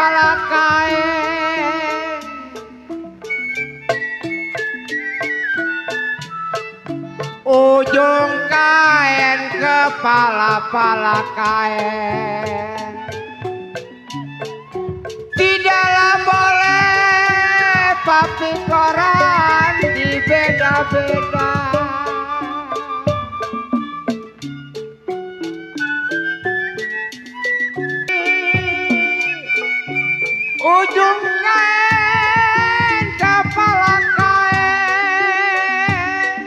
kepala kain, ujung kain kepala kain. Tidaklah boleh papi koran dibeda-beda. Ujung kain kepala kain,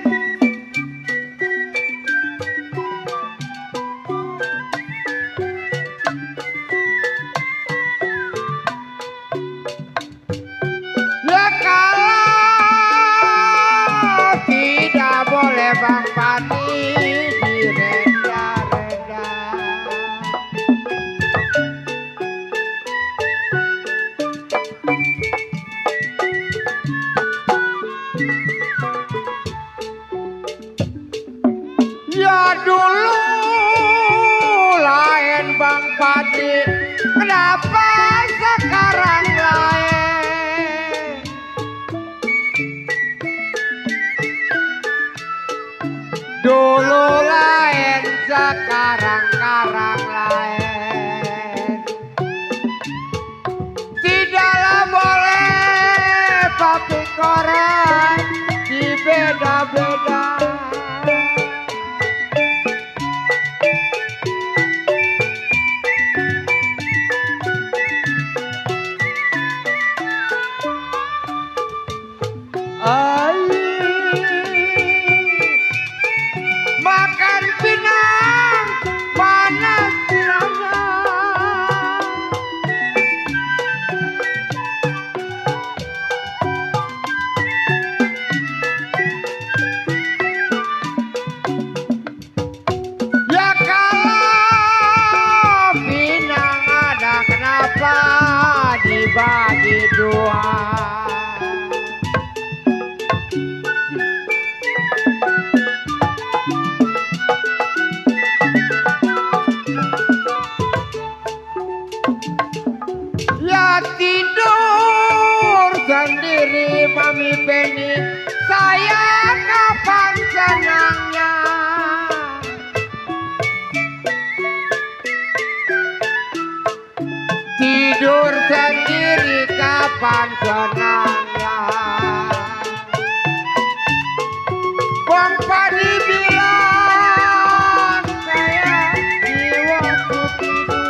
ya kalau tidak boleh Bang Padi direda-reda. Ya dulu lain Bang Padi, kenapa sekarang lain? Dulu lain, sekarang lain. Tidaklah boleh papi koran dibeda-beda. Makan pinang panas tiranya, ya kalau pinang ada kenapa dibagi dua. Ya tidur sendiri Mami Penny, saya kapan senangnya? Tidur sendiri kapan senangnya? Bang Padi bilang saya di waktu tidur.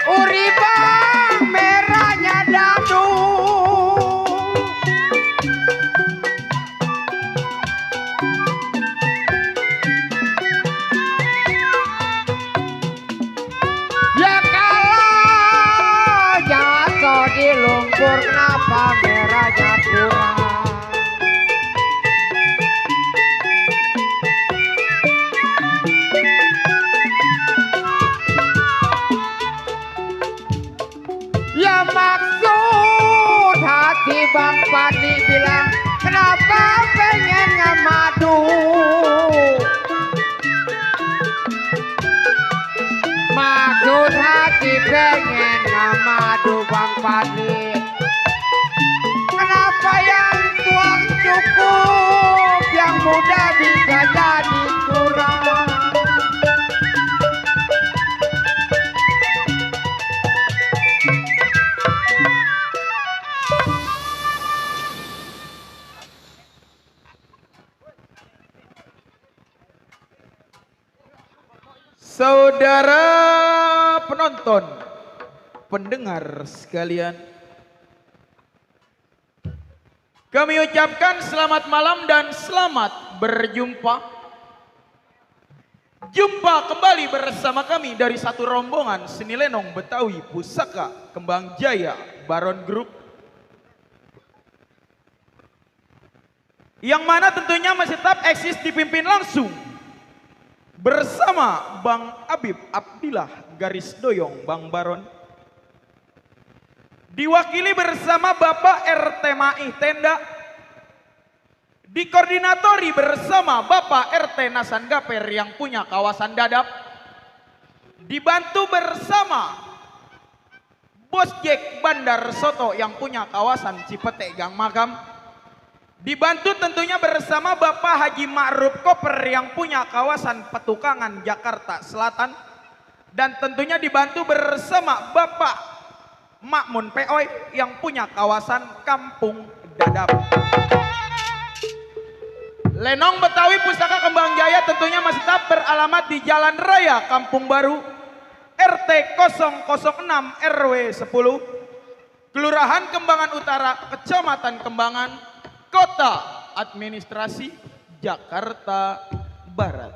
Uri bang merahnya dadu, ya kalau jatuh di lumpur kenapa merahnya kurang? Ya maksud hati Bang Padi bilang kenapa pengen ngamadu. Maksud hati pengen ngamadu Bang Padi, kenapa yang tua cukup, yang muda bisa jadi kurang? Saudara penonton, pendengar sekalian, kami ucapkan selamat malam dan selamat berjumpa. Jumpa kembali bersama kami dari satu rombongan Seni Lenong Betawi Pusaka Kembang Jaya Baron Group, yang mana tentunya masih tetap eksis dipimpin langsung bersama Bang Habib Abdillah Garis Doyong Bang Baron, diwakili bersama Bapak RT Mai Tenda, dikoordinatori bersama Bapak RT Nasan Gaper yang punya kawasan Dadap, dibantu bersama Bos Jack Bandar Soto yang punya kawasan Cipete Gang Magam, dibantu tentunya bersama Bapak Haji Ma'ruf Koper yang punya kawasan Petukangan Jakarta Selatan, dan tentunya dibantu bersama Bapak Makmun Peoy yang punya kawasan Kampung Dadap. Lenong Betawi Pusaka Kembang Jaya tentunya masih tetap beralamat di Jalan Raya Kampung Baru, RT 006 RW 10, Kelurahan Kembangan Utara, Kecamatan Kembangan, Kota Administrasi Jakarta Barat.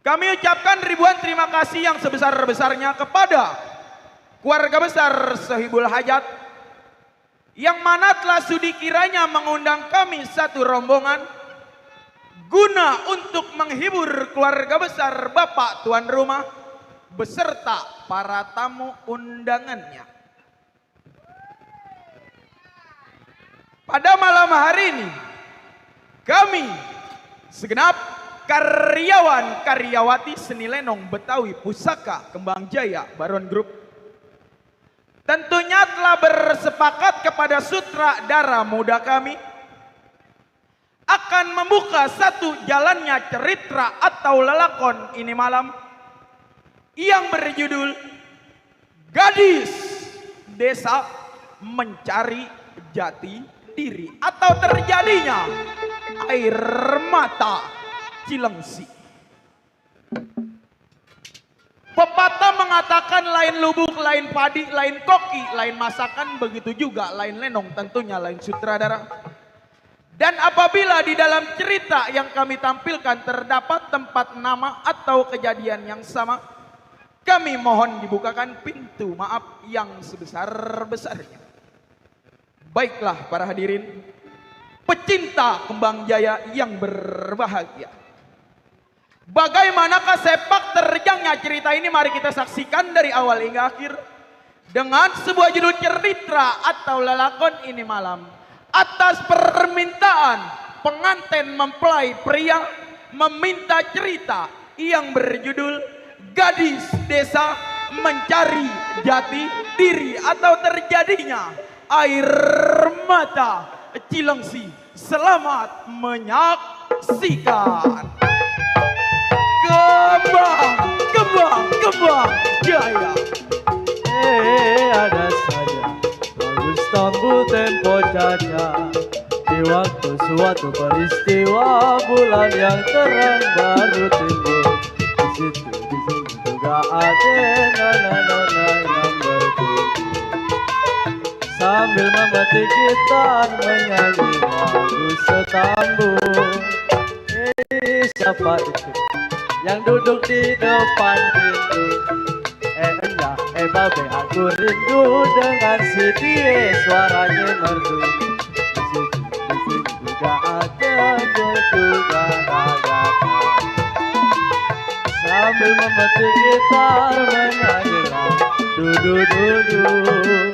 Kami ucapkan ribuan terima kasih yang sebesar-besarnya kepada keluarga besar Sohibul Hajat, yang mana telah sudi kiranya mengundang kami satu rombongan guna untuk menghibur keluarga besar Bapak tuan rumah beserta para tamu undangannya. Pada malam hari ini kami segenap karyawan karyawati seni lenong Betawi Pusaka Kembang Jaya Baron Group tentunya telah bersepakat kepada sutradara muda kami akan membuka satu jalannya cerita atau lelakon ini malam yang berjudul Gadis Desa Mencari Jati Diri atau Terjadinya Air Mata Cilengsi. Pepatah mengatakan lain lubuk, lain padi, lain koki, lain masakan, begitu juga lain lenong, tentunya lain sutradara. Dan apabila di dalam cerita yang kami tampilkan terdapat tempat nama atau kejadian yang sama, kami mohon dibukakan pintu maaf yang sebesar-besarnya. Baiklah para hadirin, pecinta Kembang Jaya yang berbahagia. Bagaimanakah sepak terjangnya cerita ini? Mari kita saksikan dari awal hingga akhir dengan sebuah judul cerita atau lelakon ini malam. Atas permintaan pengantin mempelai pria meminta cerita yang berjudul Gadis Desa Mencari Jati Diri atau Terjadinya Air Mata Cilengsi. Selamat menyaksikan. Kembang Jaya. Ada saja bagus tampil tempo caca di waktu suatu peristiwa bulan yang terang baru timbul. Di situ juga ada nona-nona yang berkumpul sambil memetik gitar menyanyi lagu setambung. Siapa itu yang duduk di depan pintu? Enggak, babe, aku rindu dengan si dia, suaranya merdu. Di sini juga ada juga ada. Sambil memetik gitar menyanyi lagu dudu.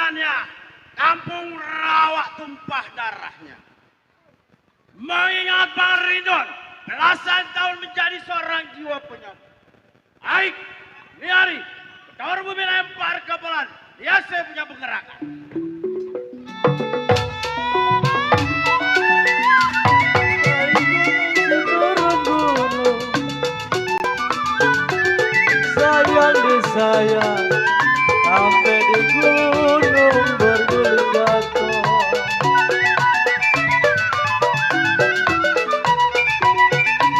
bulannya kampung rawa tumpah darahnya. Mengingat Bang Ridwan belasan tahun menjadi seorang jiwa penyambut. Aik, Niari, Kedawar Bumi lempar kebalan. Dia saya punya penggerakan. Turun gunung, sayang disayang, sampai di gunung berguling jatuh.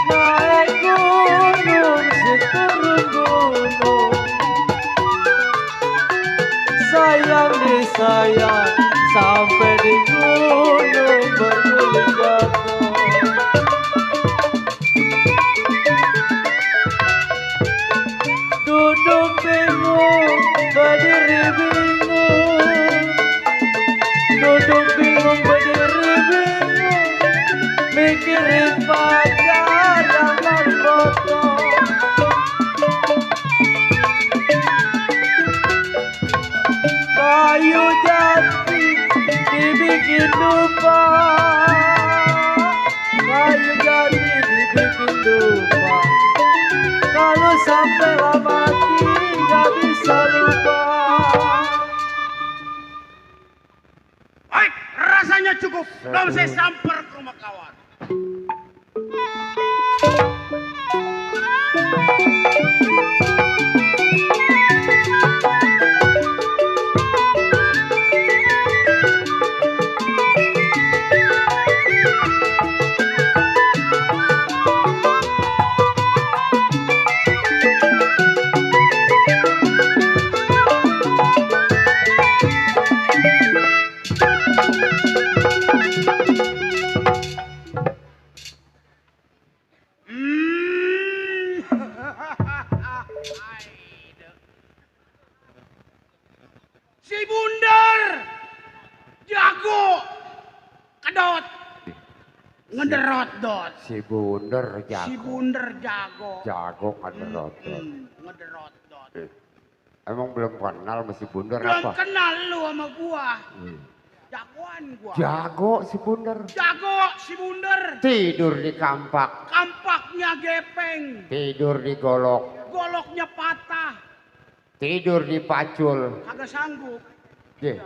Naik gunung, si turun gunung, sayang disayang, sampai di gunung berguling jatuh. Duduk bingung, berdiri bingung. Duduk bingung, berdiri bingung. Mikirin pacar yang berfoto. Kayu jati dibikin dupa. Kayu jati dibikin dupa. Kalau sampai mati gak bisa lupa. Baik, rasanya cukup. Belum saya samper ke rumah kawan. Si Bundar jago kedot ngederot dot. Si Bundar Si jago. Bundar jago Ngederot. ngederot dot. Emang belum kenal sama si Bundar Belum apa? kenal lu sama gua. Jagoan gua. Jago si Bundar. Jago si Bundar. Tidur di kampak. Kampaknya gepeng. Tidur di golok. Goloknya patah. Tidur di pacul. Kagak sanggup. Ye.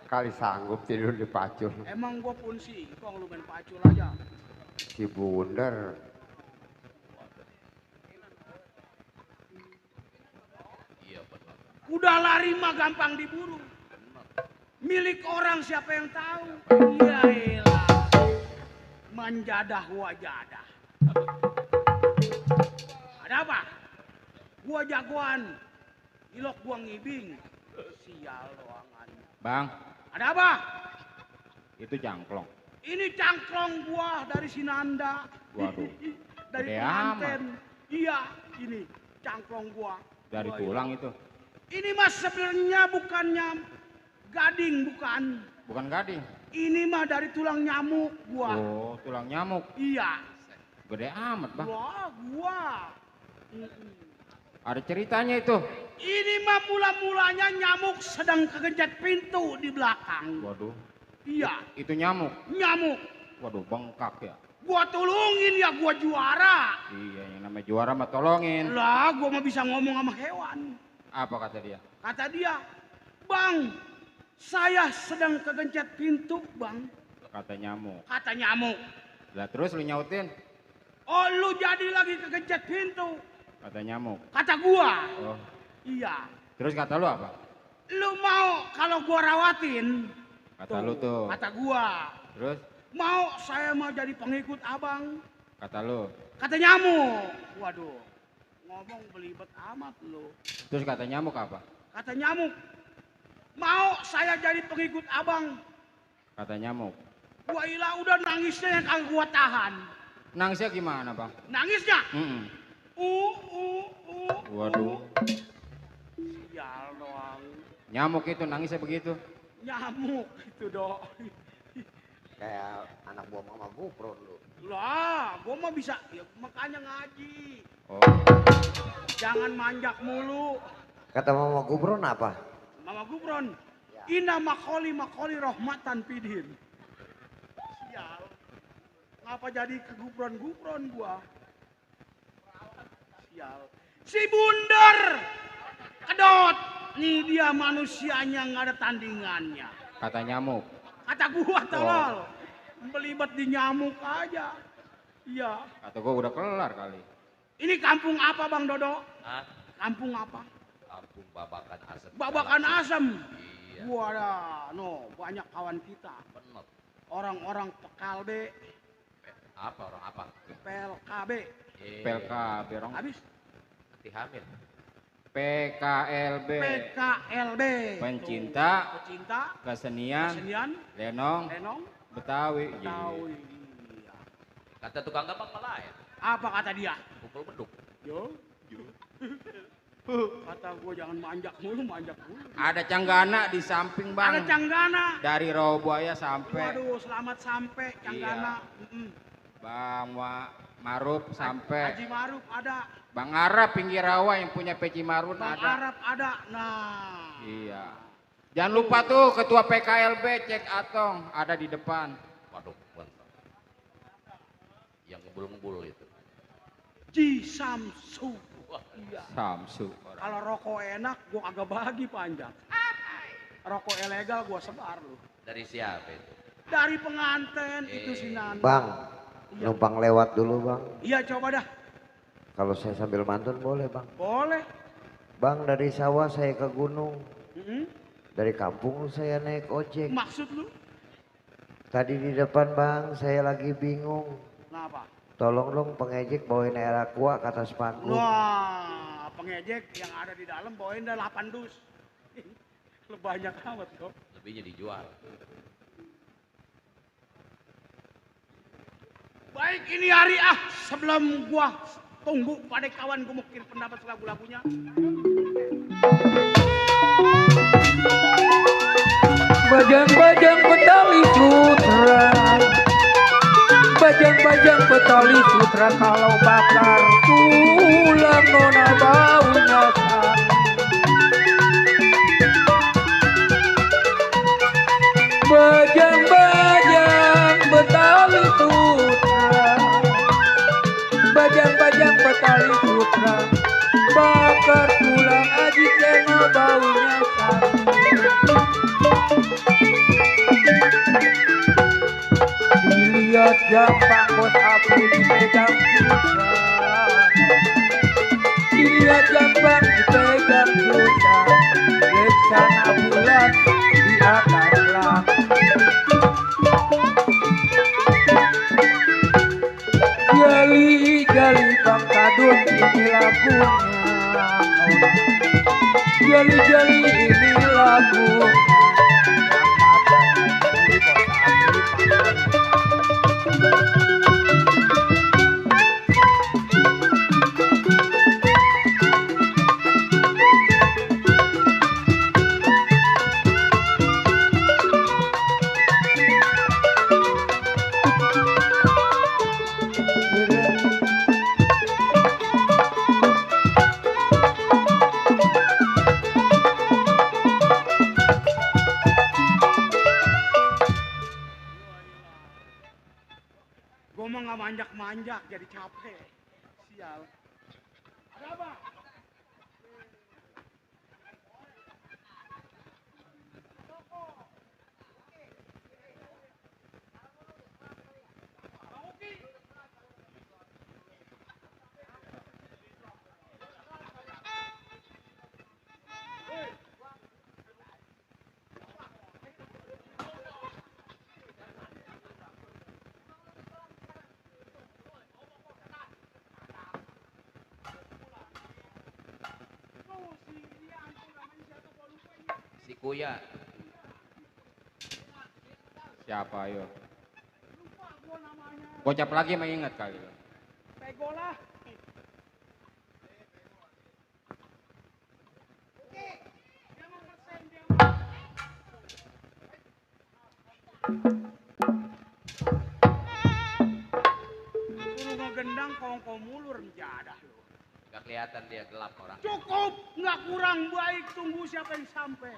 Kali sanggup tidur di pacul. Emang gua pun singkong lu main pacul aja. Si Bundar. Udah lari mah gampang diburu. Milik orang siapa yang tahu? Ya elah. Menjadah wajadah. Ada apa? Gua jagoan. Ilok gua ngibing. Sial doangan. Bang, Ada apa? itu jangklong. Ini cangklong gua dari Sinanda. Waduh, Dari gede pengantin. Iya, ini cangklong gua. Dari Gua tulang itu. Ini mas sebenarnya bukannya gading, bukan. Bukan gading. Ini mah dari tulang nyamuk gua. Oh, tulang nyamuk. Iya. Gede amat, Bang. Wah, gua. Ada ceritanya itu. Ini mah mula-mulanya nyamuk sedang kegencet pintu di belakang. Waduh, Iya, itu nyamuk. nyamuk. Waduh, bengkak ya. Gua tolongin ya, gua juara. Iya, yang namanya juara mah tolongin. Lah, gua mah bisa ngomong sama hewan. Apa kata dia? Kata dia, Bang, saya sedang kegencet pintu, Bang. Kata nyamuk. Kata nyamuk. Lah terus lu nyautin? Oh, lu jadi lagi kegencet pintu. Kata nyamuk. Kata gua. Oh, Iya. terus kata lu apa? Lu mau kalau gua rawatin? Kata lu tuh. Kata gua. Terus Mau saya mau jadi pengikut abang? kata lu. Kata nyamuk. Waduh. Ngomong belibet amat lu. Terus kata nyamuk apa? Kata nyamuk. Mau saya jadi pengikut abang? Kata nyamuk. Gua ilah udah nangisnya yang kagak gua tahan. Nangisnya gimana, Bang? Nangisnya. Mm-mm. Uh. Waduh. Sial doang. Nyamuk itu nangisnya begitu. Nyamuk itu dong. Kayak anak buah mama Gupron lu. Lah, gua mah bisa. Ya, makanya ngaji. Oh, Jangan manjak mulu. Kata mama Gupron apa? Mama sama Gufron. Ya. Ina makoli rohmatan pidin. Sial. Ngapa jadi ke Gufron gua? Sial. Si Bundar kedot. Nih dia manusianya nggak ada tandingannya. Kata nyamuk. Kata gua tolol. Belibet di nyamuk aja. Iya. Kata gua udah kelar kali. Ini kampung apa Bang Dodo? Hah? Kampung apa? Kampung Babakan Asem. Babakan Asem. Iya. Gua ada, banyak kawan kita. Bener. Orang-orang PKLB, Apa orang apa? PLKB. Iya. PLK berong. Habis Nanti hamil. PKLB. PKLB. Pencinta Pecinta Kesenian kesenian Lenong Lenong Betawi. Betawi. Iya. Kata tukang gampang malah ya. Apa kata dia? Pukul beduk. Yo. Kata gua jangan manjak mulu. Ada Canggana di samping Ada bang. Canggana. Dari Rawabuaya sampai Waduh, selamat sampai Canggana. Bang Maruf sampai Haji Maruf ada. Bang Arab pinggir rawa yang punya peci marun Bang ada. Arab ada. Nah. Iya. Jangan lupa tuh ketua PKLB cek Atong ada di depan. Waduh, mantap. Yang ngebul-ngebul itu. Ji Samsu. Wah, Iya. Samsu. Kalau rokok enak, gua agak bagi panjang. Rokok ilegal gua sebar lu. dari siapa itu? Dari pengantin itu si Nanda. Bang, Iya. numpang lewat dulu bang. Iya coba dah. Kalau saya sambil mantun boleh bang. Boleh. Bang dari sawah saya ke gunung. Mm-mm. Dari kampung saya naik ojek. Maksud lu? Tadi di depan bang saya lagi bingung. Kenapa? Tolong dong pengejek bawain air aqua ke atas panggung. Wah, pengejek yang ada di dalam bawain dah 8 dus. Lu banyak amat kok. Lebihnya dijual. Baik ini hari sebelum gua tunggu pada kawan gua mungkin pendapat lagu-lagunya. Bajang-bajang Betawi Sutra, bajang-bajang Betawi Sutra, kalau bakar tulang nona baunya sang. Bajang-bajang Betawi Sutra, bajang-bajang Betawi Sutra, bakar tulang aji kena baunya sang. Dilihat gampang bos abu dipegang susah. Dilihat gampang dipegang susah. Leksana bulan di atas langit. Jali-jali bang kadun ini lagunya. Jali-jali ini lagunya. Gua mah nggak manjak-manjak jadi capek. Sial. Ada apa? Si Kuya. Siapa ayo? Gocap lagi mengingat kali. Pego lah. Suruh ngegendang kongko mulur menjadah lu. Gak kelihatan dia gelap orang. Cukup, nggak kurang baik, tunggu siapa yang sampai.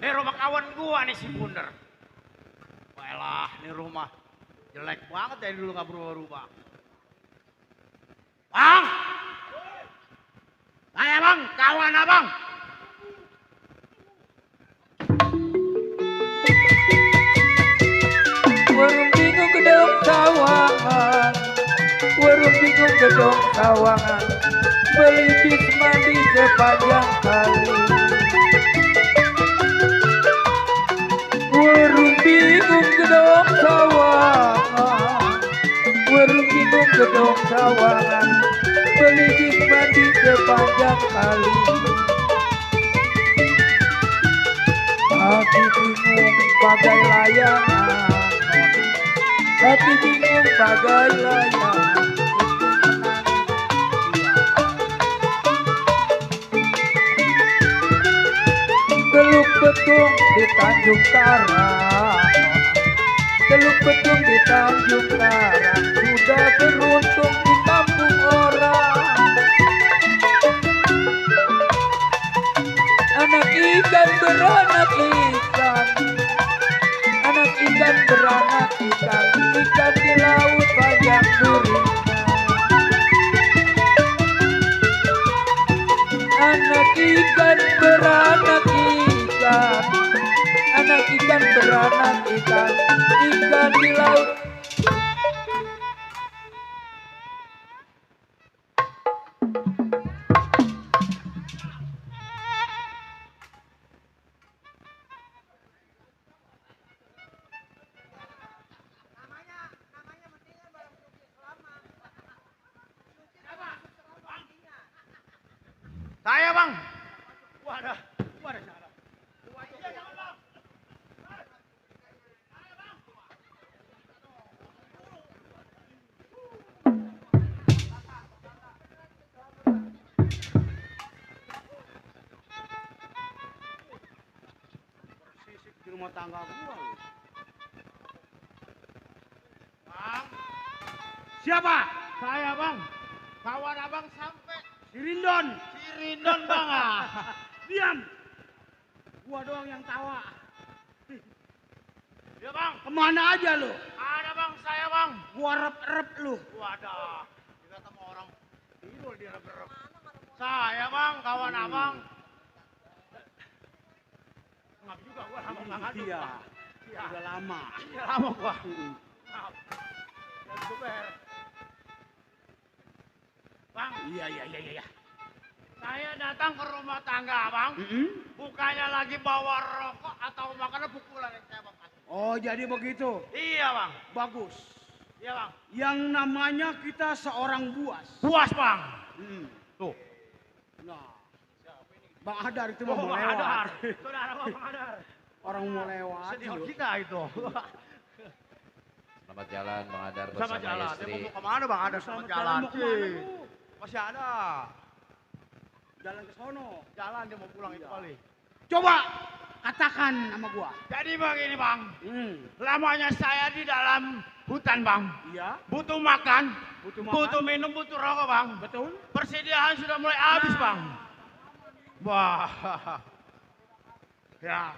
Ini rumah kawan gua nih si Bunder. Walah, ini rumah jelek banget dari dulu nggak berubah-ubah. Bang! Saya bang, kawan abang. Warung bingung gedung sawangan, warung bingung gedung sawangan, beli bis mandi sepanjang kali. Warung bingung gedung sawangan, warung bingung gedung sawangan, beli bis mandi sepanjang kali. Hati bingung bagai layangan, hati bingung bagai layangan. Teluk betung di Tanjung Karang, teluk betung di Tanjung Karang, sudah beruntung di kampung orang. Anak ikan beranak ikan, anak ikan beranak ikan, ikan di laut banyak durinya. Anak ikan beranak ikan, anak ikan beranak ikan, ikan di laut. Saya bang. Wadah, wadah jangan. Iya jangan bang. Sisik di rumah tangga gua lu. Bang. Siapa? Saya bang. Kawan abang sampai Sirindon. Sirindon bang ah. Diam. Gua doang yang tawa. Ya bang. Kemana aja lu? Ada bang, saya bang. Gua rep-rep lu. Wadah. Kita sama orang tidur di rep-rep. Saya bang, kawan abang. Ngap juga gua lama nggak ngadu. Iya. Udah lama. Iya lama gua. Maaf. Jadi geber. Bang. Iya. Saya datang ke rumah tangga abang. Bukannya lagi bawa rokok atau makanan pukulan yang saya bang. Oh jadi begitu? Iya bang. Bagus. Iya bang. Yang namanya kita seorang buas. Buas bang. Tuh. Nah. Bang Adar itu mau lewat. Adar. Saudara bang Adar. Orang mau lewat. Senior kita itu. Selamat jalan Bang Adar bersama jalan. istri. Dia mau kemana Bang Adar sama jalan? Mau kemana lu? Masih ada. Jalan ke sono. Jalan dia mau pulang itu kali. Coba katakan sama gua. Jadi begini Bang. Lamanya saya di dalam hutan Bang. Iya. Butuh makan. Butuh minum, butuh rokok Bang. Betul. Persediaan sudah mulai habis Bang. Wah. Ya.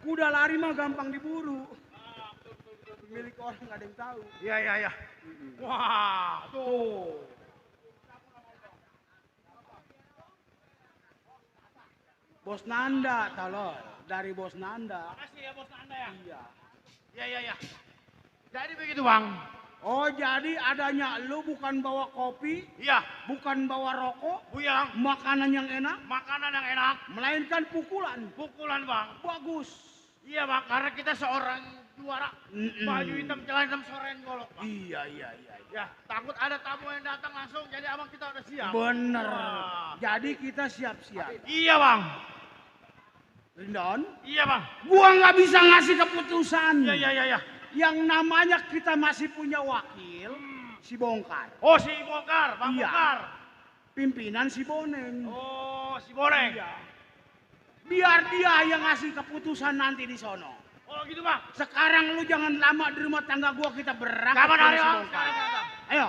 Kuda lari mah gampang diburu. Milik orang nggak ada yang tahu. Iya. Wah, tuh. Bos Nanda, talol. Dari Bos Nanda. Makasih ya Bos Nanda ya. Iya. Iya. Jadi begitu Bang. Oh jadi adanya lu bukan bawa kopi, iya, bukan bawa rokok, buyang, makanan yang enak, melainkan pukulan Bang. Bagus. Iya Bang, karena kita seorang juara, baju hitam, celana hitam, soren golok Bang. Iya. Ya, takut ada tamu yang datang langsung, jadi abang kita udah siap. Bener. Jadi kita siap-siap. Iya Bang. Rindon? Iya Bang. Gua nggak bisa ngasih keputusan. Iya. Yang namanya kita masih punya wakil, si Bongkar. Oh si Bongkar, Bang Bongkar. pimpinan si Boneng. Oh, si Boneng. Iya. Biar dia yang ngasih keputusan nanti di sono. Oh gitu bang. Sekarang lu jangan lama di rumah tangga gua, kita berangkat. Kapan hari ke si bang? Bongkar. Sekarang, sekarang. Ayo.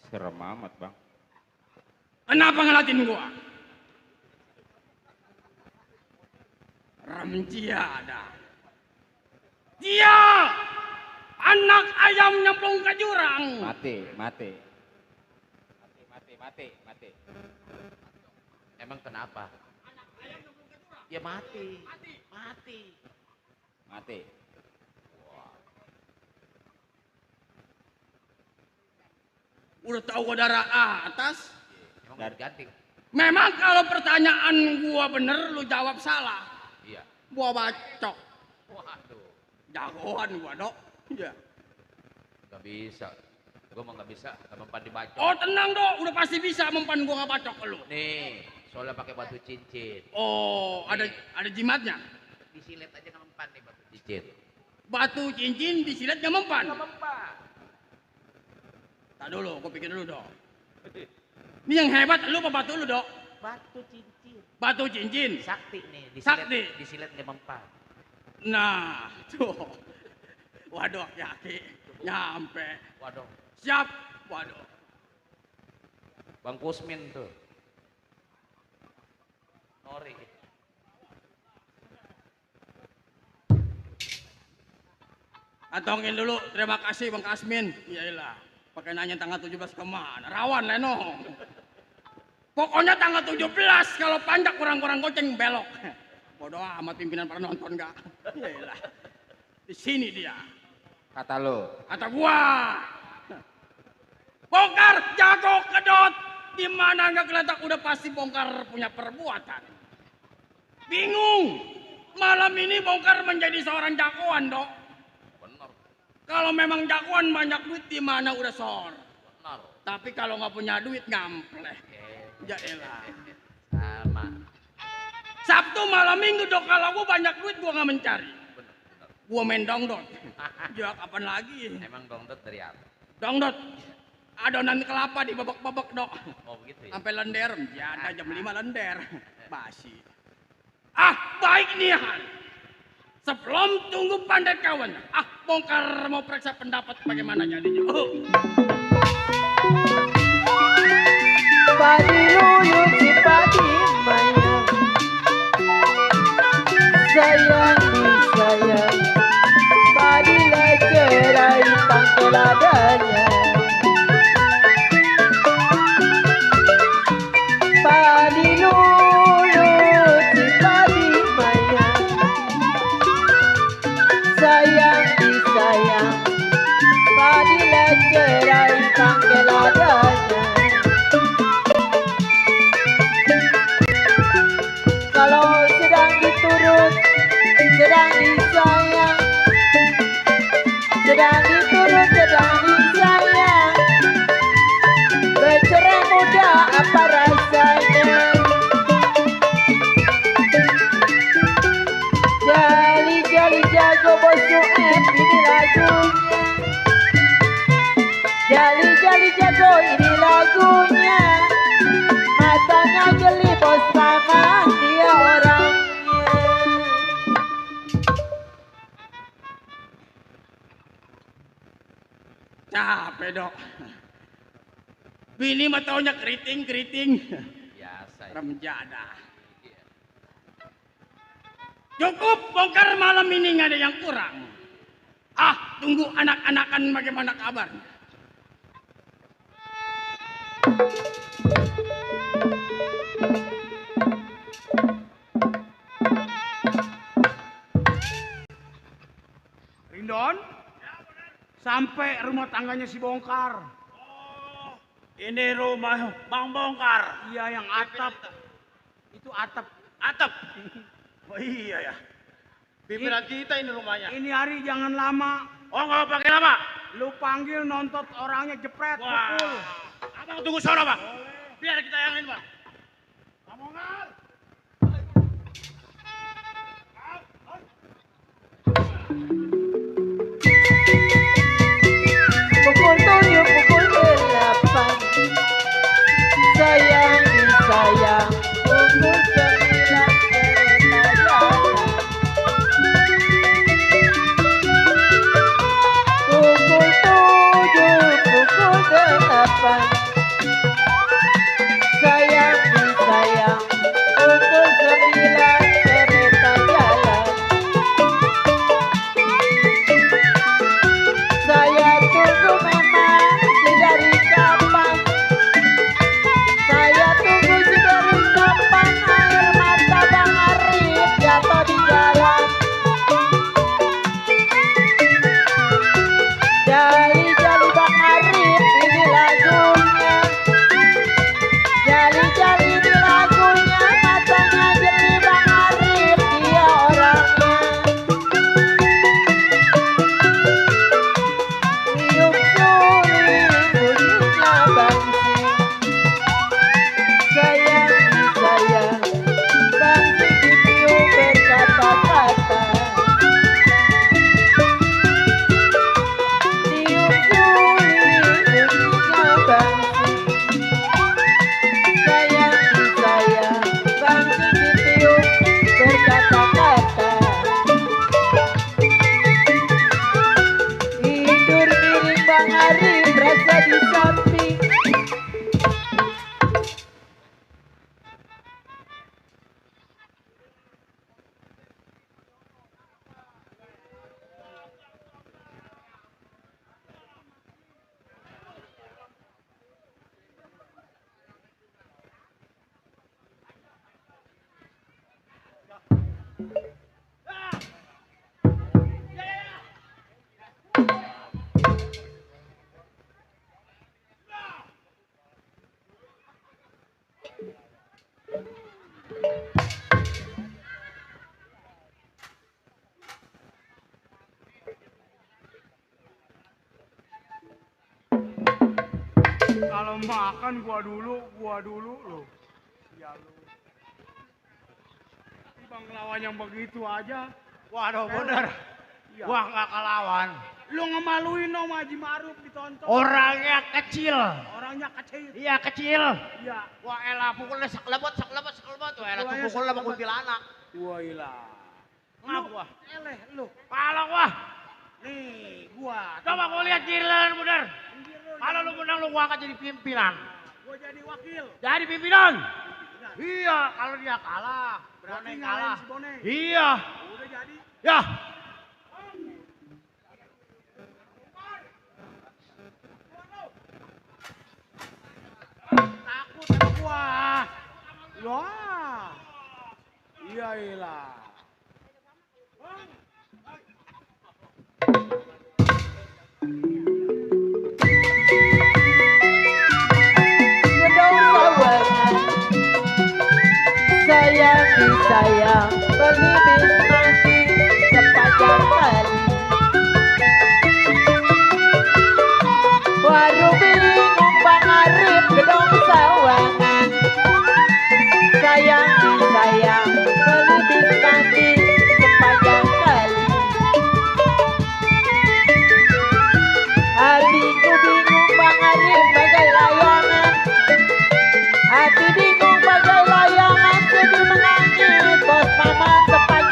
Serem amat bang. Kenapa ngelatin gua? Ramcia ada. Dia anak ayam nyemplung ke jurang. Mati. Emang kenapa? Ya mati. Udah tahu gua darah atas. Emang udah ganti. Memang kalau pertanyaan gua bener, lu jawab salah. Iya. Gua bacok. Waduh. Jagoan gua, Dok. Iya. Gak bisa. Gue mah gak bisa. Gak mempan dibacok. Oh, tenang, Dok. Udah pasti bisa mempan gua nggak bacok ke lu. Nih. Soalnya pakai batu cincin. Oh, ada jimatnya. Disilet aja gak mempan nih batu cincin. Batu cincin disilet nggak mempan. Gak mempan. Tak dulu, gua pikir dulu, Dok. Ini yang hebat lu apa batu lu, Dok? Batu cincin. Batu cincin. Sakti nih. Sakti. Disilet gak mempan. Nah, tuh. Waduh, Yaki. Nyampe. Waduh. Siap. Waduh. Bang Kusmin tuh. Nori. Antongin dulu. Terima kasih Bang Kasmin. Iyalah. Pakai nanya tanggal 17 kemana? Rawan, Leno. Pokoknya tanggal 17 kalau panjang kurang-kurang goceng belok. Bodoh amat pimpinan para nonton gak? Iyalah. Di sini dia. Kata lo. Kata gua. Bongkar jago kedot. Di mana nggak geletak udah pasti Bongkar punya perbuatan. Bingung. Malam ini Bongkar menjadi seorang jagoan, Dok. Bener. Kalau memang jagoan banyak duit di mana udah sor. Bener. Tapi kalau nggak punya duit ngampleh. Ya elah. Sama. Sabtu malam minggu, Dok, kalau gua banyak duit gua nggak mencari. Bener. Gua main dongdot. Ya kapan lagi? Emang dongdot dari apa? Dongdot. Adonan kelapa di babak-babak, Dok. Oh begitu ya? Sampai lender. Ya ada jam 5 lender. Basi. Ah, baik nih, Han. Sebelum tunggu pandai kawan. Ah, Bongkar mau periksa pendapat bagaimana jadinya. Oh. Padi lulu si padi mayang, sayang disayang, padi lecerai tangkel adanya. Padi lulu si padi mayang, sayang disayang, padi lecerai tangkel adanya. Kalau sedang diturut, sedang disayang, sedang diturut, sedang disayang, bercerai muda apa rasanya? Jali-jali jago bos UM ini lagunya. Jali-jali jago ini lagunya. Matanya jeli bos paman dia orangnya. Capek, Dok. Bini mah taunya keriting. Biasa Remjada. Cukup bongkar malam ini, nggak ada yang kurang. Tunggu anak-anakan bagaimana kabarnya. Rindon, sampai rumah tangganya si Bongkar. Ini rumah Bang Bongkar. Iya, yang atap. Itu atap. Atap. Oh iya ya. Pimpinan kita ini rumahnya. Ini hari jangan lama. Oh nggak pakai lama. Lu panggil nontot orangnya jepret, Wah. pukul. Abang tunggu sono bang. Biar kita yang ini bang. Bang Bongkar. Pukul 7, pukul 8. Sayang disayang. Pukul 9 kereta jalan. Pukul 7, pukul 8. Sayang disayang. Pukul 9 kereta jalan. Saya tunggu memang dari kapan. Saya tunggu dari kapan air mata Bang Arif jatuh di jalan. Jali-jali Bang Arif ini lagunya. Jali-jali di lagunya, matanya jeli Bang Arif, dia orangnya. Tiup suling bunyinya bangsing. Sayang disayang, bangsing ditiup berkata-kata. Tiup suling bunyinya bangsing. Sayang disayang, bangsing ditiup berkata-kata. Tidur miring Bang Arif rasa di samping. Kalau makan gua dulu lo. Ya lu. Bang lawan yang begitu aja. Waduh bener. Iya. Wah nggak kelawan. Lu ngemaluin dong Haji Ma'ruf ditonton. Orangnya kecil. Orangnya kecil. Iya kecil. Iya. Wah elah pukulnya sekelebot. Tuh elah tuh Tuanya pukulnya sama sekelebot. kuntilanak. Wah ilah. Ngap Lu gua. eleh lu. Kalau wah. Nih gua. Coba gua lihat kirilan bener. Pinggir lu, Kalau lu menang lu gua akan jadi pimpinan. gua jadi wakil. Jadi pimpinan. Iya, kalau dia kalah. Berarti Boneng ngalahin kalah. si Boneng. Iya. Udah jadi. Ya. Takut sama gua. Wah. Iya ilah. Gedung sawangan. Sayang disayang, beli bis mati sepanjang kali. Warung bingung Bang Arif gedung sawangan. Sayang disayang, beli bis mati sepanjang kali. Hatiku bingung Bang Arif bagai layangan. Hati bingung bagai layangan, sedih menangis bos paman sepanjang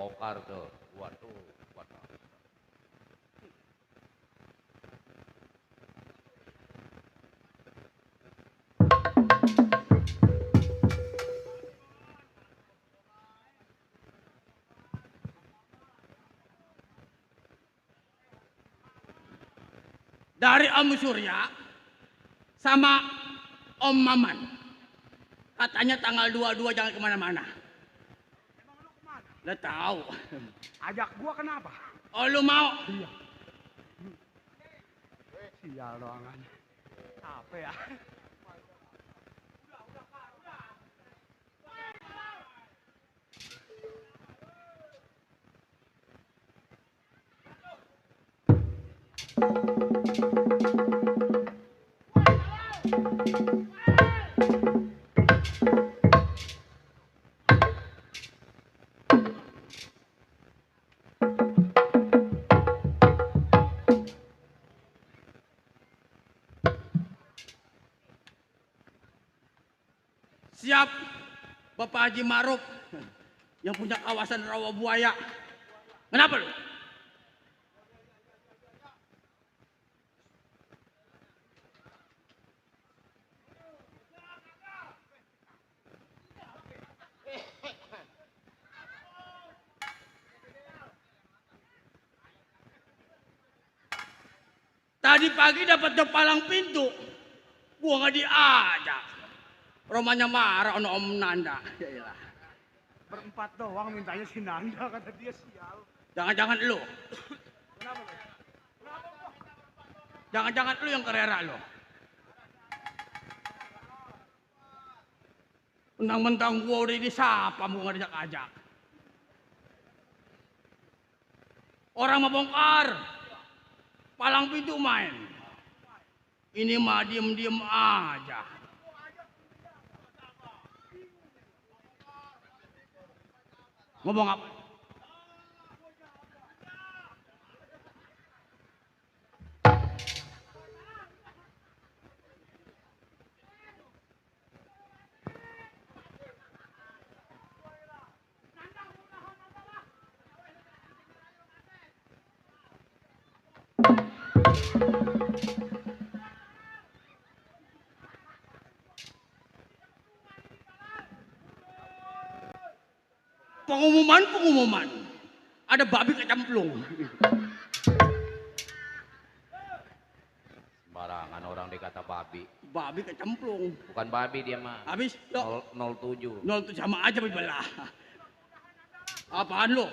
bongkar tuh. Waduh, waduh. Dari Om Surya sama Om Maman. Katanya tanggal 22 jangan kemana-mana. Emang lu kemana? Lah tahu. Ajak gua kenapa? Oh lu mau? Iya. Sial doangan. Apa ya? Siap Bapak Haji Maruf yang punya kawasan rawa buaya. Kenapa lu? Tadi pagi dapat job palang pintu, gua nggak diajak. Romanya marah ono Om Nanda. Yaelah. Berempat doang mintanya si Nanda, kata dia sial. Jangan-jangan lu. Kenapa lu? Jangan-jangan lu yang kerera lu. Mentang-mentang gua udah disapa, gua nggak ajak-ajak. Orang mau bongkar, palang pintu main. Ini mah diem-diem aja. Ngomong apa? Pengumuman. Ada babi kecemplung. Sembarangan orang dikata babi. Babi kecemplung. Bukan babi dia mah. Habis, lo 07. 07 sama aja belah. Apaan lo?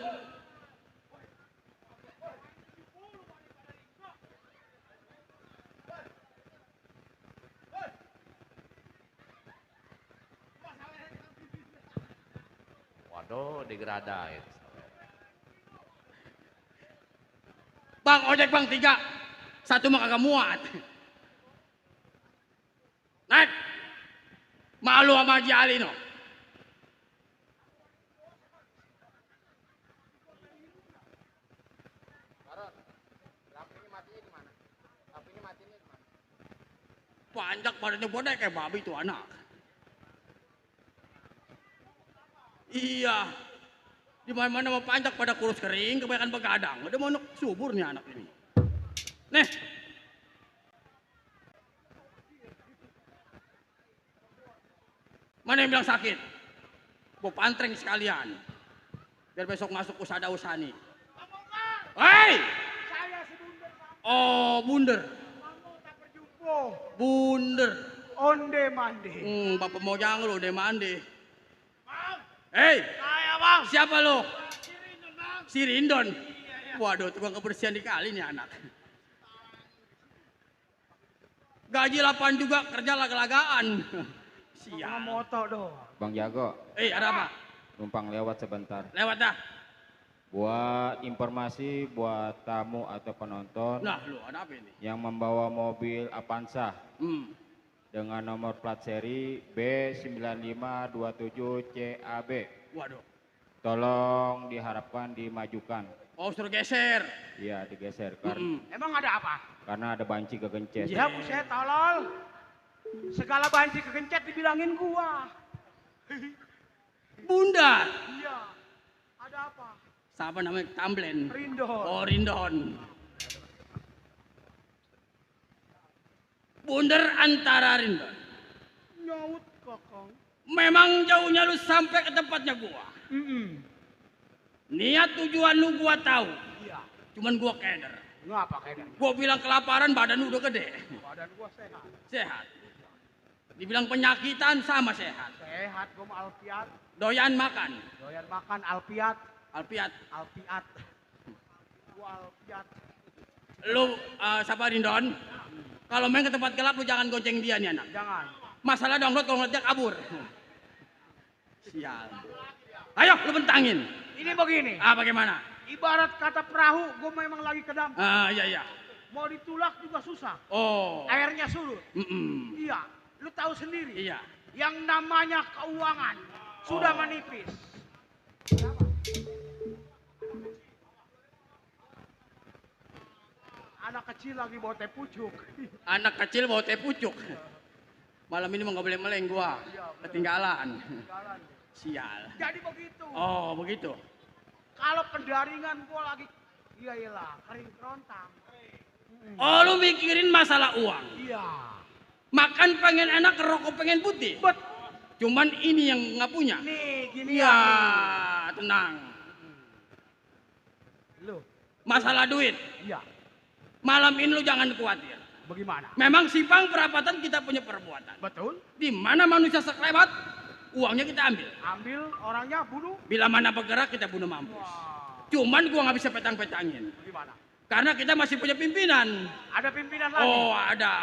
Waduh, digeradain. Bang, ojek bang, 3. 1 mah kagak muat. Naik. Malu sama Haji Ali no. Panjak badannya bodai kayak babi tuh anak. Iya. Di mana-mana mau panjak pada kurus kering, kebanyakan begadang. Udah mau subur nih anak ini. Nih. Mana yang bilang sakit? Gua pantreng sekalian. Biar besok masuk usada usani. Hei! Saya si Bunder, Bang. Oh, bunder. Mampu tak berjumpa. Bunder. Onde mande. Bapak mau jangan lo, deh mandi. Hei, Saya bang. siapa lo? Si Rindon bang. Si Rindon. Iya. Waduh, tukang kebersihan di kali nih anak. Gaji 8 juga, kerja lag-lagaan. Sama Sial. moto doang. Bang Jago, Ada apa? numpang lewat sebentar. Lewat dah. Buat informasi buat tamu atau penonton Nah, lu ada apa ini? yang membawa mobil Avanza Hmm. dengan nomor plat seri B9527CAB. Waduh. Tolong diharapkan dimajukan. Oh, suruh geser. Iya, digeser Emang ada apa? karena ada banci kegencet. Ya buset tolol. Segala banci kegencet dibilangin gua. Bunda. Iya. Ada apa? Siapa namanya? Tamblen. Rindon. Oh, Rindon. Bunder antara Rindon. Nyaut Kakang. Memang jauhnya lu sampai ke tempatnya gua. Niat tujuan lu gua tahu. Iya. Cuman gua keder. Ngapa keder? Gua bilang kelaparan, badan lu udah gede. Badan gua sehat. Sehat. Dibilang penyakitan sama sehat. Sehat gua mah alpiat. Doyan makan. Doyan makan alpiat. Alpiat. Alpiat. Gua alpiat. Lu siapa Rindon? Kalau main ke tempat gelap lu jangan gonceng dia nih anak. Jangan. Masalah download kalau ngeliat dia kabur. Sial. Ayo lu bentangin. Ini begini. Bagaimana? Ibarat kata perahu, gua memang lagi ke dampur. Iya. Mau ditulak juga susah. Oh. Airnya surut. Mm-mm. Iya. Lu tahu sendiri. Iya. Yang namanya keuangan sudah menipis. Anak kecil lagi bawa teh pucuk. Anak kecil bawa teh pucuk. Malam ini mau nggak boleh meleng gua. Ketinggalan. Sial. Jadi begitu. Oh, begitu. Kalau pendaringan gua lagi, iyalah kering kerontang. Oh, lu mikirin masalah uang. Iya. Makan pengen enak, rokok pengen putih. Cuman ini yang nggak punya. Nih, gini Iya, ya. tenang. Lu, Masalah duit. iya. Malam ini lu jangan khawatir. Bagaimana? Memang simpang perapatan kita punya perbuatan. Betul. Di mana manusia sekelebat, uangnya kita ambil. Ambil orangnya bunuh. Bila mana bergerak kita bunuh mampus. Wah, Cuman gua nggak bisa petang-petangin. bagaimana? Karena kita masih punya pimpinan. Ada pimpinan lagi. Oh, ada.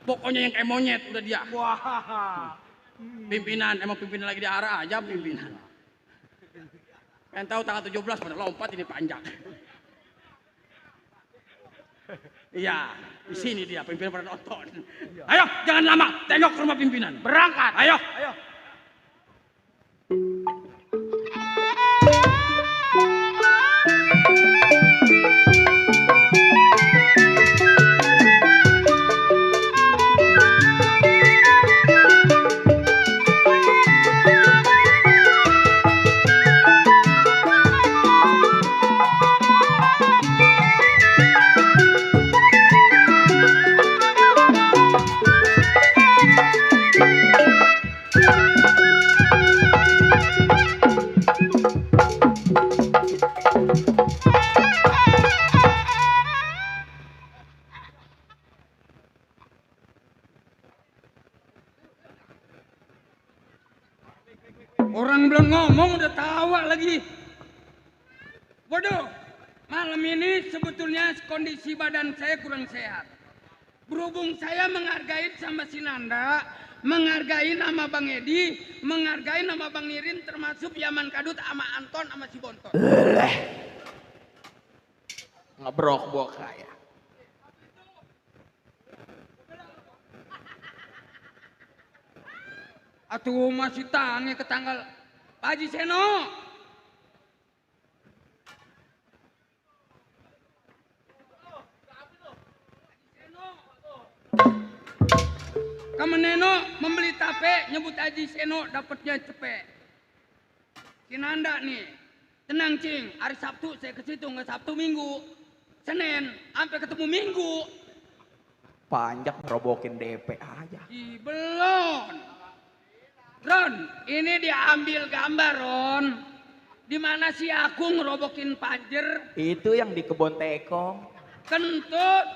Pokoknya yang kayak monyet udah dia. Wah. Pimpinan, emang pimpinan lagi diarah aja pimpinan. Yang tahu tanggal 17 pada lompat ini panjang. Iya, di sini dia pimpinan pada nonton. Ayo, jangan lama, tengok ke rumah pimpinan. Berangkat. Ayo. Ayo. Orang belum ngomong udah tawa lagi. Bodoh, malam ini sebetulnya kondisi badan saya kurang sehat. Berhubung saya menghargai sama si Nanda, menghargai nama Bang Edi, menghargai nama Bang Irin, termasuk Yaman Kadut sama Anton sama si Bonton. Ngebrok-brok saya. Atuh masih tangi ke tanggal Pak Haji Seno. Kamu Neno membeli tape nyebut Haji Seno dapatnya cepet. Si Nanda nih, tenang cing, hari Sabtu saya ke situ nggak Sabtu Minggu, Senin sampai ketemu Minggu. Panjang robokin DP aja. Ih, belum. Ron, ini diambil gambar Ron. Di mana si aku ngerobokin pajer. Itu yang di kebun tekong. Kentut.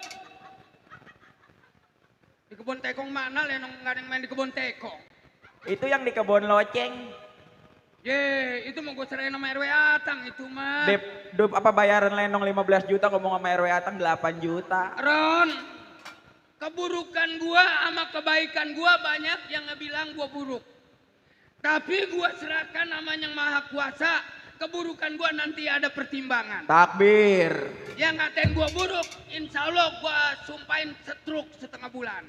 Di kebun tekong mana lenong nggak ada yang main di kebun tekong. Itu yang di kebun loceng. Ye, itu mau gue serahin sama RW Atang itu mah. Dep apa bayaran lenong 15 juta ngomong sama RW Atang 8 juta. Ron, keburukan gua sama kebaikan gua banyak yang ngebilang gua buruk. Tapi gua serahkan nama yang maha kuasa, keburukan gua nanti ada pertimbangan. Takbir. Yang ngatain gua buruk, insya Allah gua sumpahin setruk setengah bulan.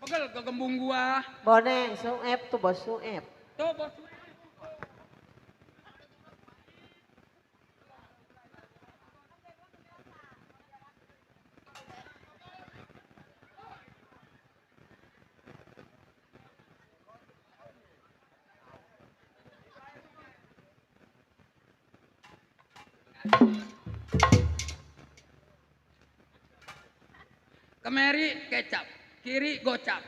Pegel kegembung gua. Boneng, Sueb tuh bos Sueb. Tuh bos. Kemari kecap, kiri gocap.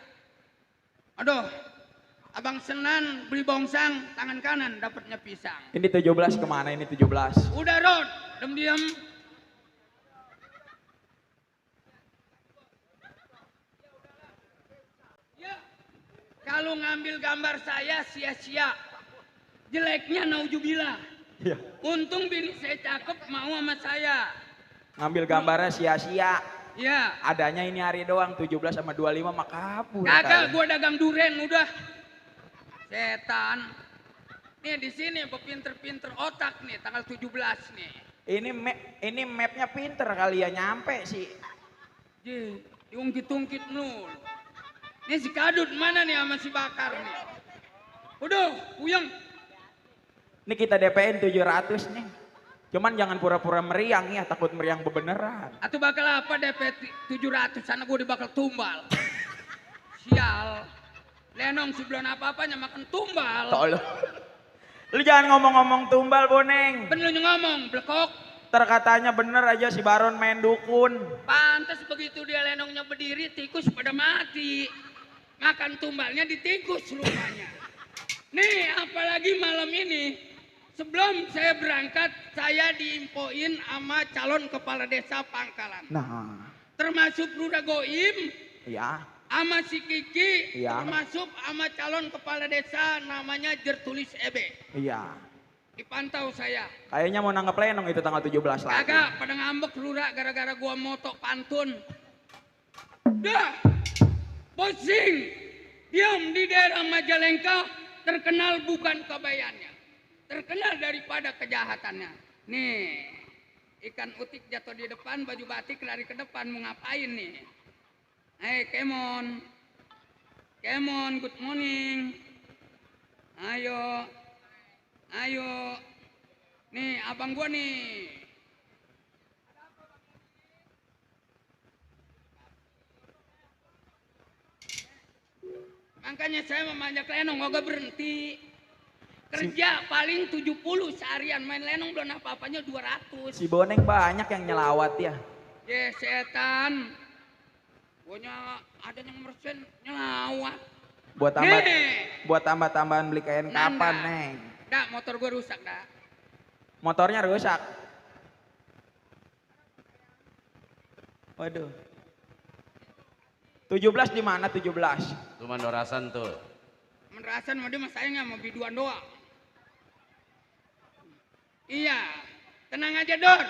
Aduh, abang Senan beli bongsang, tangan kanan dapatnya pisang. Ini 17 kemana ini 17? Udah Rod, diam. Ya, kalau ngambil gambar saya sia-sia. Jeleknya naujubillah. Iya. Untung bini saya cakep mau sama saya. Ngambil gambarnya sia-sia. Ya. Adanya ini hari doang 17 sama 25 mah kabur. Kagak, gua dagang duren udah. Setan. Nih di sini pinter-pinter otak nih tanggal 17 nih. Ini mapnya pinter kali ya nyampe sih. Ji, diungkit-ungkit nul. Nih si Kadut mana nih sama si Bakar nih? Udah, puyeng. Ini kita DP-in 700 nih. Cuman jangan pura-pura meriang ya, takut meriang bebeneran. Atau bakal apa DP 700 sana gue bakal tumbal. Sial. Lenong sebelum apa-apanya makan tumbal. Tolong. Lu jangan ngomong-ngomong tumbal Boneng. Bener lu ngomong, blekok. Terkatanya bener aja si Baron main dukun. Pantes begitu dia lenongnya berdiri, tikus pada mati. Makan tumbalnya di tikus rupanya. Nih apalagi malam ini. Sebelum saya berangkat, saya diinfoin sama calon kepala desa Pangkalan. Nah. Termasuk Lurah Goim, Iya. sama si Kiki, Iya. termasuk sama calon kepala desa namanya Jertulis Ebe. Iya. Dipantau saya. Kayaknya mau nanggap lenong itu tanggal 17 lagi. Kagak, pada ngambek Lurah gara-gara gua motok pantun. Dah, posing. Diam di daerah Majalengka, terkenal bukan kebayannya. Terkenal daripada kejahatannya. Nih, ikan utik jatuh di depan, baju batik lari ke depan, mau ngapain nih? Hey, Kemon. Kemon, good morning. Ayo. Ayo. Nih, abang gua nih. Makanya saya memanjak lenong, gak berhenti. Kerja paling 70 seharian, main lenong belum apa-apanya 200. Si Boneng banyak yang nyelawat ya. Ya setan. Pokoknya ada yang mersen nyelawat. Buat tambah-tambahan beli kain kapan, Neng? Dak, motor gue rusak, dak. Motornya rusak. Waduh. 17 di mana 17? Cuma Dorasan tuh. Merasan mau dia mas sayangnya mau biduan doang. Iya, tenang aja Dor.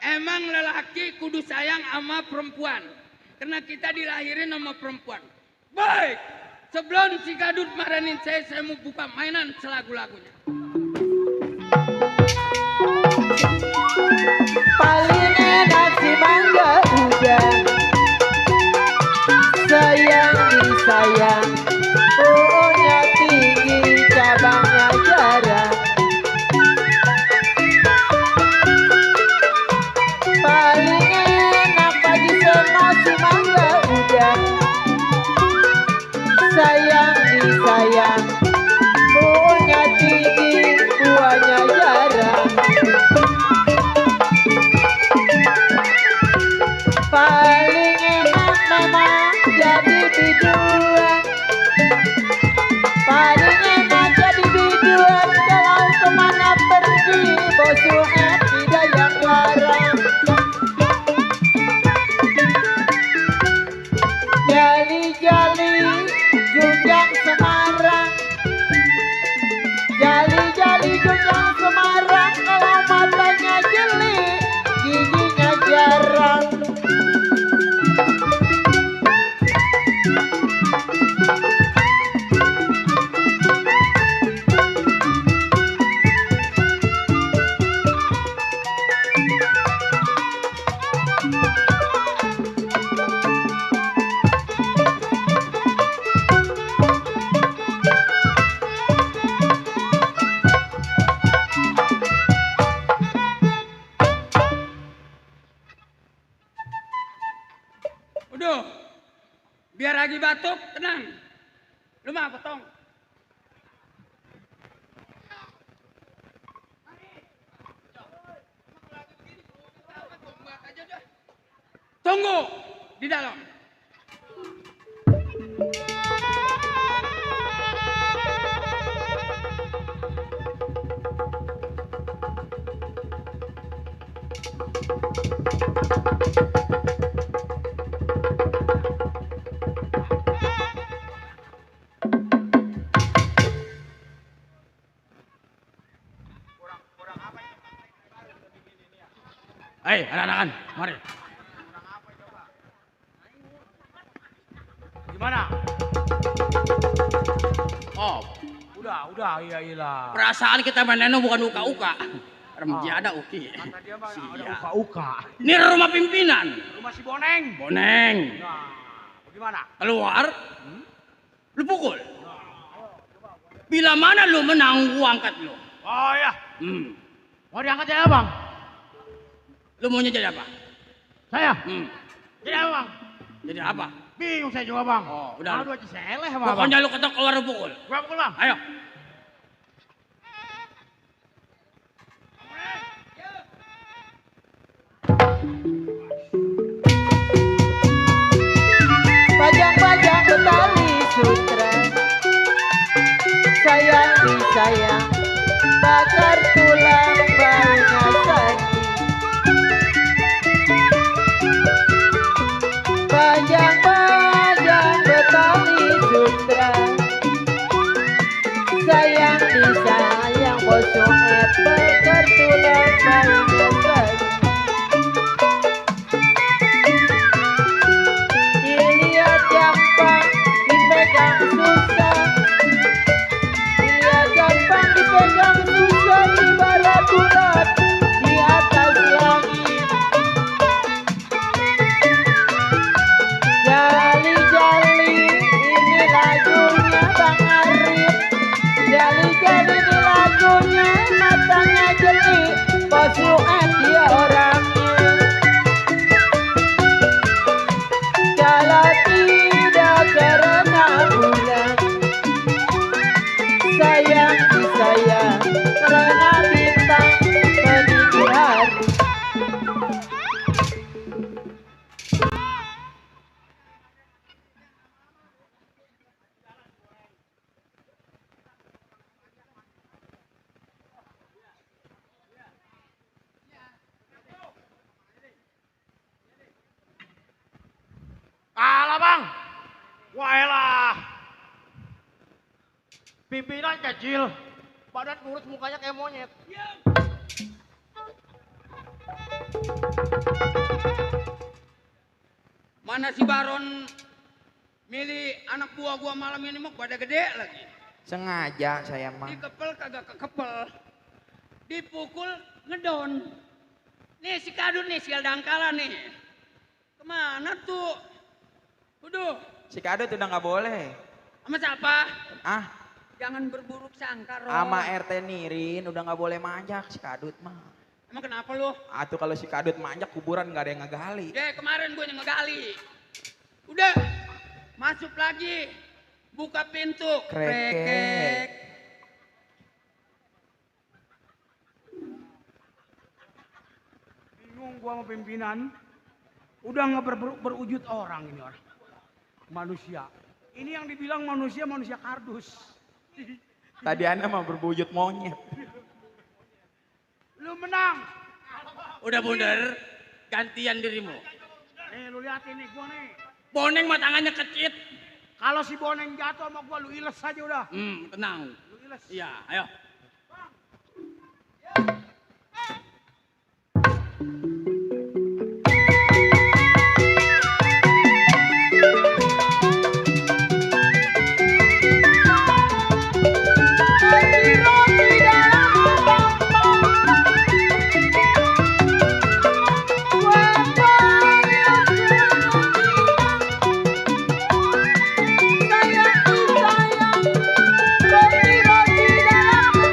Emang lelaki kudu sayang sama perempuan. Karena kita dilahirin sama perempuan. Baik, sebelum si Gadut marahin saya mau buka mainan selagu-lagunya. Paling enak si mangga udah. Sayang disayang, pohonnya tinggi, cabangnya jarang. Paling enak bagi semua si mangga udah. Sayang disayang, pohonnya tinggi, buahnya jarang. Paling enak memang jadi biduan. Paling enak jadi biduan. Kalau kemana pergi, bosuhan tidak yang larang. Jali-jali junjang Semarang. Jali-jali junjang Semarang. Kalau matanya jeli, giginya jarang. Udah, biar lagi batuk, tenang. Lu mah potong. Tunggu di dalam. Hei, anak-anakan, mari. Gimana? Oh, Udah, iya. perasaan kita mainnya bukan uka-uka. Remaja ada uki. Kata dia mah ada Siap. uka-uka. Ini rumah pimpinan. Rumah si Boneng. Boneng. Nah, bagaimana? Keluar. Lu pukul. Bila mana lu menang, gua angkat lu. Oh ya, Mau diangkat jadi apa, Bang? Lu maunya jadi apa? saya. Jadi apa, Bang? Jadi apa? Bingung saya juga bang. Oh, udah. Aduh, seleh sama bang. Pokoknya lu ketok keluar lu pukul. Gua pukul bang. Ayo. Pajang-pajang betali sutra, sayang disayang, bakar tulang baunya sakit. Pajang-pajang betali sutra, sayang disayang, bosok bakar tulang baunya sakit. Dilihat gampang, dipegang susah. Dilihat gampang, dipegang susah. Ibarat bulan di atas langit. Jali-jali, ini lagunya Bang Arif. Jali-jali, ini lagunya matanya jeli. Bos Fuad dia orangnya. Kalau tidak karena bulan, sayang disayang karena bintang peninggi hari. Kalah bang. Wah elah. Pimpinan kecil. Badan kurus, mukanya kayak monyet. Mana si Baron milih anak buah gua malam ini mah pada gede lagi. Sengaja saya mah. Dikepel kagak kekepel. Dipukul ngedon. Nih si Kadun nih, si Dangkala nih. Kemana tuh? Udah. Si Kadut udah nggak boleh. Sama siapa? Ah, Jangan berburuk sangka, Ron. sama RT Nirin udah nggak boleh manjak si Kadut mah. Emang kenapa lu? Atuh kalau si Kadut manjak kuburan nggak ada yang ngegali. Kemarin gue yang ngegali. Udah, masuk lagi. Buka pintu. Krekek. Bingung gua sama pimpinan. Udah nggak berwujud orang ini orang. Manusia. Ini yang dibilang manusia kardus. Tadi Anda mah berwujud monyet. Lu menang. Udah bundar, gantian dirimu. Lu liatin nih gua nih. Boneng mah tangannya kecit. Kalau si Boneng jatuh sama gua lu iles aja udah. Tenang. Lu iles. Iya, ayo. Sayang disayang, roti-roti dalam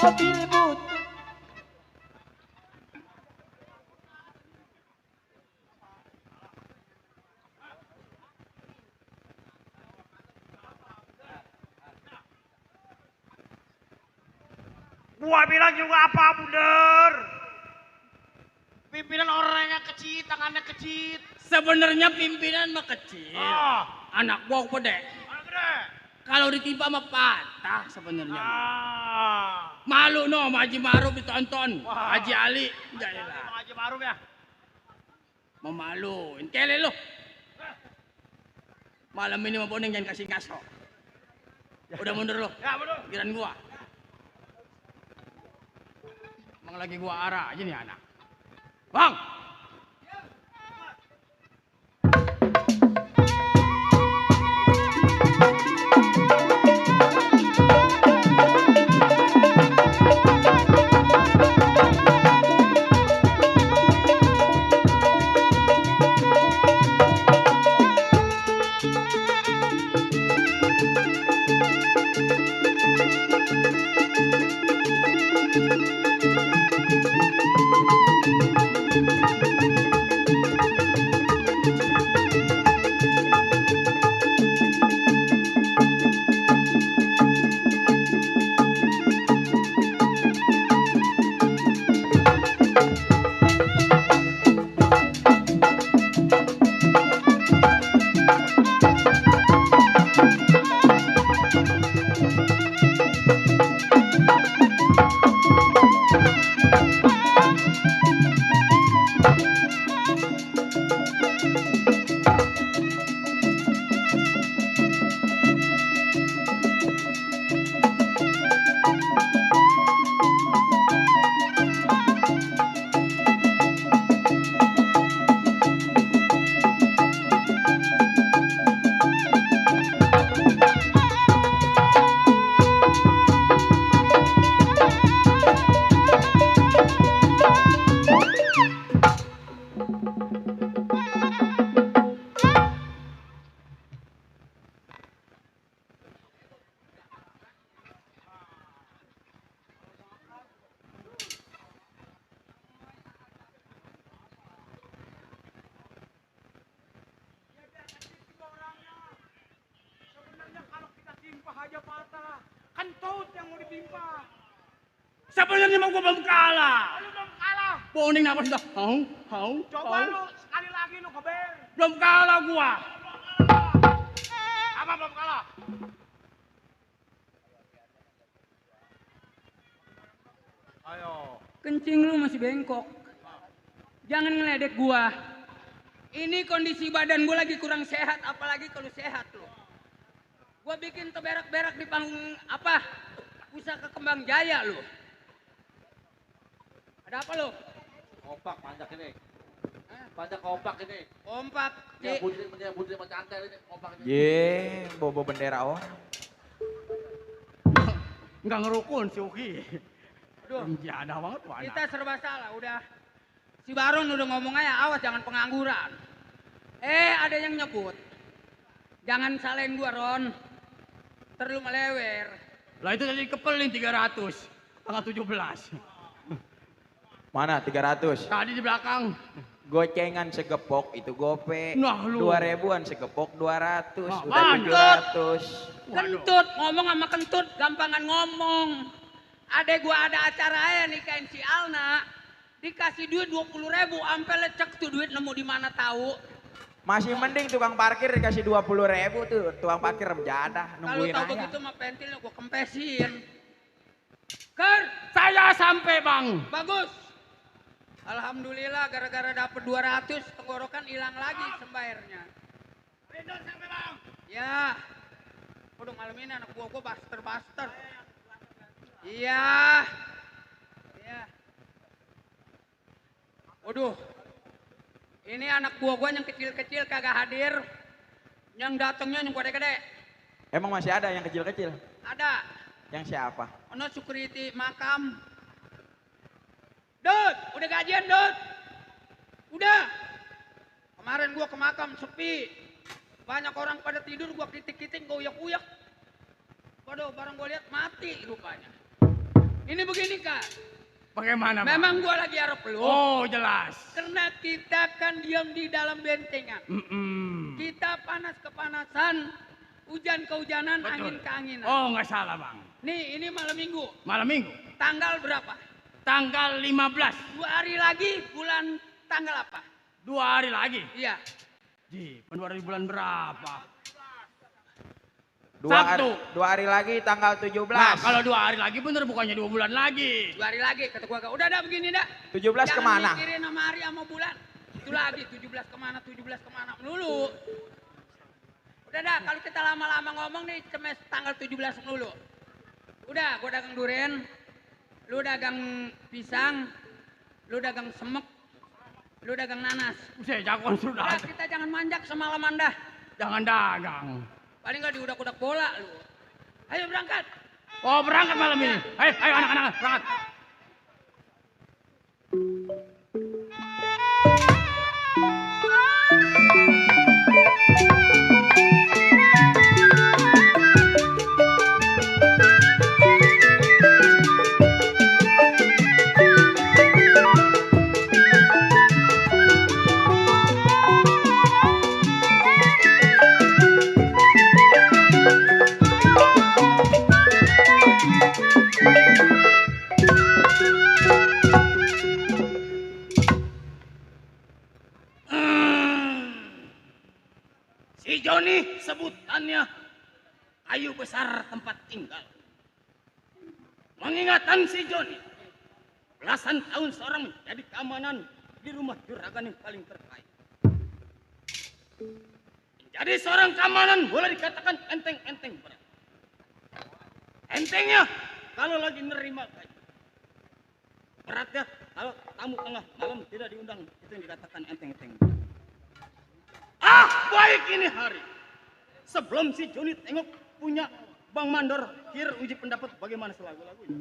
mobil butut. Gua bilang juga apa bunder? Pimpinan orangnya kecil, tangannya kecil. Sebenarnya pimpinan mah kecil. Ah, Anak gua gede. mana gede? Kalau ditimpa mah patah sebenarnya. Ah, Malu no sama Haji Maruf ditonton. Wah. Haji Ali. Bang Jailah. Haji Maruf ya. Memaluin. Kele lu. Malam ini mau boneng jangan kasih ngaso. Udah mundur lu. Ya betul. Giran gua. Emang lagi gua arah aja nih anak. Bang. Sebenarnya kalau kita timpa aja patah. Kan taut yang mau ditimpa. Sebenarnya mau gua belum kalah. Lu belum kalah. Boning apa sudah? Hau. Coba lu sekali lagi lu keber. Belum kalah gua. Apa belum kalah? Ayo. Kencing lu masih bengkok. Jangan ngeledek gua. Ini kondisi badan gua lagi kurang sehat, apalagi kalau sehat lu. Gua bikin teberak-berak di panggung apa? Pusaka Kembang Jaya lu. Ada apa lu? Kompak panjang ini. Panjang kompak ini. Kompak. Ya putri sama cantel ini kompak ini. Ye, bobo bendera orang. Enggak ngerukun si Uki. Aduh, Jadah banget tuh anak. kita serba salah udah. Si Baron udah ngomong aja, awas jangan pengangguran. Ada yang nyebut. Jangan salahin gua, Ron. Terlalu melewer. Lah itu tadi kepelin 300. Tanggal 17. Mana 300? Tadi di belakang. Gocengan segepok itu gope. Nah, lu. 2000-an segepok 200. Nah, Udah mantap. 700. Kentut, ngomong sama kentut, gampangan ngomong. Adek gua ada acara ya nikahin si Alna. Dikasih duit 20.000, ampe lecek tuh duit nemu di mana tahu. Masih mending tukang parkir dikasih 20.000 tuh. Tukang parkir jadah Kalau nungguin tahu aja. begitu mah pentilnya gua kempesin. Ker, Saya sampai, Bang. bagus. Alhamdulillah gara-gara dapet 200 tenggorokan hilang lagi sembayarnya. Ridho sampai bang. Ya. Udah malam ini anak gua baster. Iya. Iya. Waduh. Ini anak gua yang kecil-kecil kagak hadir. Yang datangnya yang gede-gede. Emang masih ada yang kecil-kecil? Ada. Yang siapa? Ono security makam. Dut, udah gajian, Dut. Udah. Kemarin gua ke makam sepi. Banyak orang pada tidur, gua kitik-kitik, gua uyak-uyak. Waduh, barang gua lihat mati rupanya. Ini begini Kak. Bagaimana, Bang? Memang gua lagi harap peluk. Oh, jelas. Karena kita kan diam di dalam bentengan. Kita panas kepanasan, hujan kehujanan, Betul. angin keanginan. Oh, nggak salah, Bang. Nih, ini malam minggu. Malam minggu. Tanggal berapa? Tanggal 15. 2 hari lagi bulan tanggal apa? 2 hari lagi. Iya. Ji, penjualan bulan berapa? Dua Sabtu. hari lagi tanggal 17. Nah, kalau 2 hari lagi bener bukannya 2 bulan lagi. 2 hari lagi kata gua. Udah dah begini dah. 17 kemana? Jangan mikirin sama hari sama bulan. Itu lagi 17 kemana melulu. Udah dah kalau kita lama-lama ngomong nih cemes tanggal 17 melulu. Udah gua dagang durian, lu dagang pisang, lu dagang semek, lu dagang nanas. Saya jagoan sudah. Udah kita jangan manjak semalaman dah. Jangan dagang. Paling nggak diudak-udak bola lu. Ayo berangkat. Oh, berangkat malam ini. Ayo anak-anak, berangkat. Si Joni sebutannya kayu besar tempat tinggal. Mengingatan si Joni, belasan tahun seorang menjadi keamanan di rumah juragan yang paling terkaya. Menjadi seorang keamanan boleh dikatakan enteng-enteng berat. Entengnya kalau lagi nerima gaji. Beratnya kalau tamu tengah malam tidak diundang, itu yang dikatakan enteng-enteng berat. Baik ini hari. Sebelum si Joni tengok punya Bang Mandor, kira uji pendapat bagaimana selagu-lagunya.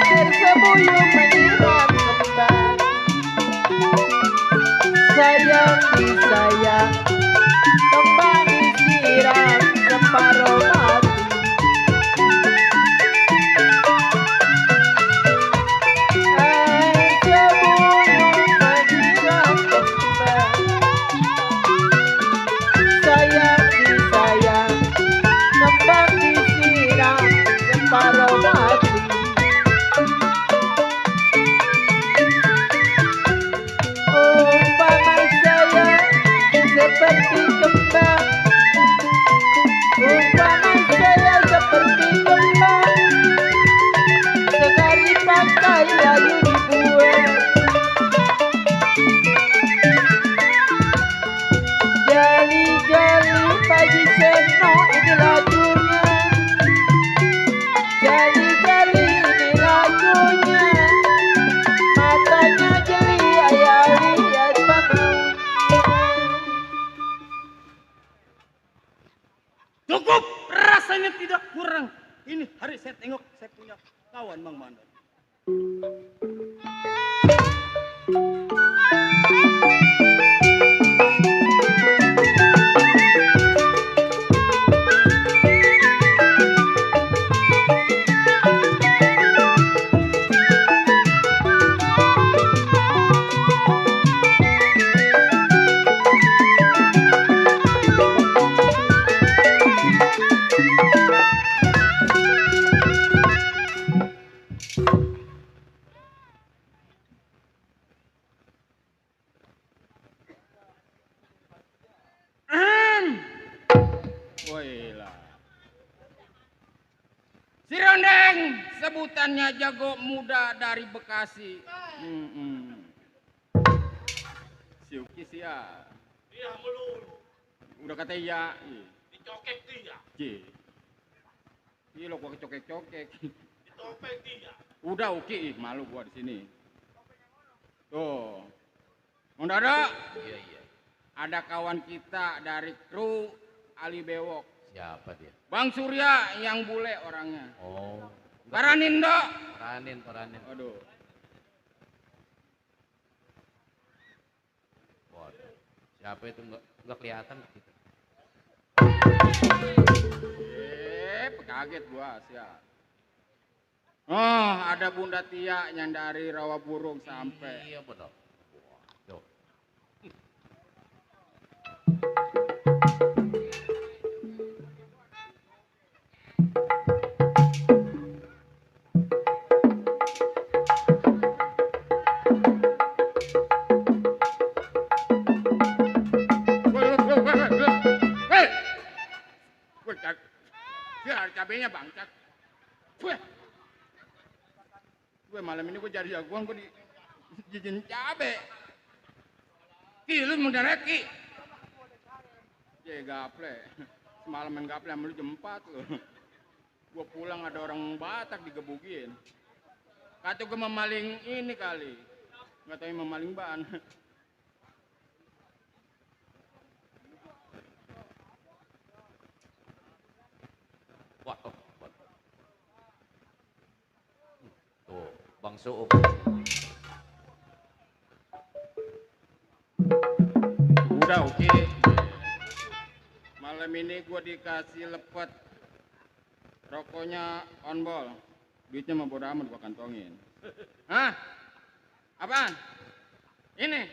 Air sebuyung menyiram kembang, sayang disayang, kembang disiram separuh mati. Air sebuyung menyiram kembang, sayang disayang, kembang disiram separuh mati. Umpama saya seperti kembang, umpama saya seperti kembang, sekali pakai lalu dibuang. Jali-jali pagi seno ini lagunya, jali-jali ini lagunya, matanya jeli ayah lihat bangunnya. Cukup, rasanya tidak kurang. Ini hari saya tengok saya punya kawan Bang Mandor. Woilah. Si Rondeng sebutannya jago muda dari Bekasi. Si Uki sih ya. Iya melulu. Udah kata iya. Dicokek dia. Iya lo gua kecokek-cokek. Ditopeng dia. Udah Uki, malu gua di sini. Tuh. Mang Dada, Iya, iya. ada kawan kita dari kru Ali Bewok. Siapa dia? Bang Surya yang bule orangnya. Oh. Paranin dok. Paranin. Aduh. Waduh. Siapa itu nggak kelihatan gitu. kaget gua siap. Oh, ada Bunda Tia yang dari Rawa Burung sampai. Iya benar. Yo. Cabenya bangsat. Gue malam ini gue jadi jagoan gue di jijin cabe. Ki lu mau dereki. Gaple. Semalam main gaple sama lu jam 4 lu. Gue pulang ada orang Batak digebukin. Kata gue memaling ini kali. Nggak tahu memaling ban. Wah, tuh, Bang Suuk. Udah oke. Malam ini gue dikasih lepet. Rokoknya on ball. Duitnya mah bodo amat gue kantongin. Hah? Apaan? Ini?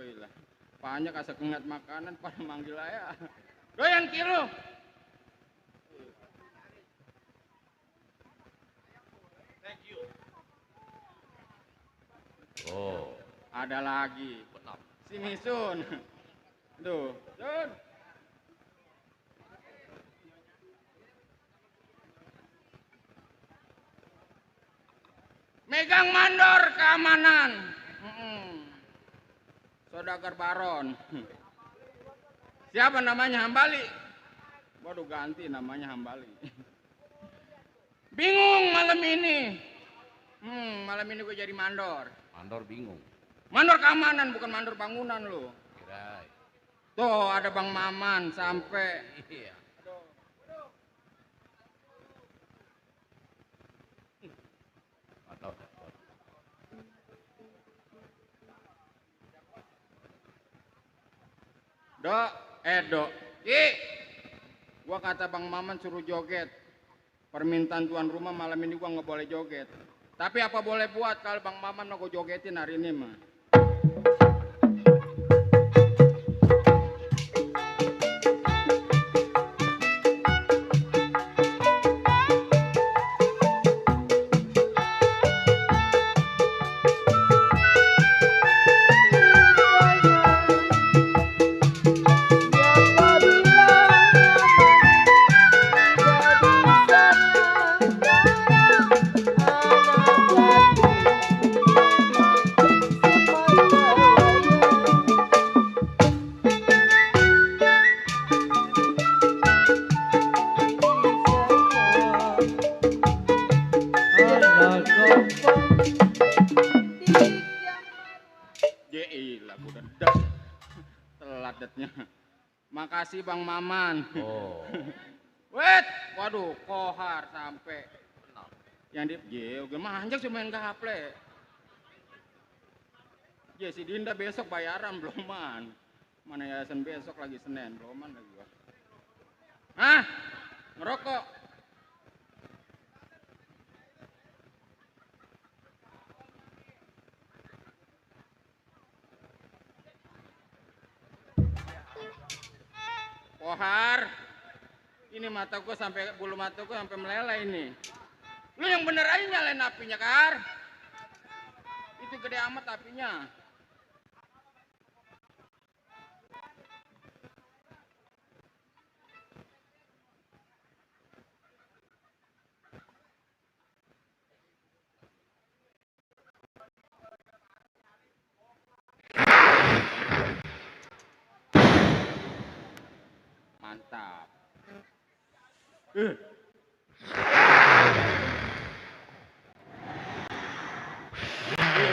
Wih lah. Banyak asa kengat makanan pada manggil aja. Doyan kilo. Oh, Ada lagi. benar. Si Misun. Tuh. Sun. Megang mandor keamanan. Saudagar Baron. Siapa namanya Hambali? Waduh ganti namanya Hambali. Bingung malam ini. Malam ini gue jadi mandor. Mandor bingung. Mandor keamanan bukan mandor bangunan lo. Kirain. Tuh ada Bang Maman sampai. Iya. Atau Dok. Ki. Gua kata Bang Maman suruh joget. Permintaan tuan rumah malam ini gua nggak boleh joget. Tapi apa boleh buat kalau Bang Maman mau gua jogetin hari ini mah. Makasih Bang Maman. oh. Wait, waduh, kohar sampai. Yang dia, oke manjak cuma main gaple. Si Dinda besok bayaran beloman. Mana yayasan besok lagi Senin, beloman lagi gua. Hah? Ngerokok? Kohar, ini mata gua sampai bulu mata gua sampai meleleh ini. Lu yang bener aja nyalain apinya, Kar. Itu gede amat apinya. Mantap.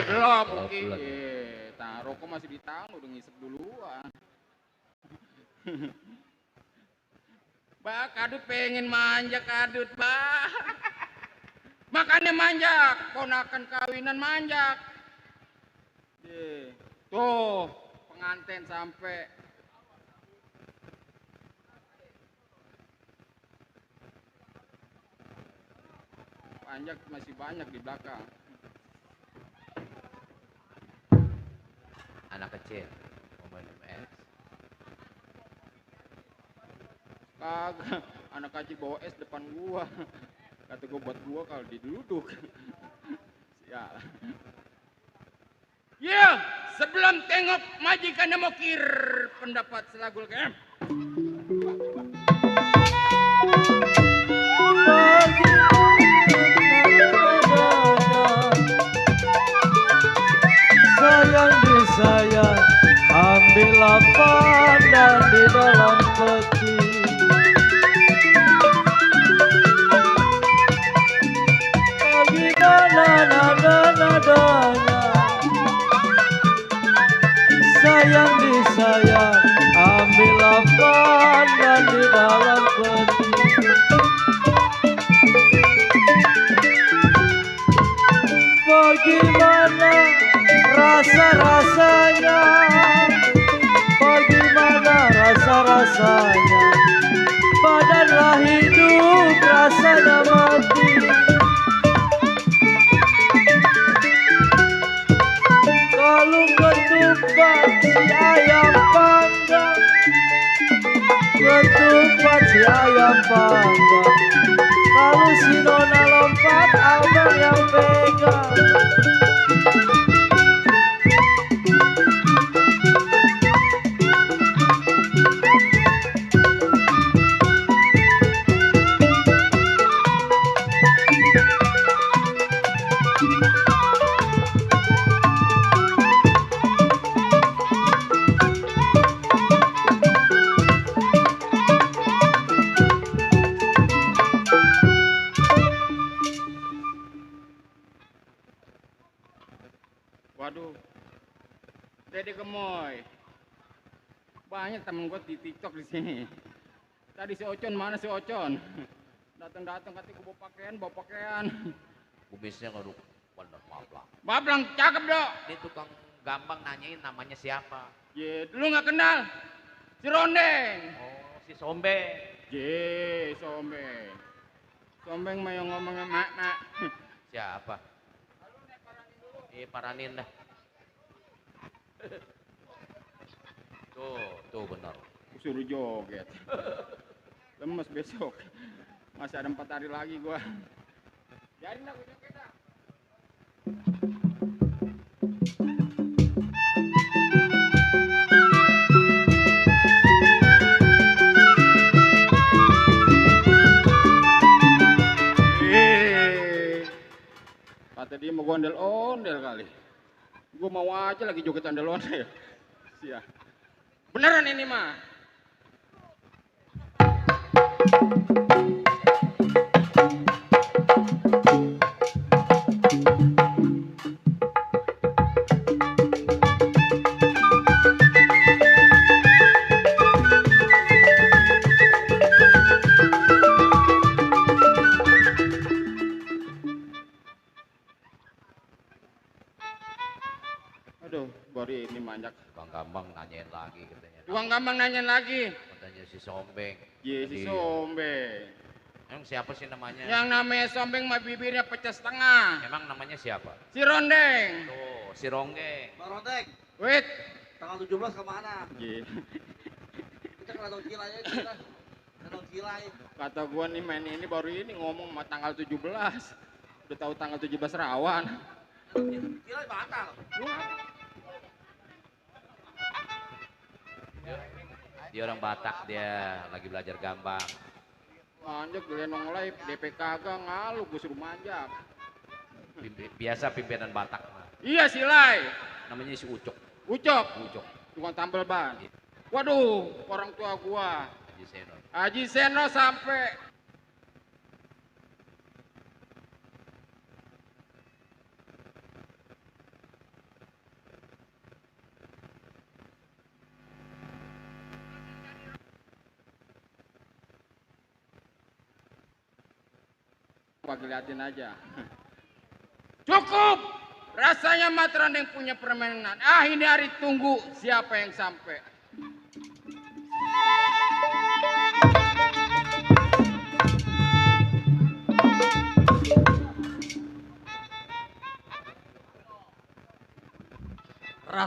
Belum, oke. Rokok masih di tangan, udah ngisep duluan. Bah, kadut pengen manja kadut, bah. Makannya manjak, ponakan kawinan manjak. Tuh, pengantin sampai. Anjak masih banyak di belakang. Anak kecil mau main PS. Kagak, anak kecil bawa es depan gua. Kata gua buat gua kalau diduduk. Sial. Ya, sebelum tengok majikan mokir pendapat selagul KM. Sayang disayang, ambillah pandang di dalam peti. Bagaimana nadanya? Sayang disayang, ambillah pandang di dalam peti. Bagaimana rasa-rasanya, bagaimana rasa-rasanya, badanlah hidup rasanya mati. Kalau ketupat si ayam panggang, ketupat si ayam panggang, kalau si nona lompat abang yang pegang. Waduh, Dede Gemoy. Banyak temen gue di TikTok di sini. Tadi si Ocon, mana si Ocon? Datang-datang katanya gue bawa pakaian. Kumisnya ngeruk bener mablang. Bablang, cakep dok. Ini tukang gampang nanyain namanya siapa. Ye, lu nggak kenal? Si Rondeng. Oh, si Sombeng. Ye, Sombeng. Sombeng mah yang ngomongnya mak. Siapa? Paranin dah. Tuh benar. Suruh joget. Lemes besok. Masih ada 4 hari lagi gua. Jadi dah gua joget dah. Kata dia mau ondel-ondel kali. Gue mau aja lagi joget ondel-ondel. Sia. Beneran ini mah. Aduh, baru ini manjak. Tukang gampang nanyain lagi katanya. Tukang gampang nanyain lagi. Katanya si Sombeng. Ye, si Iya. Sombeng. Emang siapa sih namanya? Yang namanya Sombeng mah bibirnya pecah setengah. Emang namanya siapa? Si Rondeng. Tuh, si Ronggeng. Bang Rodek, Wait. tanggal 17 kemana? Ye. Kita ke Ladang Gila ya, kita. Ladang Gila ya. Kata gua nih main ini baru ini ngomong sama tanggal 17. Udah tahu tanggal 17 rawan. Gila batal. Dia orang Batak, dia lagi belajar gambang. Manjak gelenong live, DP kagak ngalu, gue suruh manjak. Biasa pimpinan Batak. Iya si Lai. Namanya si Ucok. Ucok. Ucok. Tukang tambal ban. Waduh, orang tua gua. Haji Seno. Haji Seno sampai. Bagi liatin aja. Cukup. Rasanya Matran yang punya permainan. Ah, ini hari tunggu siapa yang sampai.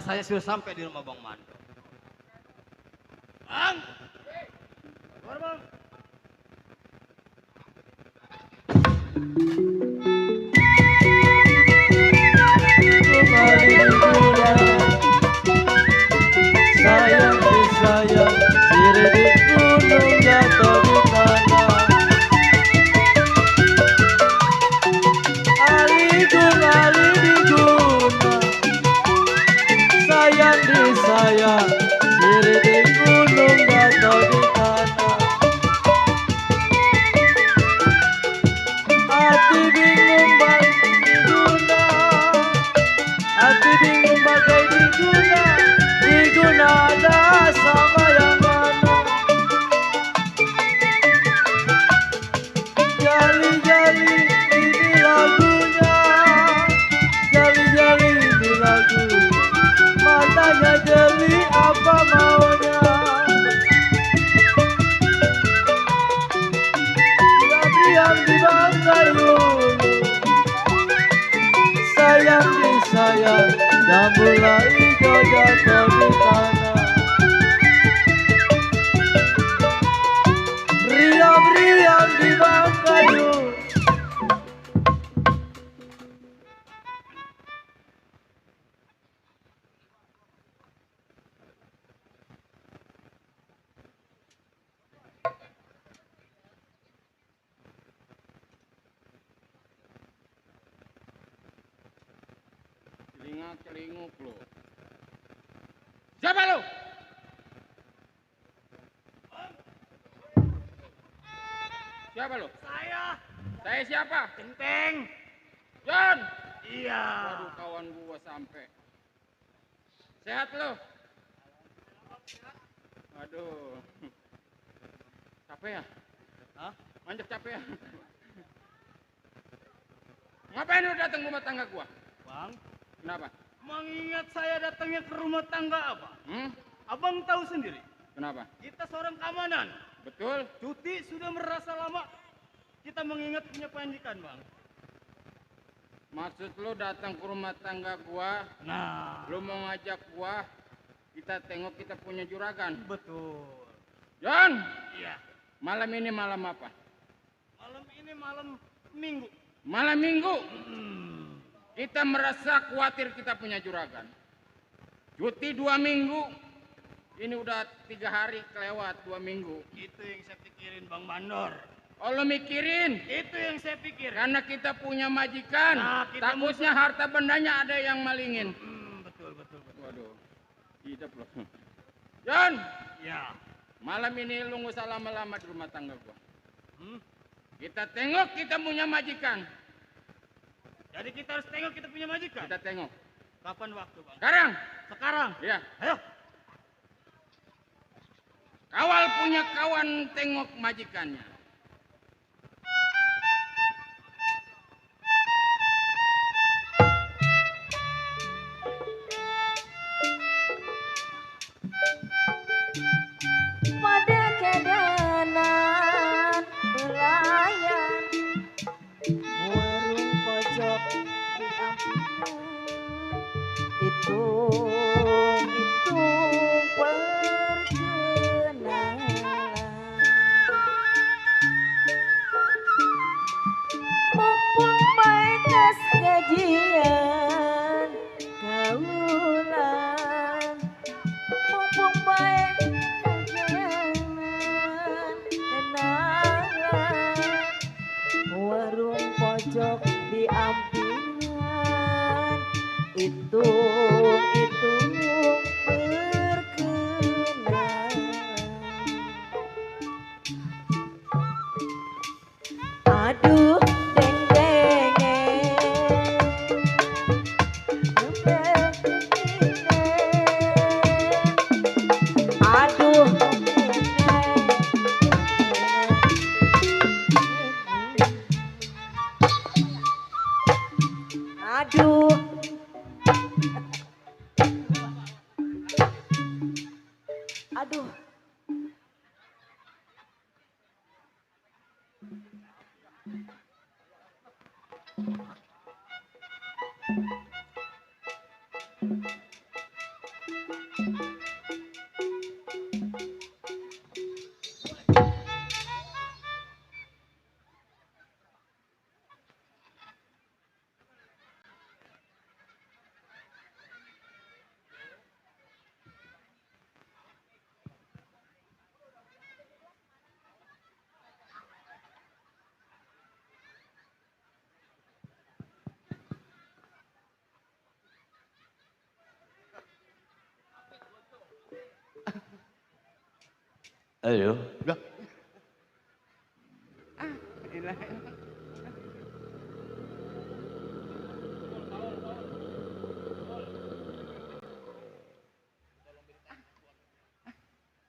saya sudah sampai di rumah Bang Mando. Bang. Keluar bang. Kembali di bulan, sayang disayang, sirih di gunung jatuh di tanah. Ali di gunung, sayang disayang, sirih di gunung jatuh di tanah. Hati bingung bang diguna, hati bingung bagai diguna, diguna ada sama yang mana. Jali-jali ini lagunya, jali-jali ini lagunya, matanya jeli apa maunya. Diam di bangkai ulu, sayang disayang, yang mulai hijau jatuh di tanah. Riam-riam di bangkai ulu. Celingak-celinguk lu. Siapa lu? Siapa lu? Saya. Saya siapa? Teng-teng. John. Iya. Waduh, kawan gua sampai. Sehat lu? Aduh. Capek ya? Hah? Manjak capek ya? Ngapain lu datang rumah tangga gua? Bang, Kenapa? mengingat saya datangnya ke rumah tangga abang. Hmm? Abang tahu sendiri, Kenapa? kita seorang keamanan. Betul? Cuti sudah merasa lama. Kita mengingat punya panjikan, bang. Maksud lu datang ke rumah tangga gua, Nah, lu mau ngajak gua, kita tengok kita punya juragan. betul. John, Iya. malam ini malam apa? Malam ini malam Minggu. Malam Minggu. Hmm. Kita merasa khawatir kita punya juragan. Cuti 2 minggu. Ini udah 3 hari kelewat 2 minggu. Itu yang saya pikirin, Bang Mandor. Oh, lo mikirin? Itu yang saya pikir. Karena kita punya majikan. Nah, kita Takutnya harta bendanya ada yang malingin. Betul. Waduh, hidup lo. John, Ya. malam ini lu nggak usah lama-lama di rumah tangga gua. Hmm? Kita tengok kita punya majikan. Jadi kita harus tengok kita punya majikan. Kita tengok. Kapan waktu, Bang? Sekarang. Sekarang. Iya. Ayo. Kawal punya kawan tengok majikannya. Pada kedanan pelayan warung pojok di Ampina itu perkenalan mumpung baik kas gajian kaulan mumpung baik warung pojok di Ampinan itu berkenalan. Aduh aduh aduh aduh Ayo. Ilah.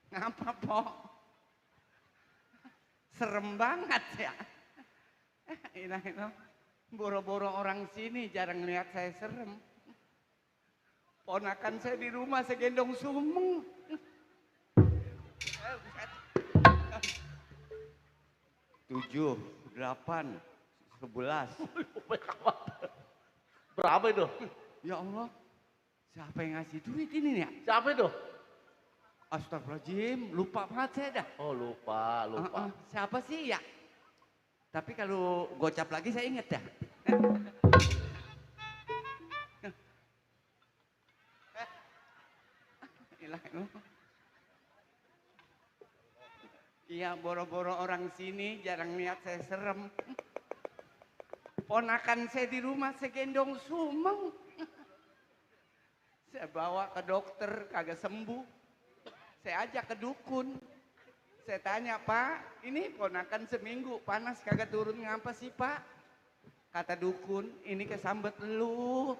Ngapa, Pok? Serem banget ya. Ilah. Boro-boro orang sini jarang lihat saya serem. Ponakan saya di rumah segendong sumeng. 7, 8, 11. Berapa itu? Ya Allah, siapa yang ngasih duit ini ya? Siapa itu? Astagfirullahaladzim, lupa banget saya dah. Oh lupa. Siapa sih ya? Tapi kalau gocap lagi saya inget dah. Iya, boro-boro orang sini jarang lihat saya serem. Ponakan saya di rumah segendong sumeng. Saya bawa ke dokter kagak sembuh. Saya ajak ke dukun. Saya tanya, Pak, ini ponakan seminggu panas kagak turun, ngapa sih, Pak? Kata dukun, ini kesambet lu.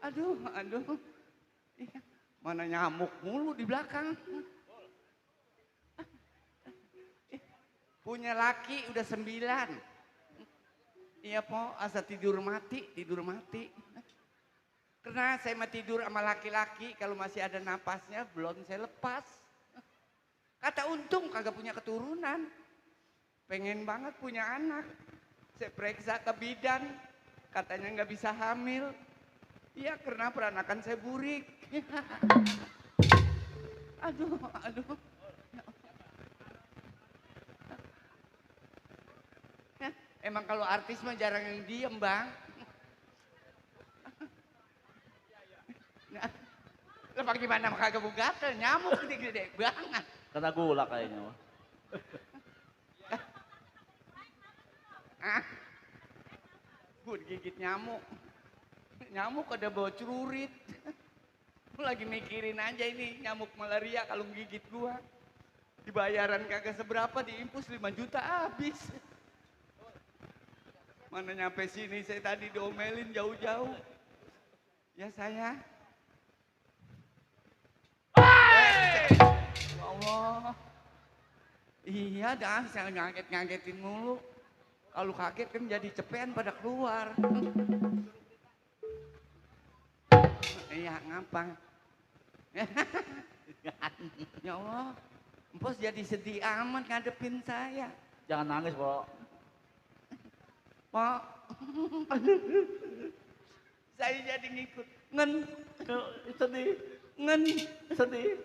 Aduh. Iya, mana nyamuk mulu di belakang. Punya laki udah 9. Iya, Po, asal tidur mati. Karena saya mah tidur sama laki-laki, kalau masih ada napasnya belum saya lepas. Kata untung kagak punya keturunan. Pengen banget punya anak. Saya periksa ke bidan, katanya nggak bisa hamil. Iya, karena peranakan saya burik. Aduh. Emang kalau artis mah jarang yang diem, Bang. Lepas gimana kagak gatel, nyamuk gede-gede banget. Kena gula kayaknya. Gue digigit nyamuk. Nyamuk ada bau celurit. Gue lagi mikirin aja ini nyamuk malaria kalau gigit gua. Dibayaran kagak seberapa, diimpus 5 juta habis. Mana nyampe sini saya tadi diomelin jauh-jauh. Ya saya. Ya Allah. Iya dah, saya ngaget-ngagetin mulu. Kalau kaget kan jadi cepean pada keluar. Iya, ngapa? Ya Allah, Empos jadi sedih amat ngadepin saya. Jangan nangis, Pok. Pak, saya jadi ngikut. Sedih. Sedih.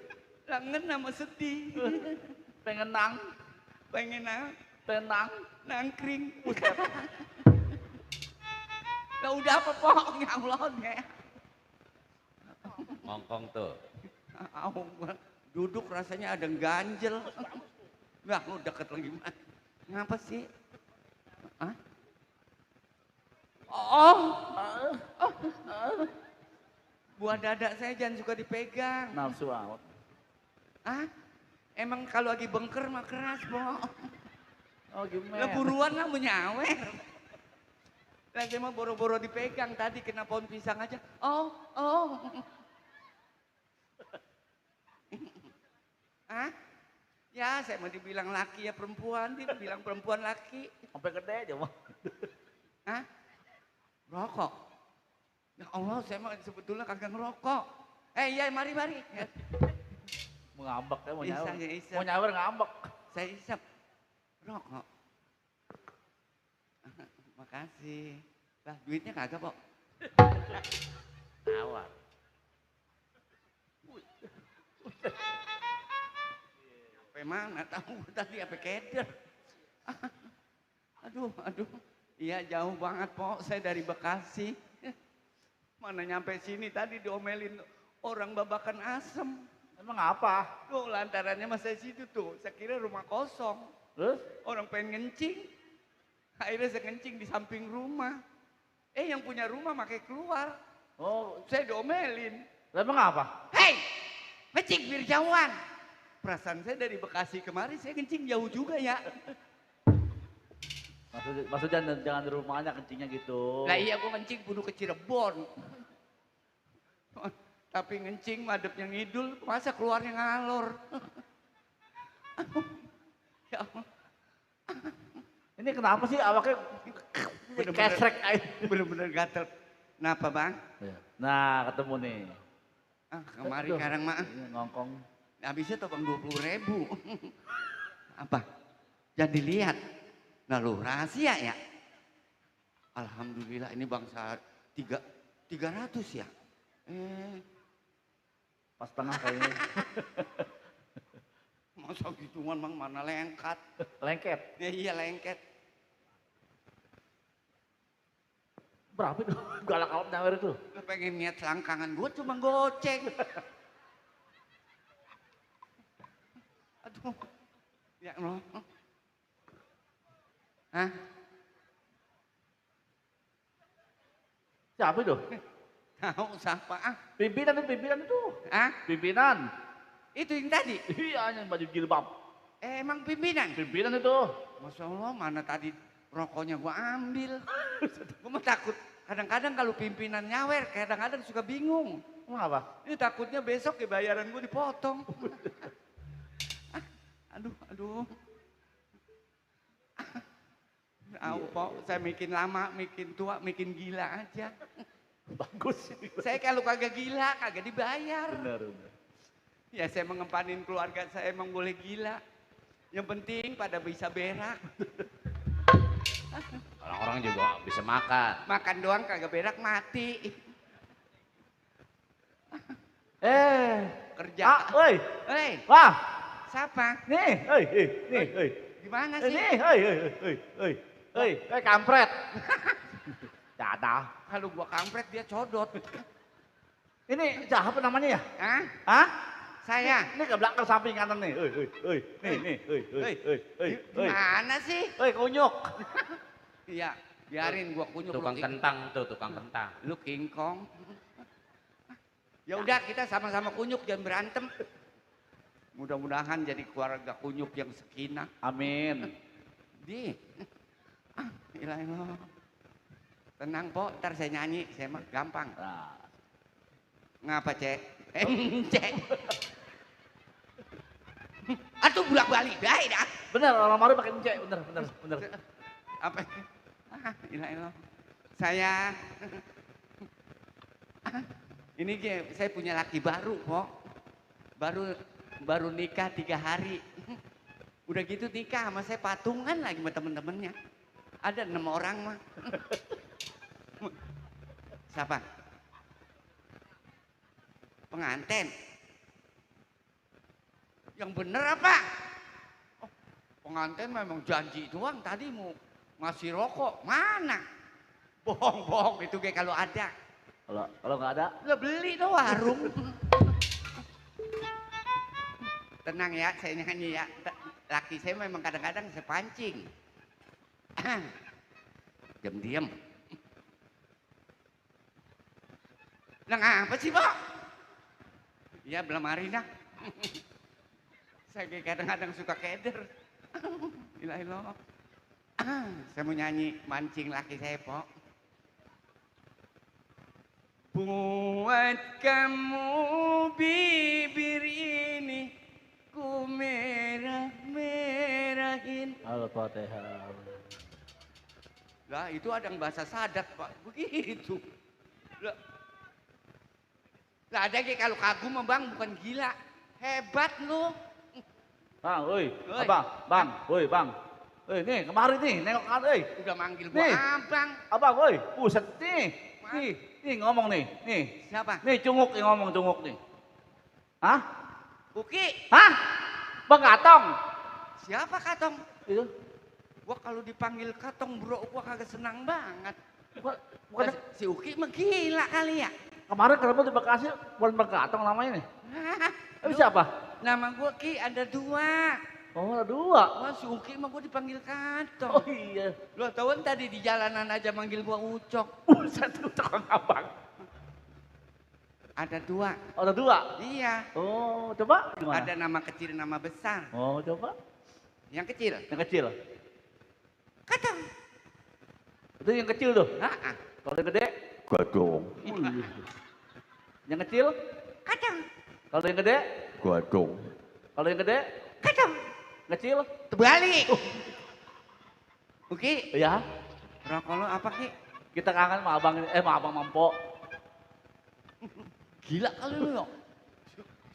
Ngen sama sedih. Pengen nangkring. Lah udah apa, Pok? Nyaulon ya. Ngongkong tuh. Duduk rasanya ada ganjel. Nggak, lu deket lagi. Ngapa sih? Hah? Buah dada saya jangan suka dipegang. Nafsu amat. Emang kalau lagi bengker mah keras, Pok. Oh gimana? Lah buruan lah menyawer. Lah saya mah boro-boro dipegang tadi kena pohon pisang aja. Ya saya mau dibilang laki ya perempuan, dibilang perempuan laki. Sampai gede aja, Pok. Rokok. Ya Allah, saya mah sebetulnya kagak ngerokok. Iya, mari. Mau ngambek ya, mau nyawer. Isap. Mau nyawer ngambek. Saya isap. Rokok. Makasih. Lah, duitnya kagak, Pok. Tawar. Apa mana tahu tadi apa keder. Aduh. Iya jauh banget, Pok. Saya dari Bekasi. Mana nyampe sini tadi diomelin orang babakan asem. Emang apa? Tuh lantarannya mas saya situ tuh. Saya kira rumah kosong. Terus? Orang pengen ngencing. Akhirnya saya ngencing di samping rumah. Yang punya rumah makai keluar. Oh, saya diomelin. emang apa? Hei, ngecing biar jauhan. Perasaan saya dari Bekasi kemari saya kencing jauh juga ya. Maksudnya jangan di rumahnya kencingnya gitu. Lah iya gua kencing kudu ke Cirebon. Tapi ngencing madepnya ngidul, masa keluarnya ngalor. Ya Allah. Ini kenapa sih awaknya kesrek aja? Bener-bener gatel. Kenapa bang? Nah ketemu nih. Kemari sekarang mah. Ngongkong. Habisnya tuh bang 20.000. Apa? Jadi lihat. Nah lu rahasia ya? Alhamdulillah ini bangsa 300 ya? Pas tengah kayaknya. Masa gituan bang mana lengket? Lengket? Ya, iya lengket. Berapa itu? Galak alat nyawer itu? Pengen niat selangkangan gue cuma goceng. Aduh. Ya Allah. Hah? Siapa itu? Tahu siapa ah? Pimpinan itu. Hah? Pimpinan. Itu yang tadi? Iya, yang baju jilbab. Emang pimpinan? Pimpinan itu. Masya Allah, mana tadi rokoknya gua ambil. Gua mah takut. Kadang-kadang kalau pimpinan nyawer, kadang-kadang suka bingung. Kenapa? Ini takutnya besok ya bayaran gua dipotong. Aduh. Pok, saya makin lama, makin tua, makin gila aja. Bagus. Saya kalau kagak gila, kagak dibayar. Benar. Ya saya mengempanin keluarga saya emang boleh gila. Yang penting pada bisa berak. Orang-orang juga bisa makan. Makan doang kagak berak mati. Kerja. Oi. Wah. Siapa? Nih. Gimana sih? Kampret. Dada. Kalau gua kampret dia codot. Ini siapa namanya ya? Hah? Saya. Ini ke belakang samping kanan nih. Nih. Gimana sih? Kunyuk. Iya, biarin gua kunyuk. Tukang kentang tuh, tukang kentang. Lu King Kong. Ya udah kita sama-sama kunyuk jangan berantem. Mudah-mudahan jadi keluarga kunyuk yang sakinah. Amin. Ilah. Tenang po, ntar saya nyanyi, saya mah gampang. Ngapa cek? Cek. Atuh bulak balik, baik dah. Bener, orang Mari pakai cek, bener. Apa? Ilah. Saya ini saya punya laki baru kok. Baru nikah 3 hari. Udah gitu nikah sama saya patungan lagi sama temen-temennya. Ada 6 orang mah. Siapa? Pengantin. Yang bener apa? Oh, pengantin memang janji doang tadi mau ngasih rokok. Mana? Bohong itu kayak kalau ada. Kalau nggak ada? Lo beli tuh warung. Tenang ya, saya nyanyi ya. Laki saya memang kadang-kadang saya pancing. Diam. Nah apa sih Pak? Ya belum hari dah. Saya kadang-kadang suka keder. Ilah. Saya mau nyanyi mancing laki saya Pak. Buat kamu bibir ini ku merah-merahin. Al-Fatihah. Lah itu ada yang bahasa sadat Pak, begitu. Lah ada kayak kalau kagum Bang bukan gila, hebat lu. Bang, Bang, Bang. Nih kemari nih, nengok kan, Udah manggil gua abang. Abang, buset nih. Nih ngomong nih. Siapa? Nih Cunguk yang ngomong Cunguk nih. Hah? Buki. Hah? Bang Katong. Siapa Katong? Itu. Gua kalau dipanggil Katong bro, gua kagak senang banget. Bukan si Uki mah gila kali ya. Kemarin kenapa di Bekasi bukan Bang Katong namanya nih? Itu siapa? Nama gua Ki ada 2. Oh ada 2. Wah si Uki mah gua dipanggil Katong. Oh iya. Lu tahuan tadi di jalanan aja manggil gua Ucok. Buset Ucok abang. Ada 2. Oh, ada 2? Iya. Oh, coba gimana? Ada nama kecil, nama besar. Oh, coba. Yang kecil? Yang kecil. Kadang. Itu yang kecil tuh? Heeh. Kalau yang gede? Gadong. Yang kecil? Kadang. Kalau yang gede? Gadong. Kalau yang gede? Kadang. Kecil? Terbalik. Oke. Ya. Rokok lo apa Ki? Kita kangen sama abang, sama abang Mampo. Gila kali lu ya.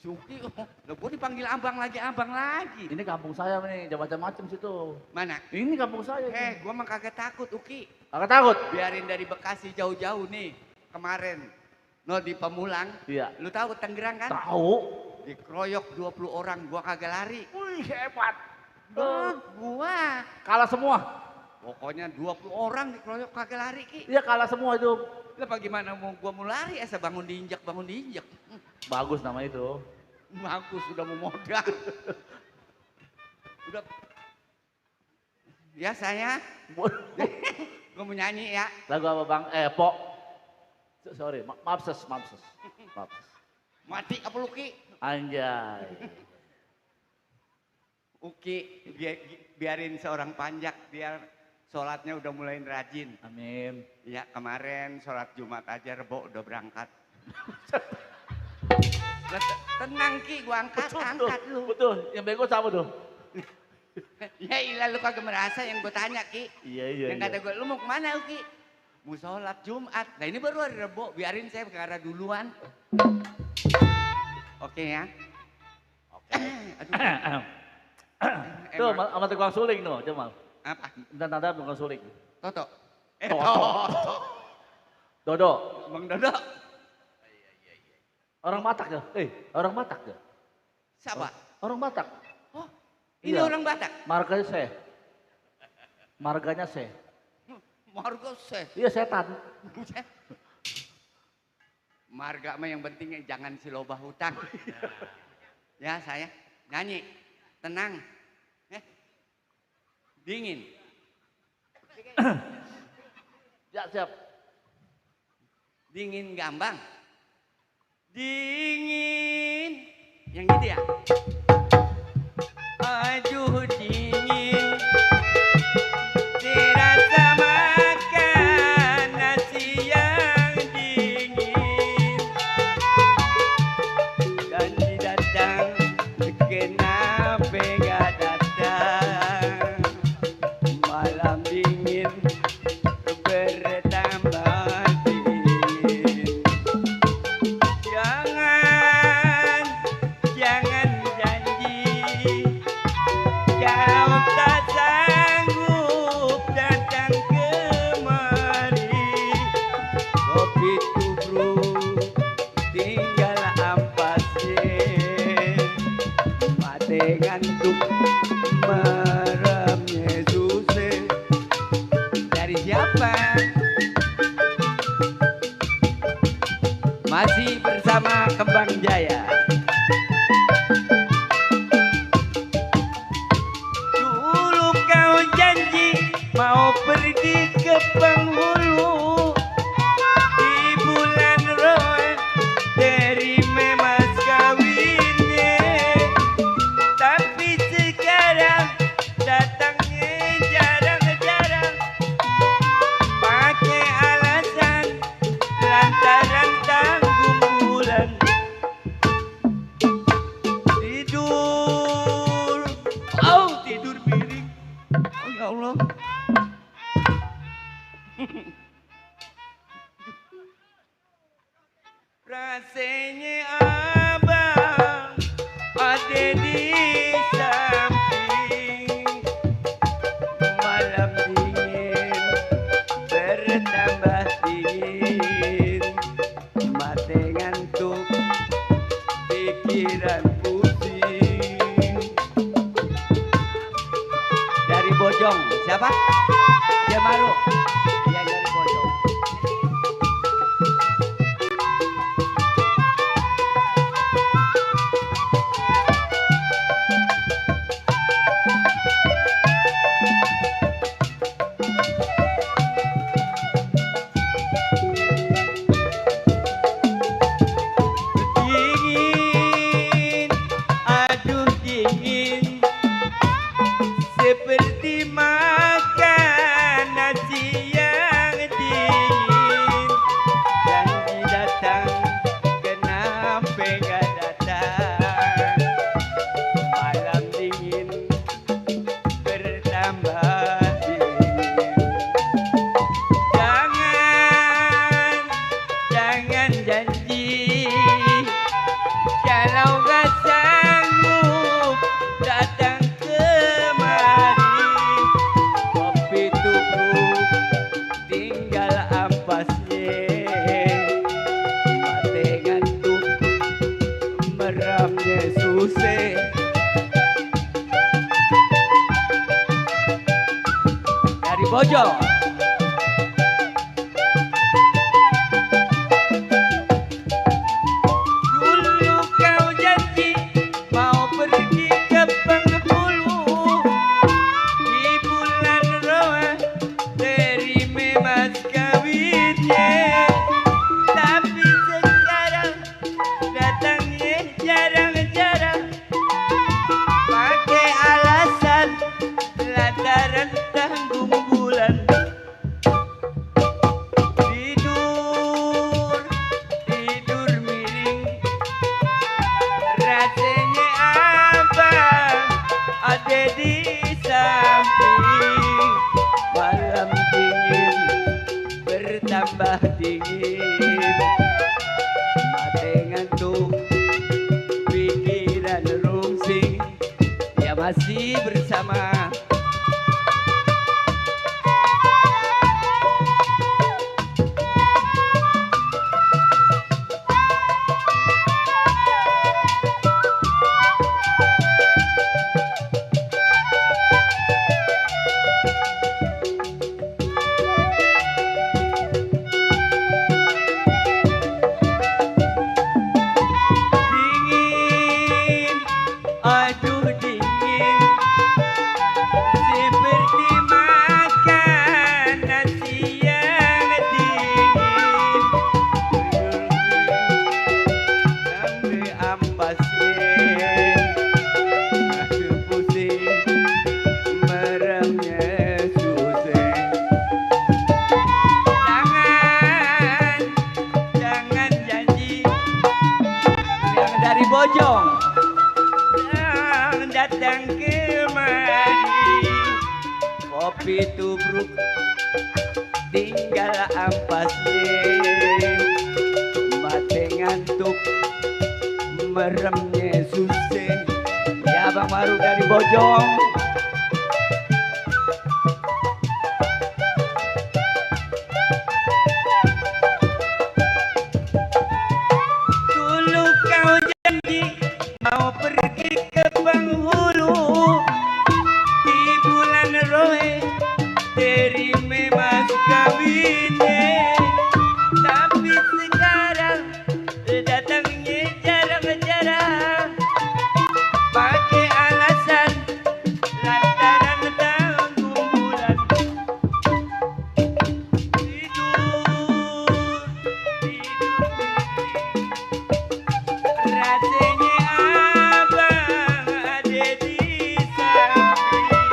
Suki, lo gue dipanggil abang lagi. Ini kampung saya nih, jangan macam-macam situ. Mana? Ini kampung saya. Gue mah kagak takut Uki. Kagak takut? Biarin dari Bekasi jauh-jauh nih. Kemarin, di Pemulang. Iya. Lu tahu Tangerang kan? Tahu. Dikeroyok 20 orang, gua kagak lari. Wih, hebat. Gua. Kalah semua? Pokoknya 20 orang dikeroyok kagak lari Ki. Iya kalah semua itu. Lah bagaimana gua mau lari, asa bangun diinjak. Bagus nama itu. Bagus, udah mau modal. Udah. Ya saya. Gua mau nyanyi ya. Lagu apa Bang? Pok. Sorry, maaf. Mati apa lu Ki? Anjay. Uki, biarin seorang panjak, biar sholatnya udah mulai rajin. Amin. Ya kemarin sholat Jumat aja Rebo udah berangkat. Tenang Ki, gua angkat lu. Betul, yang bego sama tuh. Ya ilah lu kagak merasa yang gua tanya Ki. Iya. Yang kata gua, lu mau kemana Uki? Mau sholat Jumat. Nah ini baru hari Rebo, biarin saya perkara duluan. Oke ya. Oke. Aduh. Tuh, sama tukang suling tuh, Jamal. Apa? Nada tukang suling. Toto. Dodo. Bang Dodo. Orang Batak ya? Orang Batak ya? Siapa? Orang Batak. Oh, ini orang Batak? Marganya saya. Marganya saya. Marga saya? Iya setan. Marga mah yang penting jangan si lobah hutang. Ya saya nyanyi. Tenang. Dingin. Ya siap. Dingin gambang. Dingin. Yang gitu ya? Aduh dingin. Dirasa makan nasi yang dingin. Dan datang kenapa gak datang. Malam dingin bertambah dingin. Jangan janji kau tak sanggup datang kemari. Kopi tubruk tinggal ampasnya. Mati ngantuk meremnya susah. Dari siapa? Masih bersama Kembang Jaya. Dulu kau janji mau pergi ke penghulu di bulan Roe terima mas kawinnya. Tapi sekarang datangnya jarang-jarang, pakai alasan lantaran tanggung bulan. Tidur miring. Oh ya Allah. Rasanya abang ada di samping. Malam dingin bertambah dingin. Mati ngantuk pikiran pusing. Dari Bojong, siapa? Jamaru. Iya dari Bojong. Bojong. Dulu kau janji mau pergi ke Bengkulu di bulan Roa terima mas kawinnya, tapi sekarang datangnya jarang-jarang pakai alasan lantaran tanggung bulan. Tidur miring rasanya abang ada di samping. Malam dingin bertambah dingin, mati ngantuk pikiran rungsing, ya masih bersama. Dingin, aduh dingin, seperti makan nasi yang dingin. Sampai ampasnya, aduh pusing, meremnya susah. Jangan janji yang dari Bojong yang datang kemari, kopi tubruk tinggal ampasnya, mati ngantuk meremnya susah. Ya Bang Maru dari Bojong. Dulu kau janji mau pergi ke Penghulu di bulan Roe terima mas kawinnya, tapi sekarang datangnya jarang-jarang pakai alasan lantaran tanggung bulan. Rasanya abang ada di samping.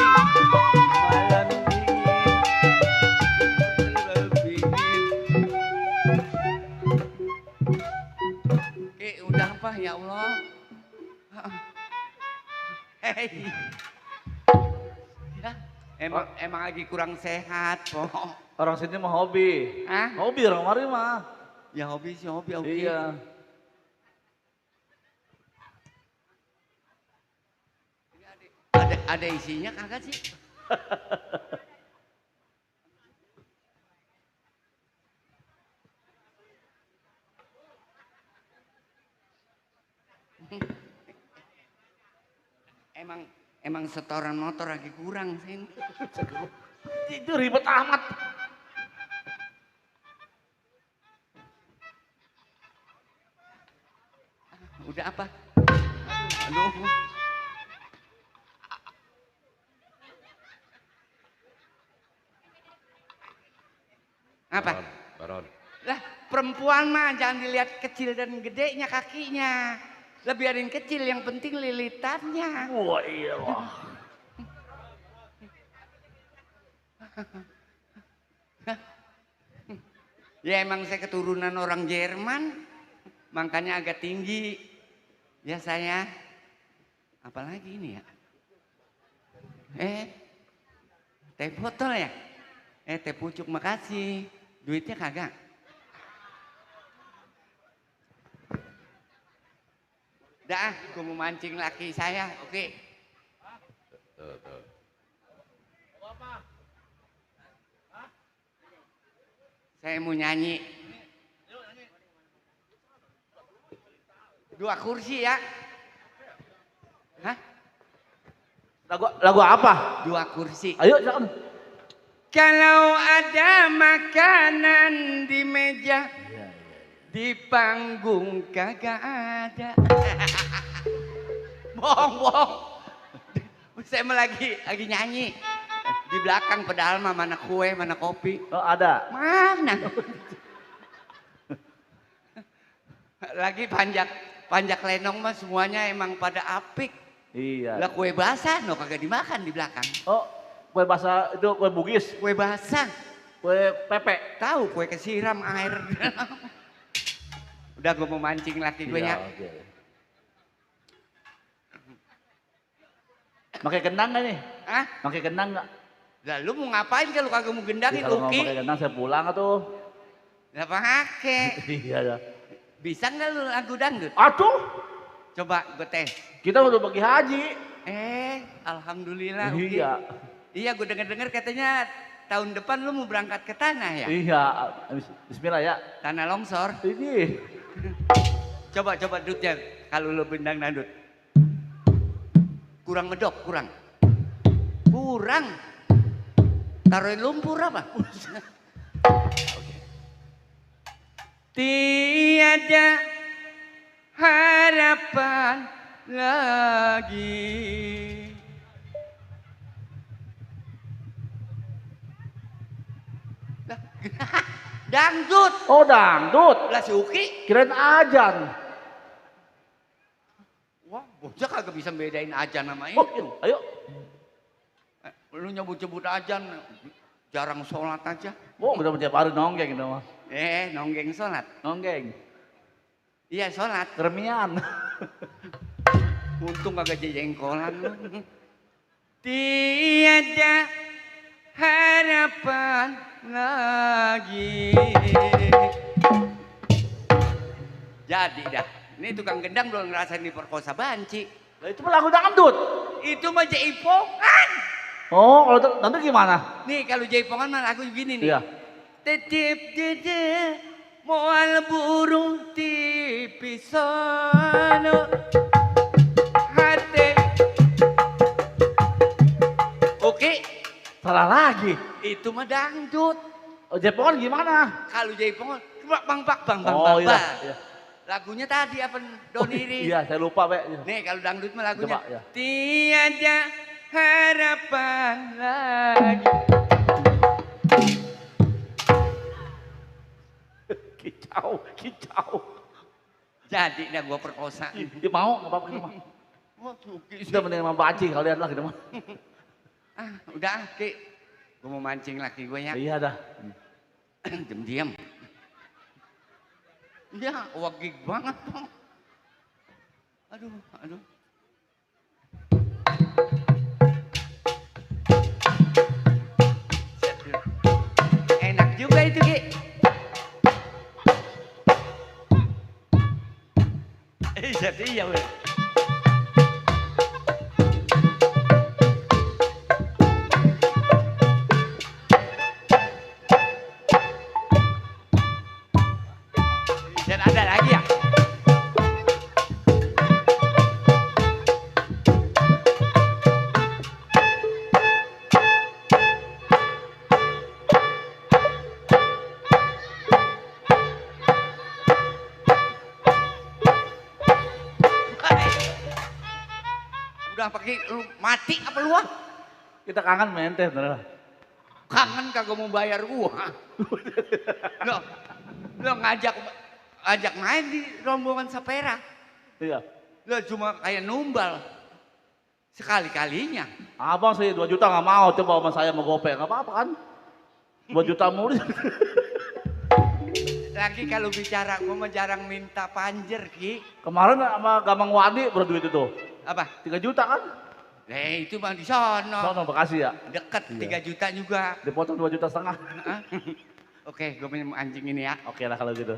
Malam dingin lebih udah apa ya Allah. Hei. Ya, emang lagi kurang sehat, Po. Orang sini mah hobi. Hah? Hobi orang mari mah. Ya hobi sih hobi, oke. Iya. Ada isinya kagak sih? Emang setoran motor lagi kurang sih. Itu ribet amat. Udah apa? Aduh. Apa? Baron. Lah perempuan mah jangan dilihat kecil dan gedenya kakinya. Lebiharin kecil, yang penting lilitannya. Wah iya wah. Ya emang saya keturunan orang Jerman, makanya agak tinggi. Ya saya, apalagi ini ya? Teh botol ya? Teh pucuk, makasih. Duitnya kagak? Dah, gue mau mancing laki saya, oke. Tuh. Saya mau nyanyi. 2 kursi ya. Hah? Lagu apa? 2 kursi. Ayo jangan. Kalau ada makanan di meja, di panggung kagak ada. Bohong. Saya lagi nyanyi. Di belakang pedal mah mana kue, mana kopi. Oh ada. Mana? Lagi panjak lenong mah semuanya emang pada apik. Iya. Lah kue basah no kagak dimakan di belakang. Oh kue basah itu kue Bugis. Kue basah. Kue pepek. Tahu kue kesiram air. Udah gue mau mancing laki gue ya. Oke. Pakai gendang gak nih? Hah? Pakai gendang gak? Lah lu mau ngapain kalau kagak mau gendangin Kalau mau Uki? pakai gendang saya pulang tuh. Lah pakai. Iya ya. Bisa nggak lu lagu dangdut? Aduh. Coba gue tes. Kita udah pergi haji. Alhamdulillah. Iya. Uki. Iya gue denger katanya tahun depan lu mau berangkat ke tanah ya? Iya. Bismillah ya. Tanah longsor. Ini. Coba dudnya kalau lu bendang dangdut. Kurang medok, kurang. Taruhin lumpur apa? Tiada harapan lagi. Dangdut. Oh dangdut. Lah si Uki. Kirain ajan. Wah, bocah kagak bisa bedain ajan sama Oh, itu. ayo. Lu nyebut-nyebut ajan, jarang sholat aja. Oh, udah tiap hari nonggeng itu mah. Nonggeng sholat. Nonggeng. Iya sholat. Kermian. Untung kagak jengkolan lu. Tiada harapan lagi. Jadi dah. Ini tukang gendang belum ngerasain diperkosa banci. Nah, itu mah lagu dangdut. Itu mah jaipongan. Oh, kalau dangdut gimana? Nih kalau jaipongan mah lagu gini nih. Iya. Tetip dede moal burung tipis sono hati. Oke. Salah lagi. Itu mah dangdut. Oh, jaipongan gimana? Kalau jaipongan bang. Oh iya. Iya. Lagunya tadi apa Doniri? Iya, saya lupa, Pak. Nih kalau dangdut mah lagunya. Coba, ya. Tiada harapan lagi. Kicau. Jadi dah gua perkosa. Dia mau, nggak apa-apa. Sudah mending sama Baci kalian lah gitu mah. Udah Ki. Gua mau mancing laki gue ya. Iya dah. Diam. Ya, wagig banget Bang. Aduh. Enak juga itu Ki. Jadi ya weh. Dan ada lagi ya? Udah pakai lu mati apa lu? Kita kangen mente bener. Kangen kagak mau bayar gua. Lo ngajak main di rombongan Sapera. Iya. Lo cuma kayak numbal. Sekali-kalinya. Abang sih 2 juta nggak mau, coba sama saya mau gopek, nggak apa-apa kan? 2 juta murah. Lagi kalau bicara gua mah jarang minta panjer Ki. Kemarin sama Gamang Wadi berduit itu. Apa? 3 juta kan? Itu mah di sono. Sono Bekasi ya? Deket, Iya. 3 juta juga. Dipotong 2,5 juta. Oke, gue minum anjing ini ya. Oke lah kalau gitu.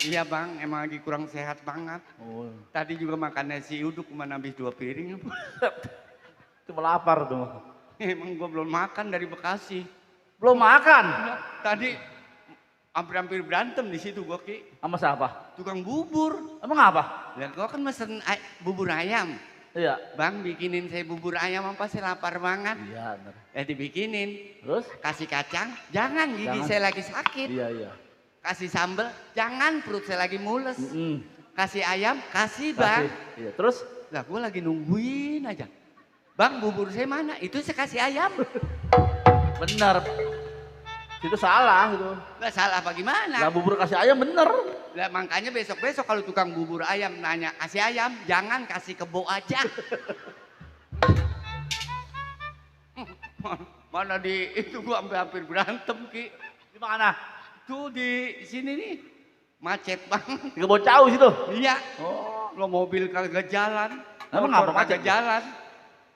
Iya bang, emang lagi kurang sehat banget. Oh. Tadi juga makan nasi uduk cuma habis 2 piring. Cuma lapar tuh. Emang gue belum makan dari Bekasi. Belum makan? Tadi hampir-hampir berantem di situ gue Ki. Sama siapa? Tukang bubur. Emang apa? Dan gue kan mesen bubur ayam. Iya. Bang bikinin saya bubur ayam apa, saya lapar banget. Iya, bener. Dibikinin. Terus? Kasih kacang, jangan gigi Jangan. saya lagi sakit. Iya, iya. Kasih sambal, jangan perut saya lagi mules. Kasih ayam, kasih bang. Iya, terus? Lah gue lagi nungguin aja. Bang bubur saya mana? Itu saya kasih ayam. Bener. Itu salah itu. Lah salah apa gimana? Lah bubur kasih ayam bener. Lah makanya besok-besok kalau tukang bubur ayam nanya kasih ayam, jangan kasih kebo aja. Mana di itu gua sampai hampir berantem Ki. Di mana? Tuh di sini nih. Macet banget. Di Kebon Cau situ. Iya. Oh, lo mobil kagak jalan. Emang motor ngapa macet? kagak jalan.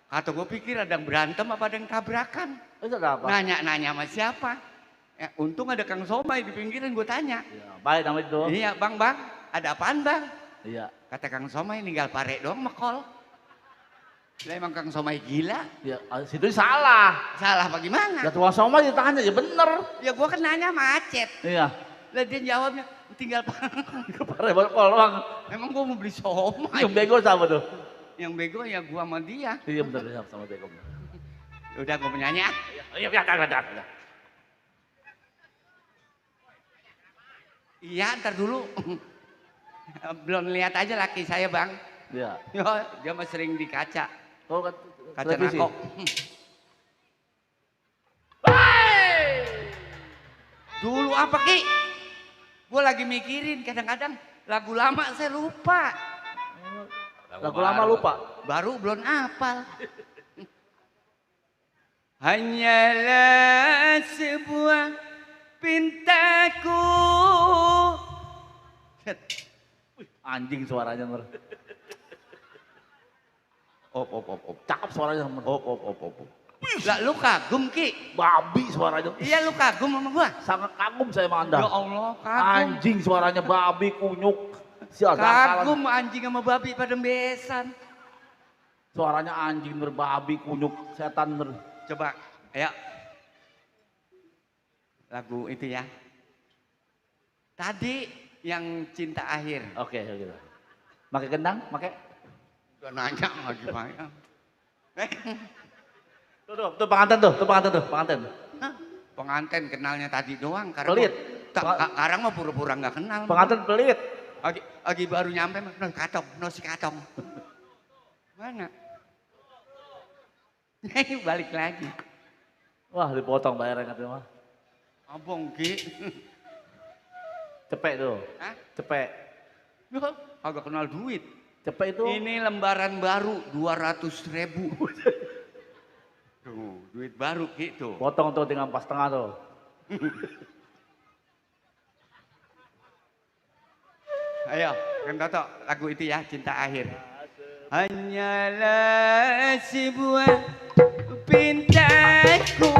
Kata gue pikir ada yang berantem apa ada yang tabrakan. Itu ada apa? Nanya-nanya sama siapa. Ya, untung ada Kang Somai di pinggiran gue tanya. Ya, baik namanya itu. Iya bang, ada apaan bang? Iya. Kata Kang Somai ninggal pare doang mekol. Lah emang Kang Somai gila? Ya, situ salah. Salah apa gimana? Ya tukang somai ditanya, ya bener. Ya gue kan nanya macet. Iya. Lah dia jawabnya tinggal Pare bokol bang. Emang gue mau beli somai. Yang bego sama tuh. Yang bego ya gue sama dia. Iya bener, sama bego. Udah gue penyanyi ah. Iya, iya. Iya, ntar dulu. Belum lihat aja laki saya bang. Iya. Yo, dia mah sering di kaca. Oh, kaca Televisi. Nako. Dulu apa Ki? Gue lagi mikirin kadang-kadang lagu lama saya lupa. Lagu lama lupa? Baru belum hafal. Hanyalah sebuah pintaku. Anjing suaranya mer. Op. Cakep suaranya mer. Op. Lah lu kagum Ki? Babi suaranya. Iya lu kagum sama gua? Sangat kagum saya sama Anda. Ya Allah kagum. Anjing suaranya babi kunyuk. Kagum anjing sama babi pada besan. Suaranya anjing berbabi kunyuk setan ber. Coba, ayo. Lagu itu ya. Tadi yang cinta akhir. Oke, gitu. Pakai gendang, pakai. Udah nanya lagi banyak. Tuh pengantin tuh, pengantin. Pengantin kenalnya tadi doang. Pelit. Sekarang mah pura-pura nggak kenal. Pengantin pelit. Lagi baru nyampe mah, si katong. Mana? Balik lagi. Wah, dipotong bayaran katanya mah. Abang Ki. Cepet tuh. Hah? Cepet. Agak kenal duit. Cepet itu. Ini lembaran baru 200.000. Tuh, duit baru gitu. Potong tuh tinggal pas tengah tuh. Ayo, kan Toto lagu itu ya, cinta akhir. Hanyalah sebuah pintaku,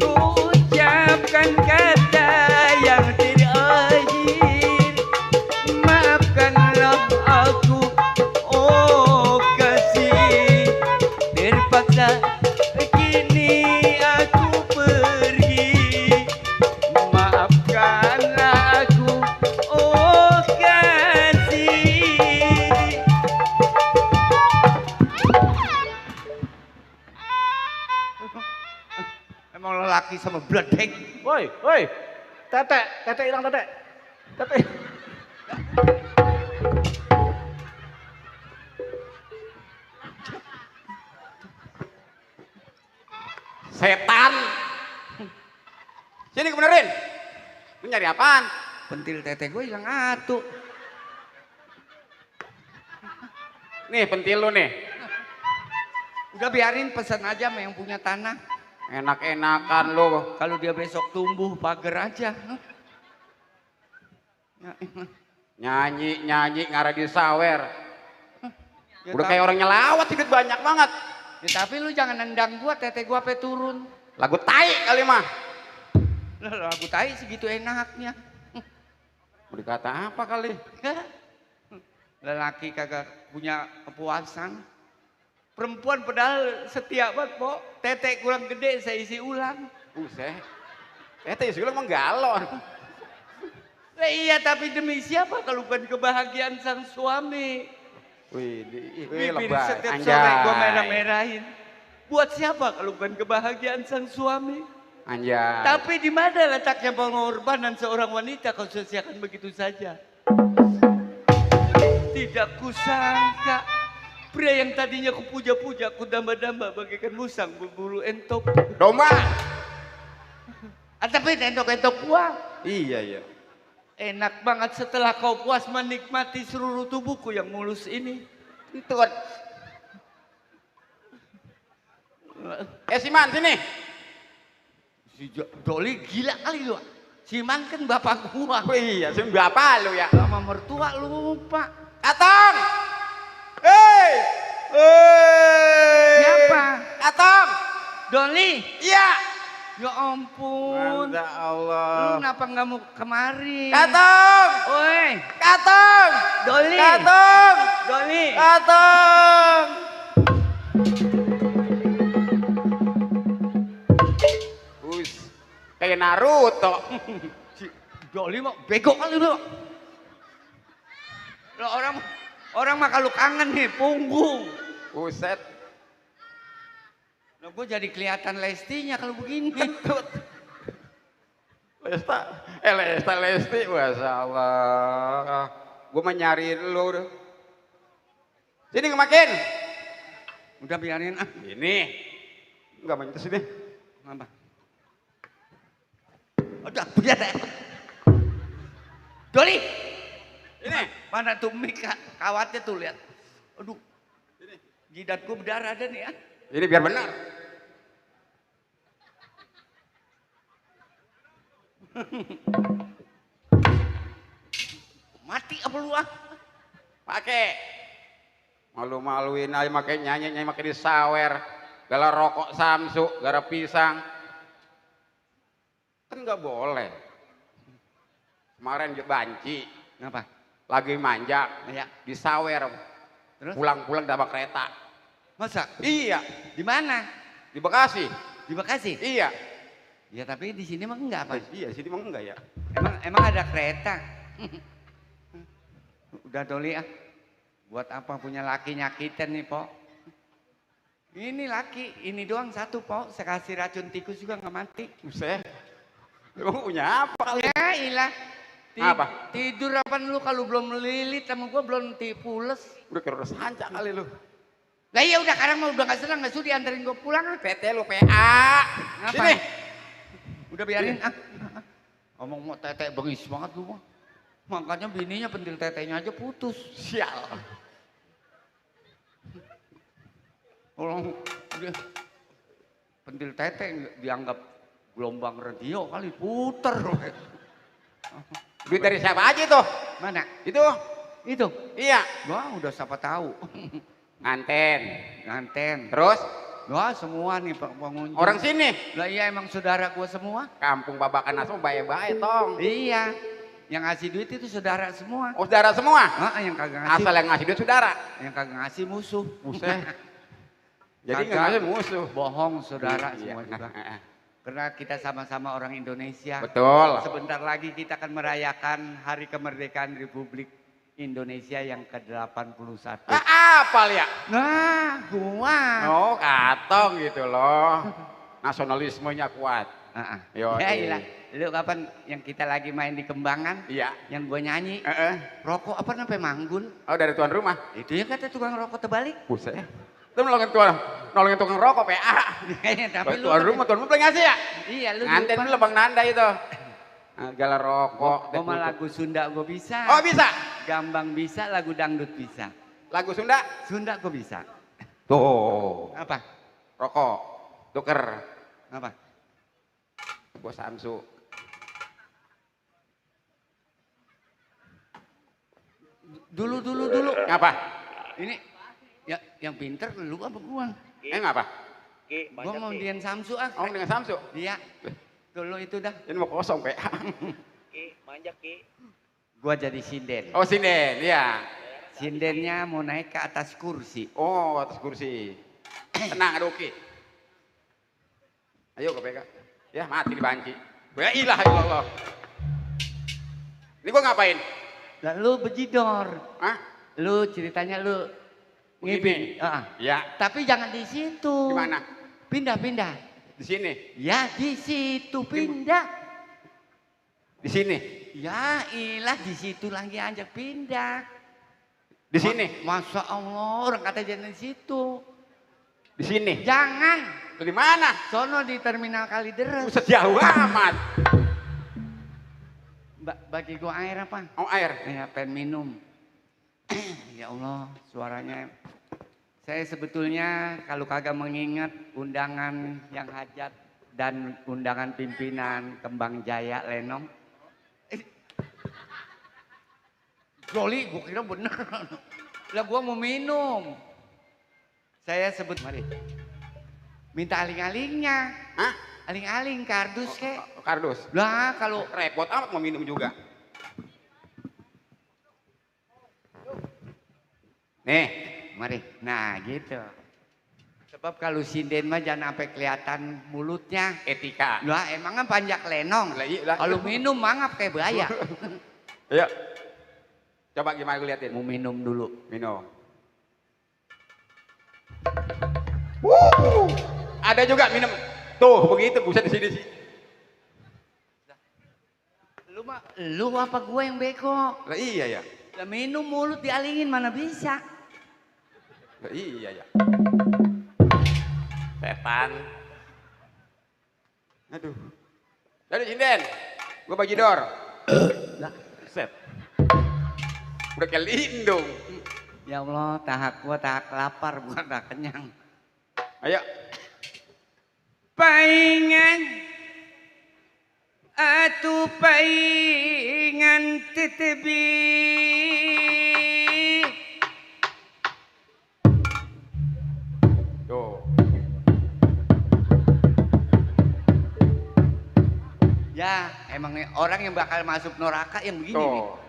ku ucapkan kata yang tidak akhir. Maafkanlah aku, oh kasih, terpaksa kini aku pergi. Maafkanlah aku, oh kasih. Emang lelaki sama bledek. Woi, tete hilang tete. Setan. Sini kebenerin. Lu nyari apaan? Pentil tete gue hilang atu. Nih pentil lu nih. Udah biarin pesan aja sama yang punya tanah. Enak-enakan lu. Kalau dia besok tumbuh pagar aja. Nyanyi ngarah di sawer. Ya, Udah kayak orang nyelawat, duit banyak banget. Ya, tapi lu jangan nendang gua, tete gua sampai turun. Lagu tai kali mah. Lah lagu tai segitu enaknya. Mau dikata apa kali? Lelaki kagak punya kepuasan. Perempuan padahal setia banget, Po. Tete kurang gede saya isi ulang. Buset. Tete isi ulang mah galon. Iya, tapi demi siapa kalau bukan kebahagiaan sang suami? Wih, Bibir lebay. setiap Anjay. sore gua merah-merahin. Buat siapa kalau bukan kebahagiaan sang suami? Anjay. Tapi di mana letaknya pengorbanan seorang wanita kau sia-siakan begitu saja? Tidak kusangka pria yang tadinya kupuja-puja, kudamba-damba bagaikan musang berbulu entok. Domba. Tapi entok-entok gua. Iya. Enak banget setelah kau puas menikmati seluruh tubuhku yang mulus ini. Itu kan. Siman sini. Si Doli gila kali lu. Siman kan bapak gua. Oh iya, si bapak lu ya. Sama mertua lu lupa. Atong. Hei. Siapa? Atong. Doli. Iya. Ya ampun. Ya Lu Allah. kenapa nggak mau kemari? Katong. Oi. Katong. Doli. Katong. Doli. Katong. Kayak Naruto. Si Doli mah bego kali lu. Lo orang mah kalau kangen nih punggung. Buset. Lo gue jadi kelihatan Lestinya kalau begini. Lesti, Masya Allah. Gue mah nyariin lu. Sini ngemakin. Udah biarin ah. Ini. Enggak main terus ini. Apa? Udah biar. Doli. Ini. Mana tuh mik kawatnya tuh lihat. Aduh. Jidatku berdarah ada nih ya. Ini biar benar. Mati apa lu ah? Pakai. Malu-maluin aja pakai nyanyi pakai disawer. Gara rokok Samsu, gara pisang. Kan nggak boleh. Kemarin banci. Kenapa? Lagi manja. Ya. Disawer. Terus? Pulang-pulang dapat kereta. Masa? Iya. Di mana? Di Bekasi. Di Bekasi? Iya. Ya tapi di sini mah enggak apa? Iya, sini mah enggak ya. Emang ada kereta? Udah Doli ah. Buat apa punya laki nyakitin nih, Po? Ini laki, ini doang satu, Po. Saya kasih racun tikus juga nggak mati. Buset. Lu punya apa kali? Ya ilah. Apa? Tidur apa lu kalau belum melilit sama gua belum pules. Udah kira sancak kali lu. Lah iya udah sekarang mah udah gak senang gak sudi anterin gua pulang. PT lu PA. Ngapa? Sini. Udah biarin ah. Ngomong mau tete bengis banget lu mah. Makanya bininya pentil tetenya aja putus. Sial. Orang dia pentil tete dianggap gelombang radio kali puter. Duit dari siapa aja tuh? Mana? Itu. Itu? Iya. Wah udah siapa tahu. Nganten. Terus? Wah semua nih pengunjung. Orang sini? Lah iya emang saudara gua semua. Kampung Babakan Asmo baik-baik tong. Iya. Yang ngasih duit itu saudara semua. Oh saudara semua? Yang kagak ngasih. Asal yang ngasih duit saudara? Yang kagak ngasih musuh. Buset. Jadi nggak ngasih musuh. Bohong saudara Iya. semua juga. Karena kita sama-sama orang Indonesia. Betul. Sebentar lagi kita akan merayakan Hari Kemerdekaan Republik Indonesia yang ke-81. Apal ya? Nah, gua. Oh, katong gitu loh. Nasionalismenya kuat. Yo. Ya iyalah. Lu kapan yang kita lagi main di Kembangan? Iya. Yang gua nyanyi. Rokok apa sampai manggul? Oh, dari tuan rumah. Itu ya kata tukang rokok terbalik. Buset. Itu nolongin tukang rokok PA. Tapi lu tuan rumah paling ngasih ya? Iya, lu nganten dulu Bang Nanda itu. Galar rokok. Gua mah lagu Sunda gua bisa. Oh, bisa. Gambang bisa, lagu dangdut bisa. Lagu Sunda? Sunda gua bisa. Tuh. Apa? Rokok. Tuker. Apa? Gua Samsu. Dulu. Ngapa? Ini ya yang pinter lu apa gua? Ngapa? Gua mau Dian Samsu ah. Oh, dengan Samsu? Iya. Dulu itu dah. Ini mau kosong PA. Manjak Ki. Gua jadi sinden. Oh, sinden, iya. Sindennya mau naik ke atas kursi. Oh, atas kursi. Tenang, ada oke. Ayo ke PK. Ya, mati dibanci. Ya ilah Allah. Ini gua ngapain? Lah lu bejidor. Hah? Lu ceritanya lu Ngipin. Ya. Tapi jangan di situ. Di mana? Pindah. Di sini. Ya di situ pindah. Di sini. Ya ilah di situ lagi aja pindah. Di sini. Masya Allah orang kata jangan di situ. Di sini. Jangan. Di mana? Sono di terminal Kalideres. Sejauh amat. Bagi gua air apa? Oh air. Ya pengen minum. Ya Allah suaranya. Saya sebetulnya kalau kagak mengingat undangan yang hajat dan undangan pimpinan Kembang Jaya Lenong. Joli, gue kira bener. Lah gue mau minum. Saya sebut, mari. Minta aling-alingnya. Hah? Aling-aling, kardus kek. Kardus? Lah kalau repot amat mau minum juga. Nih, mari. Nah gitu. Sebab kalau sinden mah jangan sampai kelihatan mulutnya. Etika. Lah emang kan panjak lenong. Kalau minum mangap kayak buaya. Ayo. Coba gimana gue liatin. Mau minum dulu. Minum. Ada juga minum. Tuh begitu buset di sini sih. Lu apa gue yang beko? Lah iya ya. Lah minum mulut dialingin mana bisa. Lah iya ya. Setan. Aduh. Dari sinden. Gue bagi dor. Lah. Set. Udah kayak lindung. Ya Allah, tahak gua tahak lapar bukan tak kenyang. Ayo. Paingan atu paingan titebi. Tuh. Ya, emang orang yang bakal masuk neraka yang begini nih.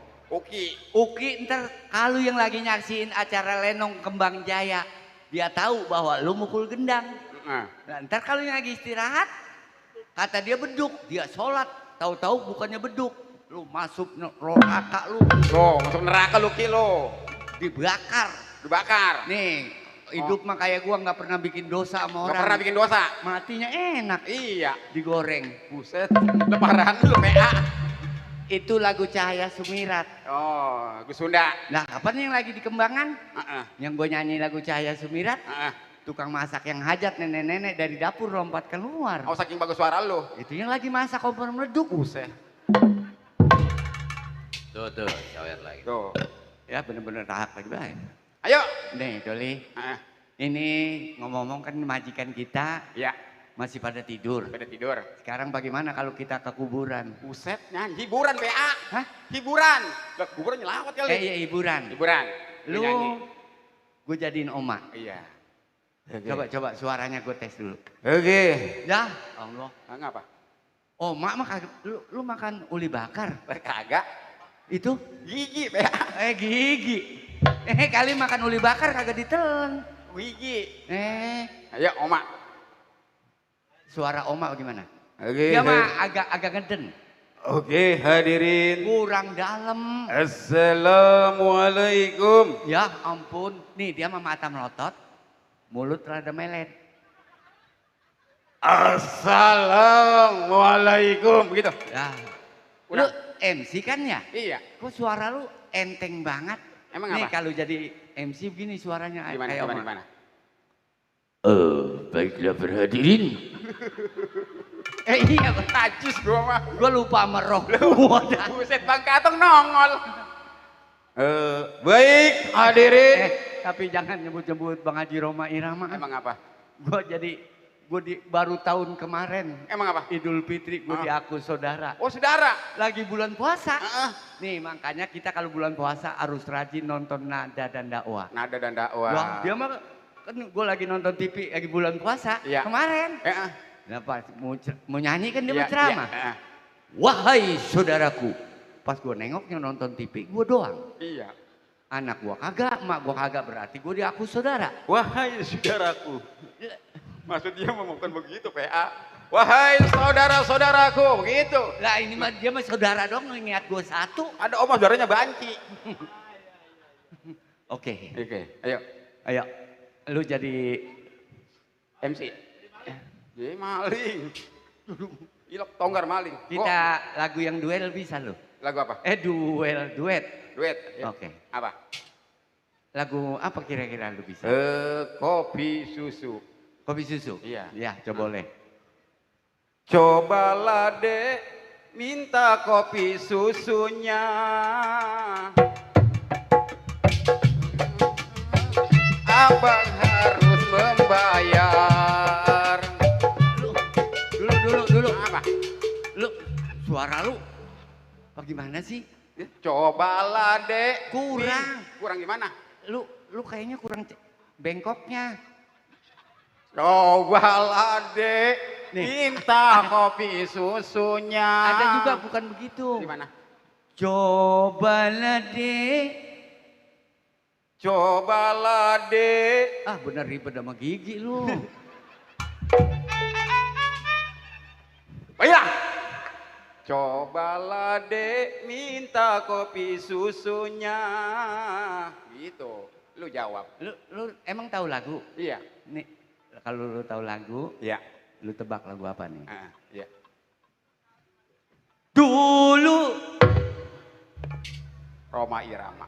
Uki ntar kalau yang lagi nyaksiin acara Lenong Kembang Jaya, dia tahu bahwa lu mukul gendang. Nah, ntar kalau yang lagi istirahat, kata dia beduk, dia sholat, tahu-tahu bukannya beduk, lu masuk neraka lu. Masuk neraka lu Ki lo. Dibakar. Nih, hidup mah kayak gua nggak pernah bikin dosa sama orang. Nggak pernah bikin dosa. Matinya enak. Iya. Digoreng. Buset. Lebaran lu PA. Itu lagu Cahaya Sumirat. Oh, lagu Sunda. Nah, kapan yang lagi di Kembangan? Yang gue nyanyi lagu Cahaya Sumirat. Tukang masak yang hajat nenek-nenek dari dapur lompat keluar. Oh, saking bagus suara lu. Itu yang lagi masak kompor meleduk. Buset. Tuh, cawer lagi. Tuh. Ya bener-bener tahap lagi baik. Ayo. Nih, Doli. Ini ngomong-ngomong kan majikan kita. Ya. Masih pada tidur. Sekarang bagaimana kalau kita ke kuburan? Buset, nyanyi hiburan PA. Hah? Hiburan. Lah kuburan nyelawat kali. Iya hiburan. Lu gue jadiin oma. Iya. Coba suaranya gue tes dulu. Oke. Ya Allah. Ngapa? Oma mah lu makan uli bakar? Kagak. Itu? Gigi PA. Gigi. Kali makan uli bakar kagak ditelen. Gigi. Ayo oma. Suara oma bagaimana? Oke. Dia mah agak ngeden. Oke, hadirin. Kurang dalam. Assalamualaikum. Ya ampun. Nih dia mah mata melotot. Mulut rada melet. Assalamualaikum. Begitu. Ya. Lu MC kan ya? Iya. Kok suara lu enteng banget? Emang nih, apa? kalau jadi MC begini suaranya Gimana, kayak gimana, oma. gimana? Baiklah berhadirin. Iya, najis gua mah. Gua lupa merok. Buset Bang Katong nongol. Baik hadirin. Tapi jangan nyebut-nyebut Bang Haji Roma Irama. Emang apa? Gua baru tahun kemarin. Emang apa? Idul Fitri gua diaku saudara. Oh saudara. Lagi bulan puasa. Nih makanya kita kalau bulan puasa harus rajin nonton Nada dan Dakwah. Nada dan Dakwah. Wah, dia mah kan gue lagi nonton TV lagi bulan puasa kemarin. Kenapa mau nyanyi kan dia berceramah. Wahai saudaraku, pas gue nengoknya nonton TV gue doang. Iya. Anak gue kagak, emak gue kagak, berarti gue diaku saudara. Wahai saudaraku. Maksud dia mau bukan begitu PA. Wahai saudara-saudaraku, begitu. Lah ini mah dia mah saudara dong, ngingat gue satu. Ada oma saudaranya Banci. Oke, ayo. Ayo, lu jadi MC. Jadi maling. Ilok tonggar maling. kita lagu yang duel bisa lu. Lagu apa? Duet. Duet. Ya. Oke. Apa? Lagu apa kira-kira lu bisa? Kopi susu. Kopi susu? Iya. Ya, coba boleh. Cobalah dek, minta kopi susunya. Abang harus membayar. Dulu. Apa? Lu, suara lu bagaimana sih? Cobalah dek. Kurang. Kurang gimana? Lu kayaknya kurang bengkoknya. Cobalah dek, minta kopi susunya. Ada juga bukan begitu. Gimana? Cobalah dek. Cobalah dek. Ah bener ribet sama gigi lu. Baiklah. Cobalah dek, minta kopi susunya. Gitu. Lu jawab. Lu emang tahu lagu? Iya. Nih, kalau lu tahu lagu, iya. Lu tebak lagu apa nih? Iya. Dulu. Roma Irama.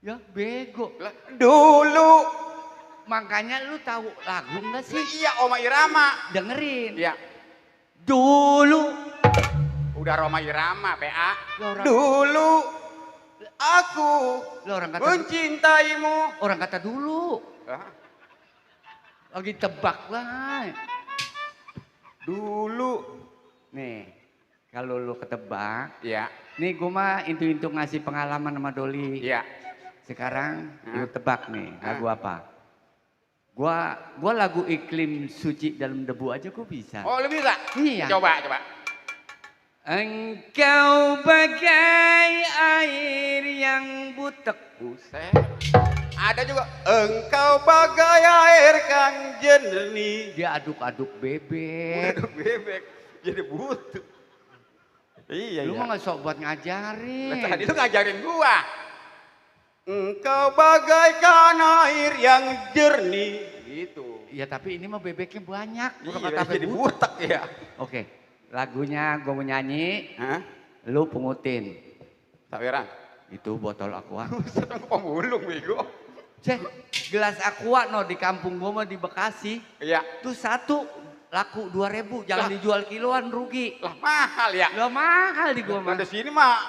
Ya bego. Lah, dulu. Makanya lu tahu lagu enggak sih? Iya, Oma Irama. Dengerin. Iya. Dulu. Udah Roma Irama, PA. Orang... Dulu aku orang kata mencintaimu. Orang kata dulu. Lagi tebak lah. Dulu. Nih, kalau lu ketebak. Iya. Nih gue mah intu-intu ngasih pengalaman sama Doli. Iya. Sekarang lu tebak nih lagu apa? Gua lagu Iklim Suci Dalam Debu aja gua bisa. Oh, lu bisa? Iya. Coba. Engkau bagai air yang butek. Buset. Ada juga. Engkau bagai air kan jernih. Dia aduk-aduk bebek. Aduk bebek. Jadi butuh. Iya. Lu mah gak sok buat ngajarin. Nah, tadi lu ngajarin gua. Engkau bagaikan air yang jernih. Gitu. Iya tapi ini mah bebeknya banyak. Iya, jadi butek ya. Oke, lagunya gue mau nyanyi. Lu pungutin. Saweran. Itu botol aqua. Pemulung bego. Cek, gelas aqua no di kampung gue mah di Bekasi. Iya. Tuh satu laku 2.000, jangan dijual kiloan rugi. Lah mahal ya. Lah mahal di gua mah. Di sini mah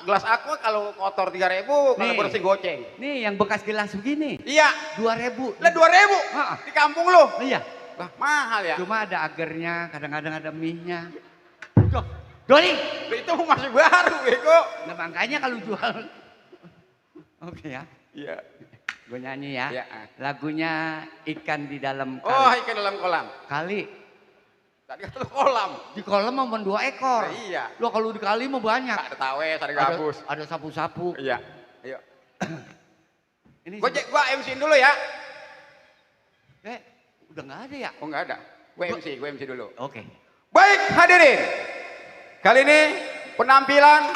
gelas aqua kalau kotor 3.000, kalau bersih goceng. Nih yang bekas gelas begini. Iya. 2.000. Lah 2.000 di kampung lu. Iya. Lah mahal ya. Cuma ada agarnya, kadang-kadang ada mie-nya. Tuh, Doli. Itu masih baru bego. Nah makanya kalau jual. Oke ya. Iya. Gue nyanyi ya. Iya. Lagunya Ikan di Dalam Kali. Oh, ikan dalam kolam. Kali. Tadi kata lu kolam. Di kolam mau 2 ekor. Nah, iya. Lo kalau di kali mau banyak. Ada tawes, ada gabus. Ada sapu-sapu. Iya. Ayo. Ini gua MC dulu ya. Udah nggak ada ya? Oh nggak ada. Gue MC dulu. Oke. Baik hadirin. Kali ini penampilan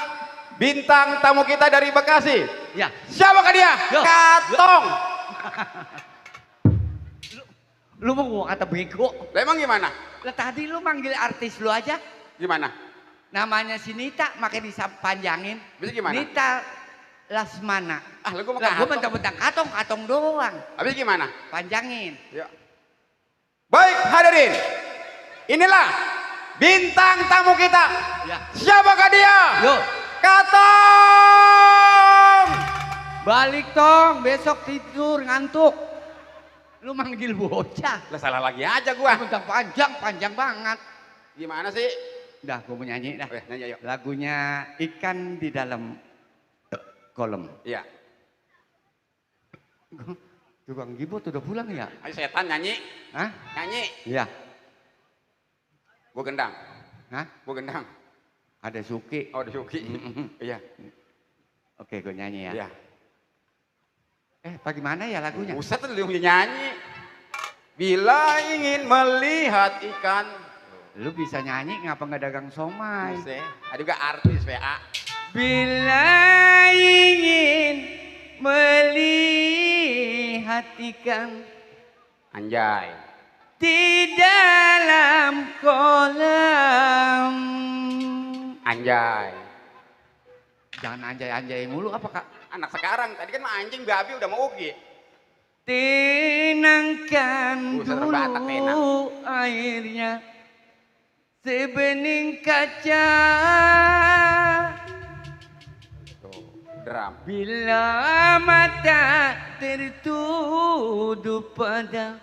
bintang tamu kita dari Bekasi. Ya. Siapakah dia? Yo. Katong. Lu mau gua kata bego? Lah emang gimana? Lah tadi lu manggil artis lu aja. Gimana? Namanya si Nita, makanya dipanjangin. Bisa gimana? Nita Lasmana. Ah, lu gua Lah gua mentang-mentang katong doang. Habis gimana? Panjangin. Ya. Baik hadirin. Inilah bintang tamu kita. Ya. Siapakah dia? Yo. Katong. Balik tong, besok tidur ngantuk. Lu manggil bocah. Lah salah lagi aja gua. Mentang panjang banget. Gimana sih? Udah, gua mau nyanyi dah. Nyanyi yuk. Lagunya Ikan di Dalam Kolam. Iya. Tukang gibot udah pulang ya? Ayo setan nyanyi. Hah? Nyanyi. Iya. Gua gendang. Hah? Gua gendang. Ada Suki. Oh, ada Suki. Iya. Oke, gua nyanyi ya. Iya. Bagaimana ya lagunya? Buset lu yang nyanyi. Bila ingin melihat ikan. Lu bisa nyanyi ngapa nggak dagang somai? Buset. Ada juga artis PA. Bila ingin melihat ikan Anjay. di dalam kolam. Anjay. Jangan anjay-anjay mulu apa kak? Anak sekarang, tadi kan mah anjing babi udah mau Ugi. Tenangkan Buset, terbatak, tenang. dulu airnya sebening kaca. Drum. Bila mata tertutup pada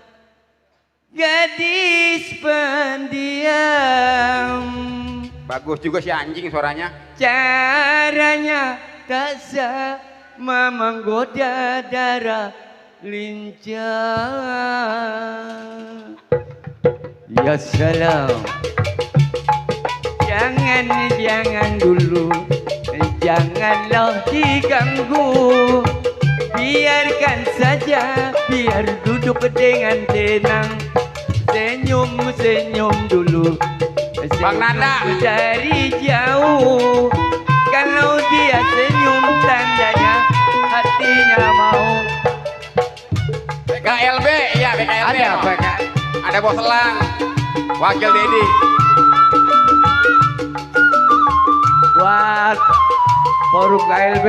gadis pendiam, Bagus juga si anjing suaranya. caranya tak sama menggoda darah lincah. Ya salam. Jangan dulu, janganlah diganggu. Biarkan saja, biar duduk dengan tenang. Senyum dulu. Bang Nanda. Dari jauh. Kalau dia senyum tandanya hatinya mau. BKLB, iya BKLB. Ada apa kak? Ada Bos Elang, Wakil Dedi. Buat forum KLB.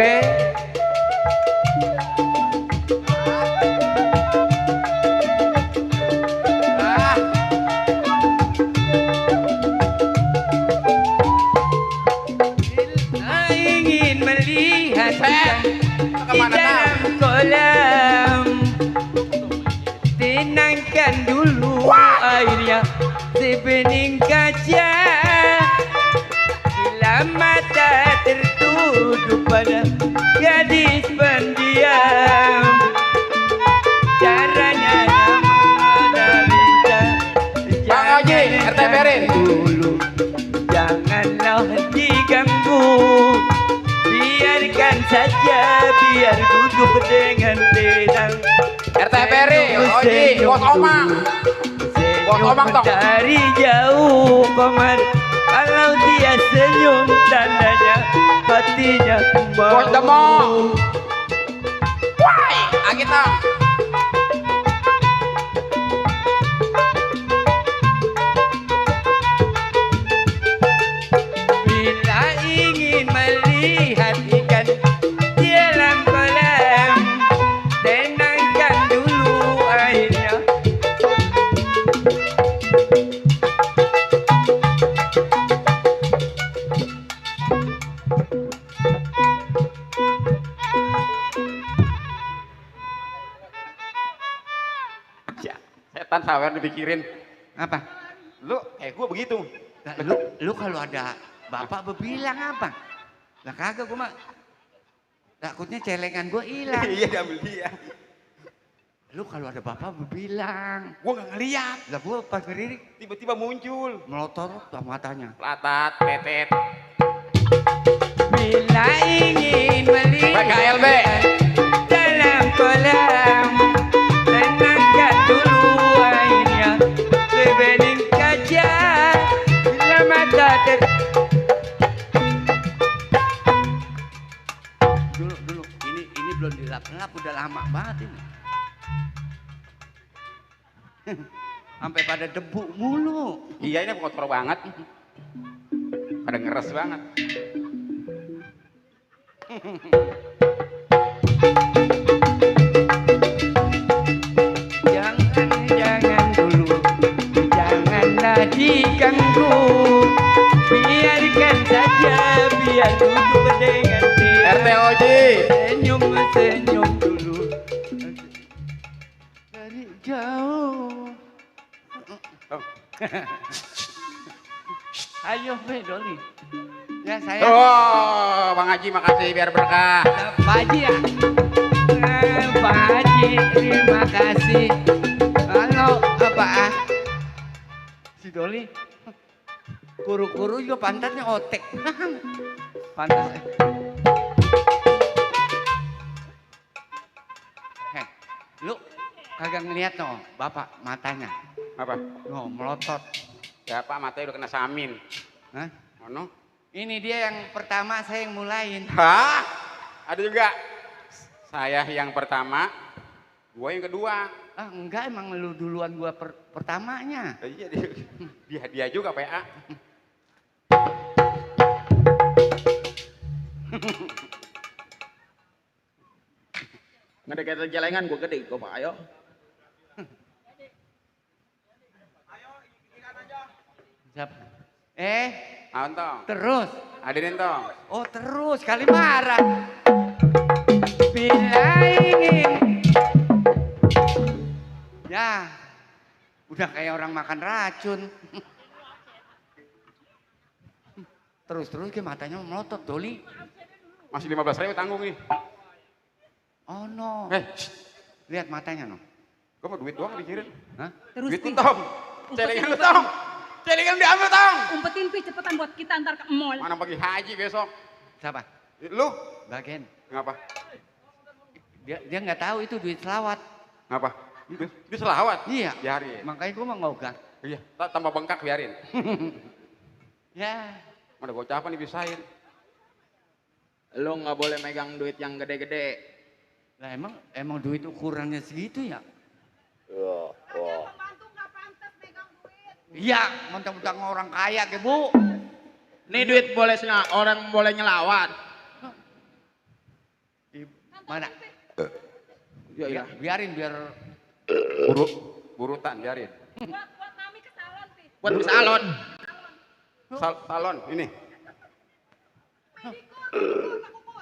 Bila ingin melihat ikan di dalam kolam, tenangkan dulu airnya sebening kaca. Bila mata tertutup pada gadis pendiam, caranya mengenalinya. Bang Oji, RT Berin. Dulu, janganlah diganggu. Biarkan saja, biar duduk dengan tenang. RT Beri, Oji, Bos Omang. Bos Omang toh. Dari jauh koman, kalau dia senyum tandanya hatinya Bos Demo. Wai, Agita. Bila ingin melihat ikan di dalam kolam, tenangkan dulu airnya. Setan sawer dipikirin. Apa? Lu gua begitu. Nah, lu kalau ada bapak berbilang apa? Lah kagak gua mah. Takutnya celengan gua hilang. Iya, diambil dia. Lu kalau ada bapak berbilang. Gua nggak ngeliat. Lah gua pas berdiri Tiba-tiba muncul. melotot matanya. Latat, petet. Bila ingin melihat BKLB. dalam kolam, tenangkan dulu airnya sebening kaca. Bila mata dulu ini belum dilap-lap, udah lama banget ini. Sampai pada debu mulu. Iya, ini kotor banget. Pada ngeres banget. Jangan dulu, janganlah diganggu. Biarkan saja, biar duduk dengan dia. RT Oji. Senyum dulu. Dari jauh. Ayo Doli. Ya saya. Oh, Bang Haji makasih biar berkah. Pak Haji ya. Pak Haji terima kasih. Halo apa si Doli. Kuru-kuru juga pantatnya otek. Pantat. Heh, lu kagak ngeliat no, bapak matanya. Apa? No, melotot. Ya Pak, matanya udah kena samin. Hah? Ono? Ini dia yang pertama saya yang mulain. Hah? Ada juga? Saya yang pertama, gua yang kedua. Ah enggak, emang lu duluan gua pertamanya. Iya dia juga PA. Ngedeket jelengan gua gede, gua Pak, ayo. Siapa? Tong. Terus. Hadirin tong. Oh terus, kali marah. Bila ingin. Ya, udah kayak orang makan racun. Terus ke matanya melotot, Doli. Masih 15.000 tanggung nih. Oh no. Lihat matanya no. Gua mau duit doang dikirim. Hah? Terus Duit Pi. tong. Celengan lu tong. Celengan diambil tong. Umpetin Pi cepetan buat kita antar ke mall. Mana pergi haji besok? Siapa? Lu? Bagian. Kenapa? Dia nggak tahu itu duit selawat. Ngapa? Duit selawat? Iya. Biarin. Makanya gua mau ngogah. Iya, tambah bengkak biarin. Ya. Mana bocah apa nih bisain? Lu nggak boleh megang duit yang gede-gede. Lah emang duit ukurannya segitu ya? Iya, mentang-mentang orang kaya ke Bu. Nih duit boleh orang boleh nyelawat. Mana? Ya, biarin biar burutan biarin. Buat ke salon. Salon ini.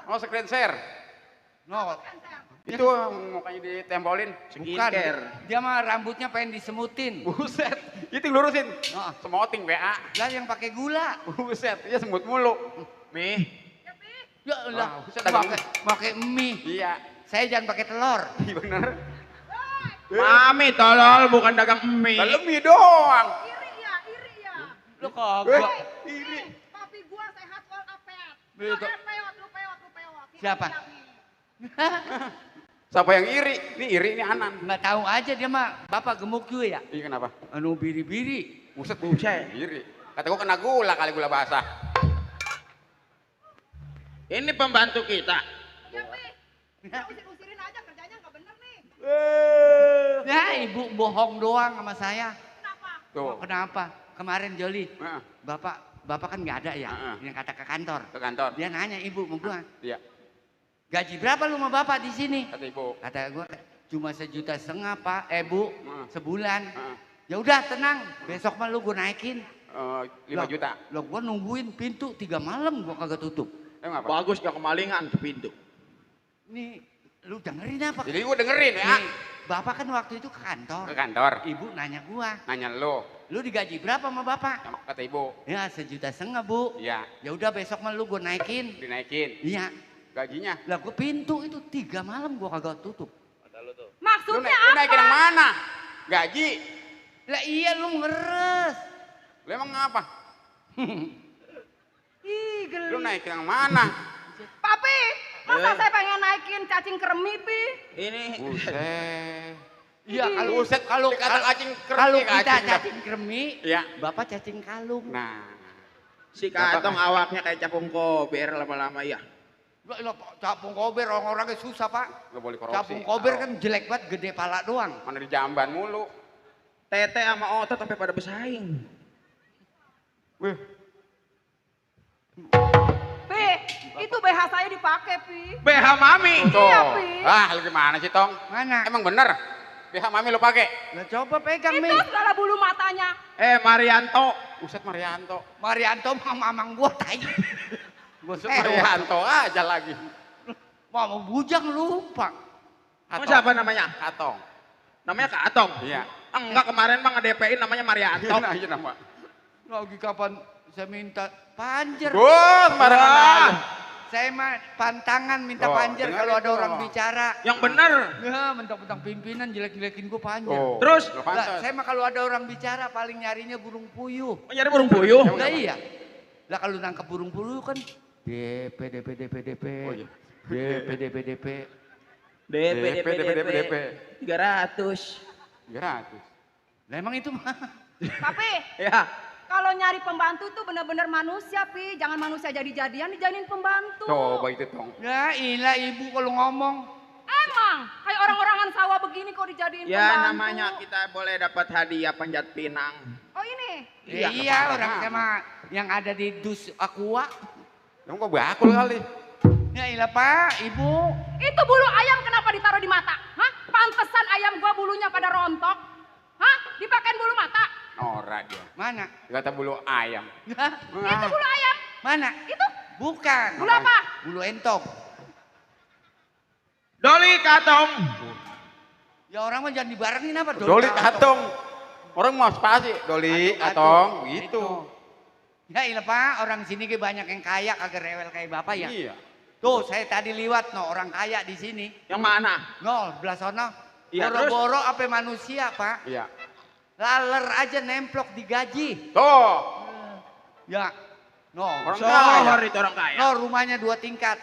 Oh, screen share. No. Itu mukanya ditempolin. Bukan. Dia mah rambutnya pengen disemutin. Buset. Itu lurusin. Semoting PA. Lah yang pakai gula. Buset, ya semut mulu. Mie. Ya Allah, Buset dagang. pakai mie. Iya. Saya jangan pakai telur. Iya bener. Mami tolol bukan dagang mie. Kalau mie doang. Iri ya. Lu kagak. Iri. Papi gua sehat walafiat. Betul. Lu peot. Siapa? Siapa yang iri? Ini iri, ini Anan. Nggak tahu aja dia mah bapak gemuk juga ya. Iya kenapa? Anu biri-biri. Buset. Iri. Kata gua kena gula kali gula basah. Ini pembantu kita. Ya Pi. Usir-usirin aja kerjanya nggak bener nih. Ya ibu bohong doang sama saya. Kenapa? Tuh. Kenapa? Kemarin Joli. Bapak kan nggak ada ya. Yang kata ke kantor. Ke kantor. Dia nanya ibu sama gua. Iya. Gaji berapa lu sama bapak di sini? Kata ibu. Kata gua cuma 1,5 juta Pak, Bu, sebulan. Ya udah tenang, besok mah lu gua naikin. 5 juta. Lo gua nungguin pintu 3 malam gua kagak tutup. Emang apa? Bagus gak kemalingan ke pintu. Nih, lu dengerin apa? Jadi gua dengerin ya. Nih, bapak kan waktu itu ke kantor. Ke kantor. Ibu nanya gua. Nanya lo. Lu digaji berapa sama bapak? Kata ibu. Ya 1,5 juta Bu. Iya. Ya udah besok mah lu gua naikin. Dinaikin. Iya. Gajinya. Lah gua pintu itu 3 malam gua kagak tutup. Maksudnya Lu naikin yang mana? Gaji. Lah iya lu ngeres. Lu emang apa? Ih, geli. Lu naikin yang mana? Papi, masa saya pengen naikin cacing kremi, Pi? Ini. Buset. Iya kalau Buset, kalau dikata cacing kremi, kalau kita cacing dah. cacing kremi, Iya. bapak cacing kalung. Nah. Si Katong awaknya kayak capung kober lama-lama ya. Lah capung kober orang-orangnya susah Pak. Gak boleh korupsi. Capung kober kan jelek banget, gede pala doang. Mana di jamban mulu. Tete sama otot sampai pada bersaing. Wih. Pi, itu BH saya dipakai, Pi. BH Mami. Tuh. Iya, Pi. Ah, lu gimana sih, Tong? Mana? Emang bener? BH Mami lu pakai? Lah coba pegang Itu Mi. segala bulu matanya. Marianto. Buset Marianto. Marianto mah mamang gua tai. Gua Buset Marianto aja lagi. Mau bujang lupa. Kamu siapa namanya? Katong. Namanya Katong? Iya. Enggak, kemarin mah nge-DP-in namanya Marianto. Nah, iya nama. Lagi kapan saya minta panjer. Sembarangan aja. Saya mah pantangan minta Oh, panjer dengerin kalau ada tuh. orang bicara. Yang bener. Ya, mentang-mentang pimpinan jelek-jelekin gua panjer. Oh, Terus? nggak Lah, pantas. saya mah kalau ada orang bicara paling nyarinya burung puyuh. Nyari burung puyuh. Lah iya. Lah kalau nangkep burung puyuh kan DP DP DP DP. Oh, iya. DP DP DP. DP 300. 300. Lah emang itu mah. Tapi, Ya. kalau nyari pembantu tuh bener-bener manusia, Pi. Jangan manusia jadi-jadian, dijadiin pembantu. Coba itu, Tong. Ya ilah ibu kalau ngomong. Emang, kayak orang-orangan sawah begini kok dijadiin Ya pembantu. namanya kita boleh dapat hadiah panjat pinang. Oh ini? Iya, orang sama yang ada di dus aqua. Kamu kok bakul kali? Ya ilah Pak, Ibu. Itu bulu ayam kenapa ditaruh di mata? Hah? Pantesan ayam gua bulunya pada rontok. Hah? Dipakein bulu mata? Norak dia. Mana? Kata bulu ayam. Itu bulu ayam. Mana? Itu? Bukan. Bulu apa? Bulu entong. Doli Katong. Ya orang mah jangan dibarengin apa? Doli Katong. Orang mau spasi. Doli Katong. Gitu. Ya ilah Pak, orang sini ke banyak yang kaya kagak rewel kayak Bapak ya. Iya. Tuh saya tadi liwat no orang kaya di sini. Yang mana? No, belah sono. Iya, Boro-boro apa manusia Pak? Iya. Laler aja nemplok digaji. Tuh. Ya. No. Orang Sohor kaya. itu orang kaya. No, rumahnya 2 tingkat.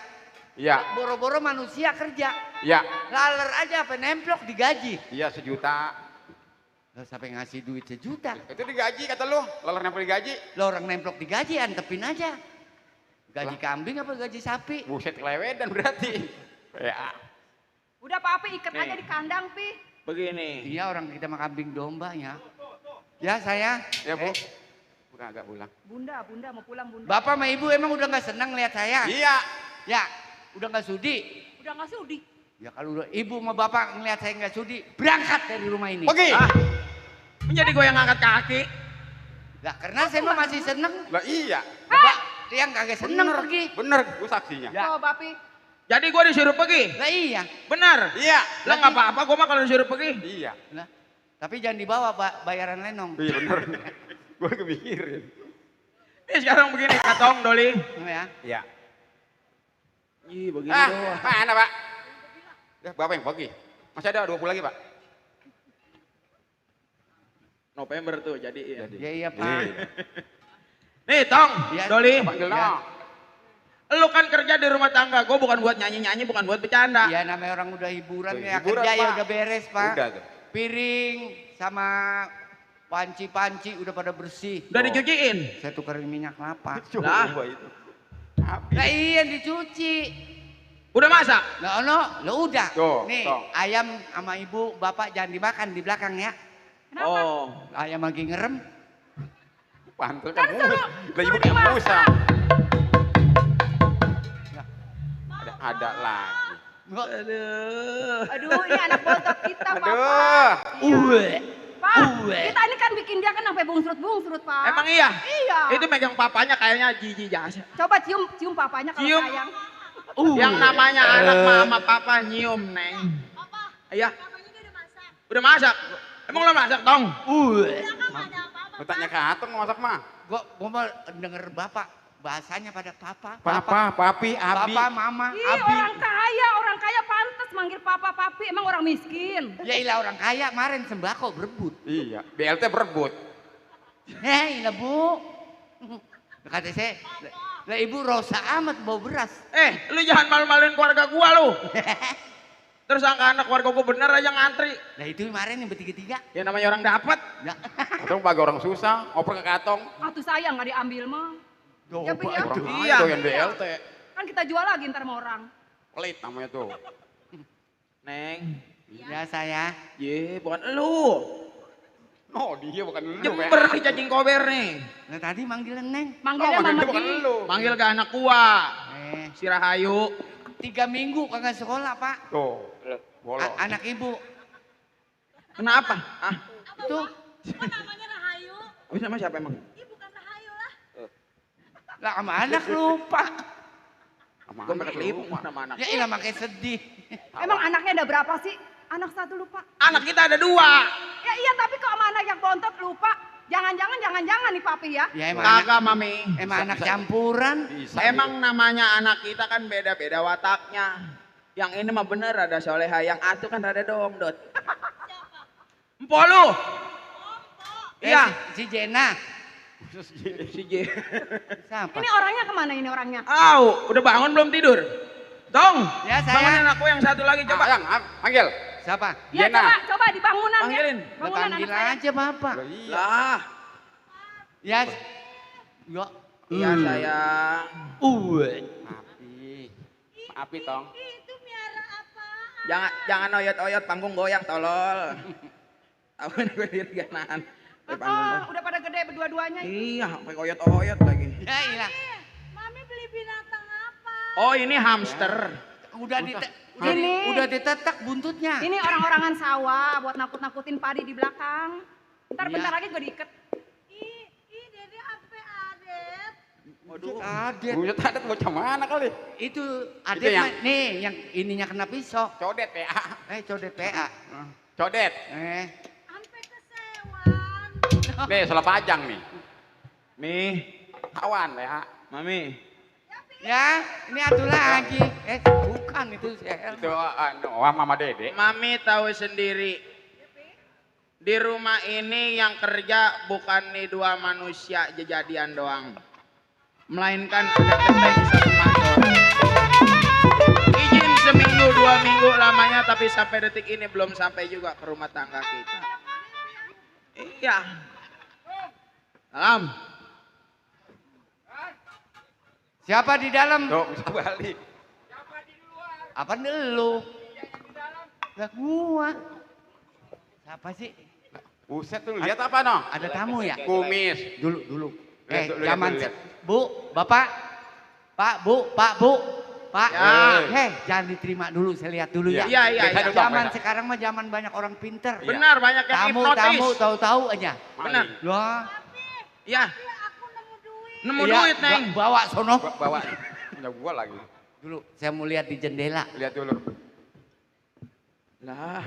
Iya. Boro-boro manusia kerja. Iya. Laler aja apa nemplok digaji. Iya 1 juta. Lah sampai ngasih duit 1 juta. Itu digaji kata lu. Laler nempel digaji. Lo orang nemplok digaji antepin aja. Gaji kambing apa gaji sapi? Buset kelewedan berarti. Ya. Udah Papi ikat Nih. aja di kandang, Pi. Begini. Iya orang kita mah kambing domba ya. Ya saya. Ya Bu. Udah agak pulang. Bunda mau pulang, Bunda. Bapak sama Ibu emang udah nggak senang lihat saya? Iya. Ya, udah nggak sudi. Udah nggak sudi. Ya kalau udah Ibu sama Bapak ngelihat saya nggak sudi, berangkat dari rumah ini. Pergi. Menjadi gue yang ngangkat kaki. Lah karena saya mah masih seneng. Lah iya. Bapak yang kagak seneng Bener. pergi. Bener. Gue saksinya. Ya. Oh, Papi. Jadi gue disuruh pergi. Lah iya. Benar. Iya. Lah nggak apa-apa gue mah kalau disuruh pergi. Iya. Lah, tapi jangan dibawa Pak bayaran lenong. Iya bener. Gue kemikirin. Ini sekarang begini Katong Doli. Ya. Iya. Ih begini Ah, doang. mana Pak? Ya, Bapak yang pergi. Masih ada 20 lagi Pak. November tuh jadi iya. Ya iya Pak. Nih Tong, Iya. Doli. Panggil Ya. no. Lu kan kerja di rumah tangga, gue bukan buat nyanyi-nyanyi, bukan buat bercanda. Ya namanya orang udah hiburan Udah ya hiburan, kerja ya Pak. udah beres Pak. Udah tuh. Piring sama panci-panci udah pada bersih. Udah dicuciin. Saya tukerin minyak kelapa. Lah. Coba itu. Lah iya dicuci. Udah masak? Lah ono, lo udah. Tuh, Nih, tuh. ayam sama ibu, bapak jangan dimakan di belakang ya. Oh. Ayam lagi ngerem. Pantel Kan kamu. suruh Lah ibu dimasak. kamu usah. Ada lagi. Aduh, ini anak bontot kita, Papa. Aduh. Pak, kita ini kan bikin dia kan sampai bungsrut-bungsrut, Pak. Emang iya? Iya. Itu megang papanya kayaknya jijik jasa. Coba cium papanya kalau Cium. sayang. Yang namanya anak mama papa nyium, Neng. Iya. Udah masak? Emang lo masak, Tong? Lu tanya ke Atong mau masak mah. Gua mau denger bapak bahasanya pada papa. Papa, papi, abi. Papa, mama, Ih, abi. orang kaya pantas manggil papa papi, emang orang miskin. Ya ilah orang kaya kemarin sembako berebut. Iya, BLT berebut. Ilah Bu. Kata saya, lah ibu rosa amat bawa beras. Lu jangan malu-maluin keluarga gua lu. Terus angka anak keluarga gua bener aja ngantri. Nah itu kemarin yang bertiga-tiga. Ya namanya orang dapat. Ya. Atong bagi orang susah, oper ke Katong. Atuh sayang nggak diambil mah. Ya, Pi, ya. Orang Iya. doyan BLT. Kan kita jual lagi ntar sama orang. Pelit namanya tuh. Neng. Ya saya. Ye, bukan lu. No, dia bukan lu. Jember nih cacing kober nih. Nah tadi manggilnya Neng. Manggilnya manggil Mama dia bukan Di. lu. Manggil ke anak gua. Si Rahayu. 3 minggu kagak sekolah Pak. Tuh, bolos. Anak ibu. Kenapa? Ah, Itu. bisa sama siapa emang? Lah sama anak lupa. Sama Gua anak pakai lu, lipu Mak. sama anak. Ya ilah makai sedih. Emang anaknya ada berapa sih? Anak satu lupa. Anak kita ada 2. Ya iya tapi kok sama anak yang bontot lupa. Jangan-jangan nih papi ya. Ya emang anak, Kagak, Mami. emang anak campuran. Bisa. Emang namanya anak kita kan beda-beda wataknya. Yang ini mah bener ada soleha, yang atuh kan rada dongdot. Empo lu. Iya. Si Jena. Si J. Siapa? Ini orangnya kemana ini orangnya? Au, udah bangun belum tidur? Dong. Ya, saya. Bangunin aku yang satu lagi coba. Yang, panggil. Siapa? Ya Jena. coba di bangunan Panggilin. ya. Lah Bangunan panggil anak saya. aja Bapak. Lah iya. Lah. Ya. Yo. Iya sayang. Api. Api tong. Jangan oyot-oyot, panggung goyang tolol. Tahu nih gue dirganan. Udah pada gede berdua-duanya. Iya, sampai oyot-oyot lagi. Ya iya. Mami beli binatang apa? Oh, ini hamster. Udah ditetek buntutnya. Ini orang-orangan sawah buat nakut-nakutin padi di belakang. Ntar bentar lagi gue diikat. Dede apa adet? Waduh, adet. Buset adet bocah mana kali? Itu adet yang nih yang ininya kena pisau. Codet PA. Codet PA. Codet. Sampai kesewan. Nih, salah pajang nih. Nih, kawan ya. Mami. Ya, ini atuh lagi. Bukan itu saya. Itu Mama Dede. Mami tahu sendiri. Di rumah ini yang kerja bukan nih dua manusia jejadian doang. Melainkan ada genteng satu mandor. Izin seminggu 2 minggu lamanya tapi sampai detik ini belum sampai juga ke rumah tangga kita. Iya. Salam. Siapa di dalam? Tuh, bisa balik. Apa lu? Lah gua. Siapa sih? Buset tuh, lihat apa no? Ada tamu ya? Kumis. Dulu. Lihat, Zaman lihat. Bu, Bapak. Pak, Bu. Pak. Ya. Jangan diterima dulu, saya lihat dulu ya. Iya. Zaman sekarang mah zaman banyak orang pinter. Benar, banyak yang hipnotis. Tamu tahu-tahu aja. Benar. Wah. Iya. Nemu Iya, duit, Neng. Bawa sono. Bawa. Punya gua lagi. Dulu, saya mau lihat di jendela. Lihat dulu. Lah.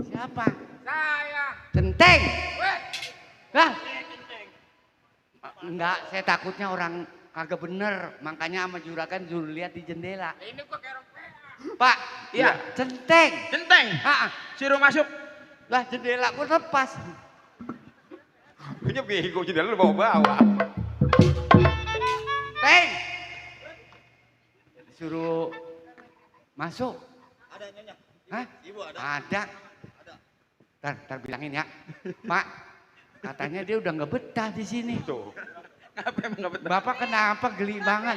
Siapa? Saya. Centeng. Lah. Enggak, saya takutnya orang kagak bener. Makanya sama juragan suruh lihat di jendela. Ini kok kayak Pak, iya. Centeng. Suruh masuk. Lah jendela gua lepas. Punya bego jendela lu bawa-bawa. Teng. Suruh masuk. Ada nyonya. Hah? Ibu ada. Ada. Ntar bilangin ya. Pak, katanya dia udah nggak betah di sini. Tuh. Apa emang nggak betah? Bapak kenapa geli banget?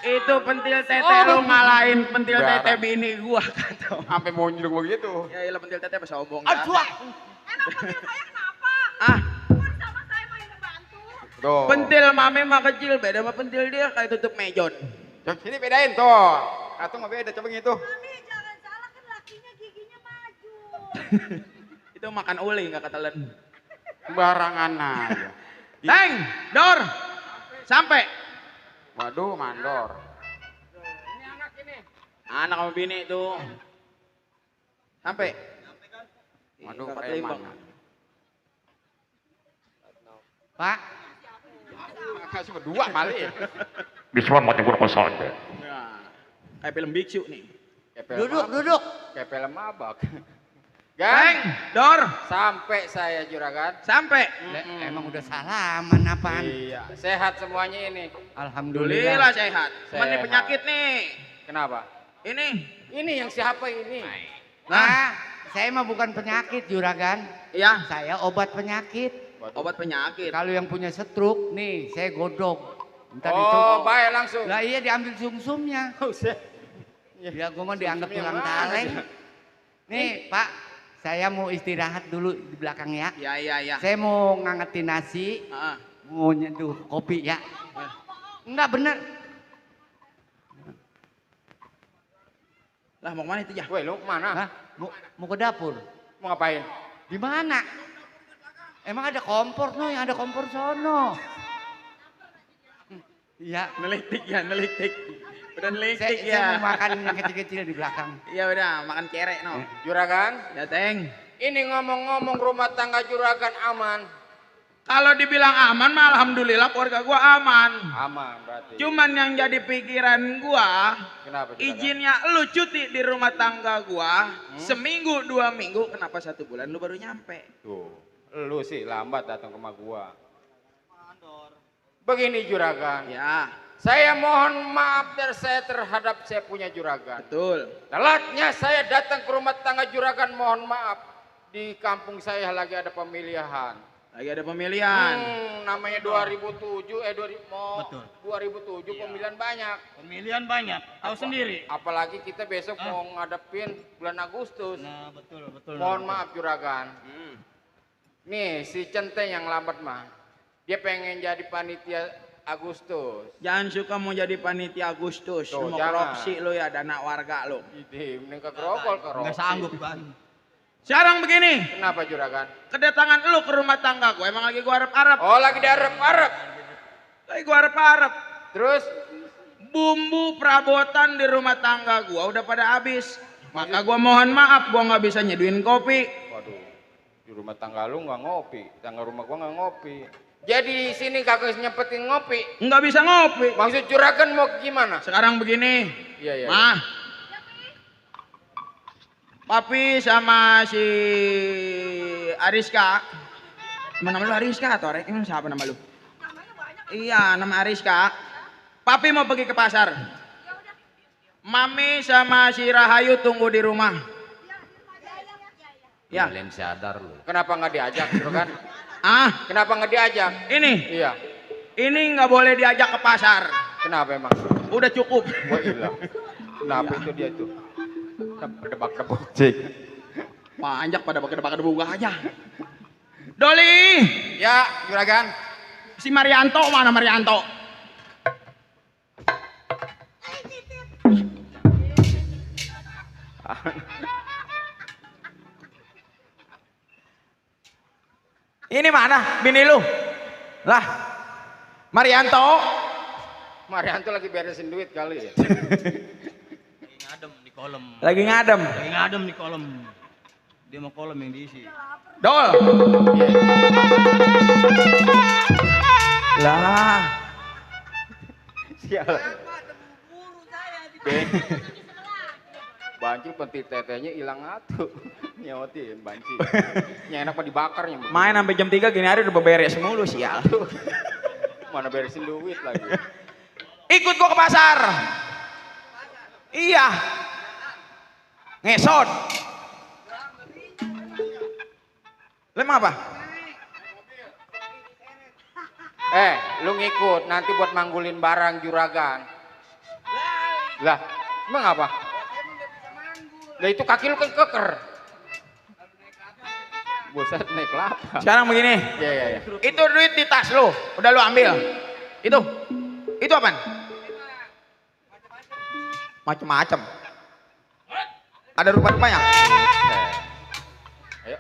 Itu pentil tete lu ngalahin pentil tete bini gua kata. Sampai mau nyeluk begitu. Ya iyalah pentil tete pas sombong. Aduh. Emang pentil saya kenapa? Ah. Bukan sama saya mah yang ngebantu. Tuh. Pentil mame mah kecil, beda sama pentil dia kayak tutup mejon. Coba sini bedain tuh. Atau nggak beda, coba gitu. Mami jangan salah kan lakinya giginya maju. Itu makan uli nggak ketelan. Barangan aja. Teng, Dor. Sampai. Waduh, mandor. Ini anak ini. Anak sama bini itu. Sampai. Waduh, Kakak kayak Limbang. mana? Pak. Kasih berdua kali. Bisa mati gua saja. Nah, kayak film biksu nih. Duduk. Kayak film mabak. Teng, Dor. Sampai saya juragan. Sampai. Emang udah salaman apaan? Iya, sehat semuanya ini. Alhamdulillah. Alhamdulillah sehat. Cuman nih penyakit nih. Kenapa? Ini yang siapa ini? Nah, saya mah bukan penyakit juragan. Iya. Saya obat penyakit. Obat penyakit. Kalau yang punya stroke, nih saya godok. Ntar Oh, baik langsung. Lah iya diambil sumsumnya. Ya gua mah dianggap tulang taleng. Nih Pak, saya mau istirahat dulu di belakang ya. Iya. Saya mau ngangetin nasi, mau nyeduh kopi ya. Enggak bener. Lah mau kemana itu ya? Woi, lu kemana? Hah? Mau ke dapur. Mau ngapain? Di mana? Emang ada kompor no, yang ada kompor sono. Iya. Nelitik ya, nelitik. Udah nelitik Saya ya. mau makan yang kecil-kecil di belakang. Iya udah, makan cerek no. Juragan? Ya Teng. Ini ngomong-ngomong rumah tangga juragan aman. Kalau dibilang aman mah alhamdulillah keluarga gua aman. Aman berarti. Cuman yang jadi pikiran gua, Kenapa juragan? izinnya lu cuti di rumah tangga gua seminggu 2 minggu, kenapa 1 bulan lu baru nyampe? Tuh, lu sih lambat datang ke rumah gua. Begini juragan. Ya. Saya mohon maaf dari saya terhadap saya punya juragan. Betul. Telatnya saya datang ke rumah tangga juragan, mohon maaf. Di kampung saya lagi ada pemilihan. Lagi ada pemilihan. Namanya 2007 pemilihan banyak. Pemilihan banyak, tahu sendiri. Apalagi kita besok mau ngadepin bulan Agustus. Nah, betul. Mohon maaf Juragan. Nih si Centeng yang lambat mah. Dia pengen jadi panitia Agustus. Jangan suka mau jadi panitia Agustus. Lu mau korupsi lu ya dana warga lu. Ini mending ke gerokol korupsi. Nggak sanggup kan. Sekarang begini. Kenapa Juragan? Kedatangan lu ke rumah tangga gue emang lagi gue arep-arep. Oh lagi diarep-arep. Lagi gue arep-arep. Terus bumbu perabotan di rumah tangga gue udah pada habis. Maka gue mohon maaf gue nggak bisa nyeduin kopi. Waduh, di rumah tangga lu nggak ngopi, tangga rumah gua nggak ngopi. Jadi di sini kagak nyempetin ngopi. Nggak bisa ngopi. Maksud Juragan mau gimana? Sekarang begini. Iya. Mah. Papi sama si Ariska. Nama lu Ariska atau Rek? Emang siapa nama lu? Iya, nama Ariska. Papi mau pergi ke pasar. Mami sama si Rahayu tunggu di rumah. Ya. Kalian sadar lu. Kenapa nggak diajak, Juragan? Kenapa nggak diajak? Ini? Iya. Ini nggak boleh diajak ke pasar. Kenapa emang? Udah cukup. Wah hilang. Kenapa itu dia tuh? Debak-debak cik. Panjak pada debak-debak aja. Doli. Ya, Juragan. Si Marianto mana Marianto? Ini mana bini lu? Lah, Marianto. Marianto lagi beresin duit kali ya. Ngadem di kolom. Lagi ngadem. Lagi ngadem di kolom. Dia mau kolom yang diisi. Dol. Lah. Sial. Banci pentil tetenya hilang atuh. Nyawatin banci. Yang enak mah dibakarnya. Main sampai jam 3 gini hari udah beberes mulu sial. Mana beresin duit lagi. Ikut gua ke pasar. Iya. Ngesot. Lema apa? Lu ngikut nanti buat manggulin barang Juragan. Lah, emang apa? Lah itu kaki lu kan keker. Buset naik kelapa. Sekarang begini. Iya. Itu duit di tas lu, udah lu ambil. Itu apaan? Macem-macem. Ada rupa-rupanya. Ayo.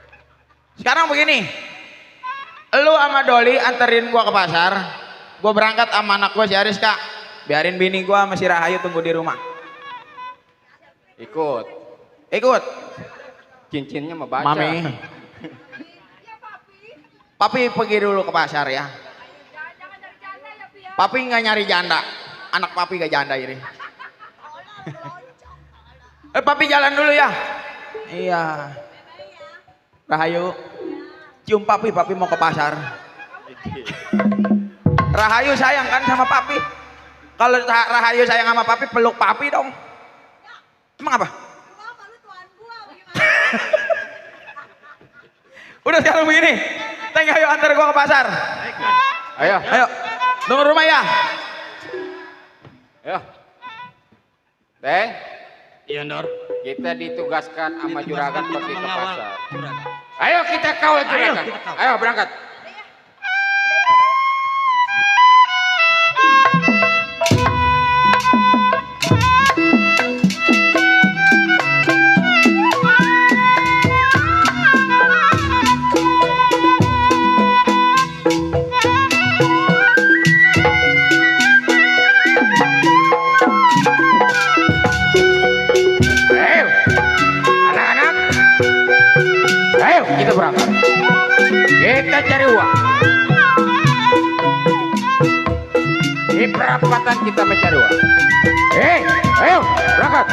Sekarang begini. Lu sama Doli anterin gua ke pasar. Gua berangkat sama anak gua si Ariska. Biarin bini gua sama si Rahayu tunggu di rumah. Ikut. Cincinnya mah baca. Mami. Papi pergi dulu ke pasar ya. Papi nggak nyari janda. Anak papi gak janda ini. Papi jalan dulu ya. Iya. Rahayu. Cium papi mau ke pasar. Rahayu sayang kan sama papi. Kalau Rahayu sayang sama papi, peluk papi dong. Emang apa? Udah sekarang begini. Teng, ayo antar gua ke pasar. Ayo. Tunggu rumah ya. Ayo. Teng. Iya, Nor. Kita ditugaskan sama Juragan pergi ke mengawal pasar. Juragan. Ayo kita kawal Juragan. Ayo berangkat. Kita berangkat. Kita cari uang. Di perapatan kita mencari uang. Ayo berangkat.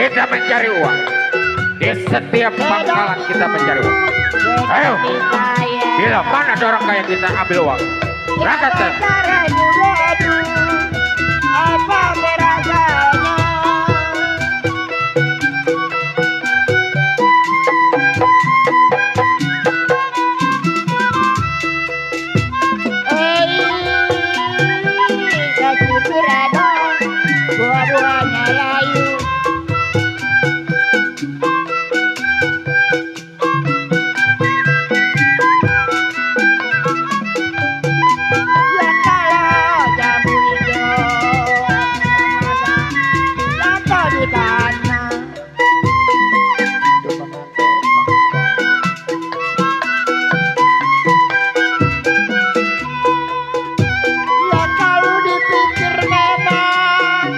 Kita mencari uang. Di setiap pangkalan kita mencari uang. Ayo. Bila mana ada orang kaya kita ambil uang. Berangkat kan? Apa beraganya? Kaki berada, buah-buahnya layu. Ya kalau jambu hijau ada di tanah. Ya kalau dipikir memang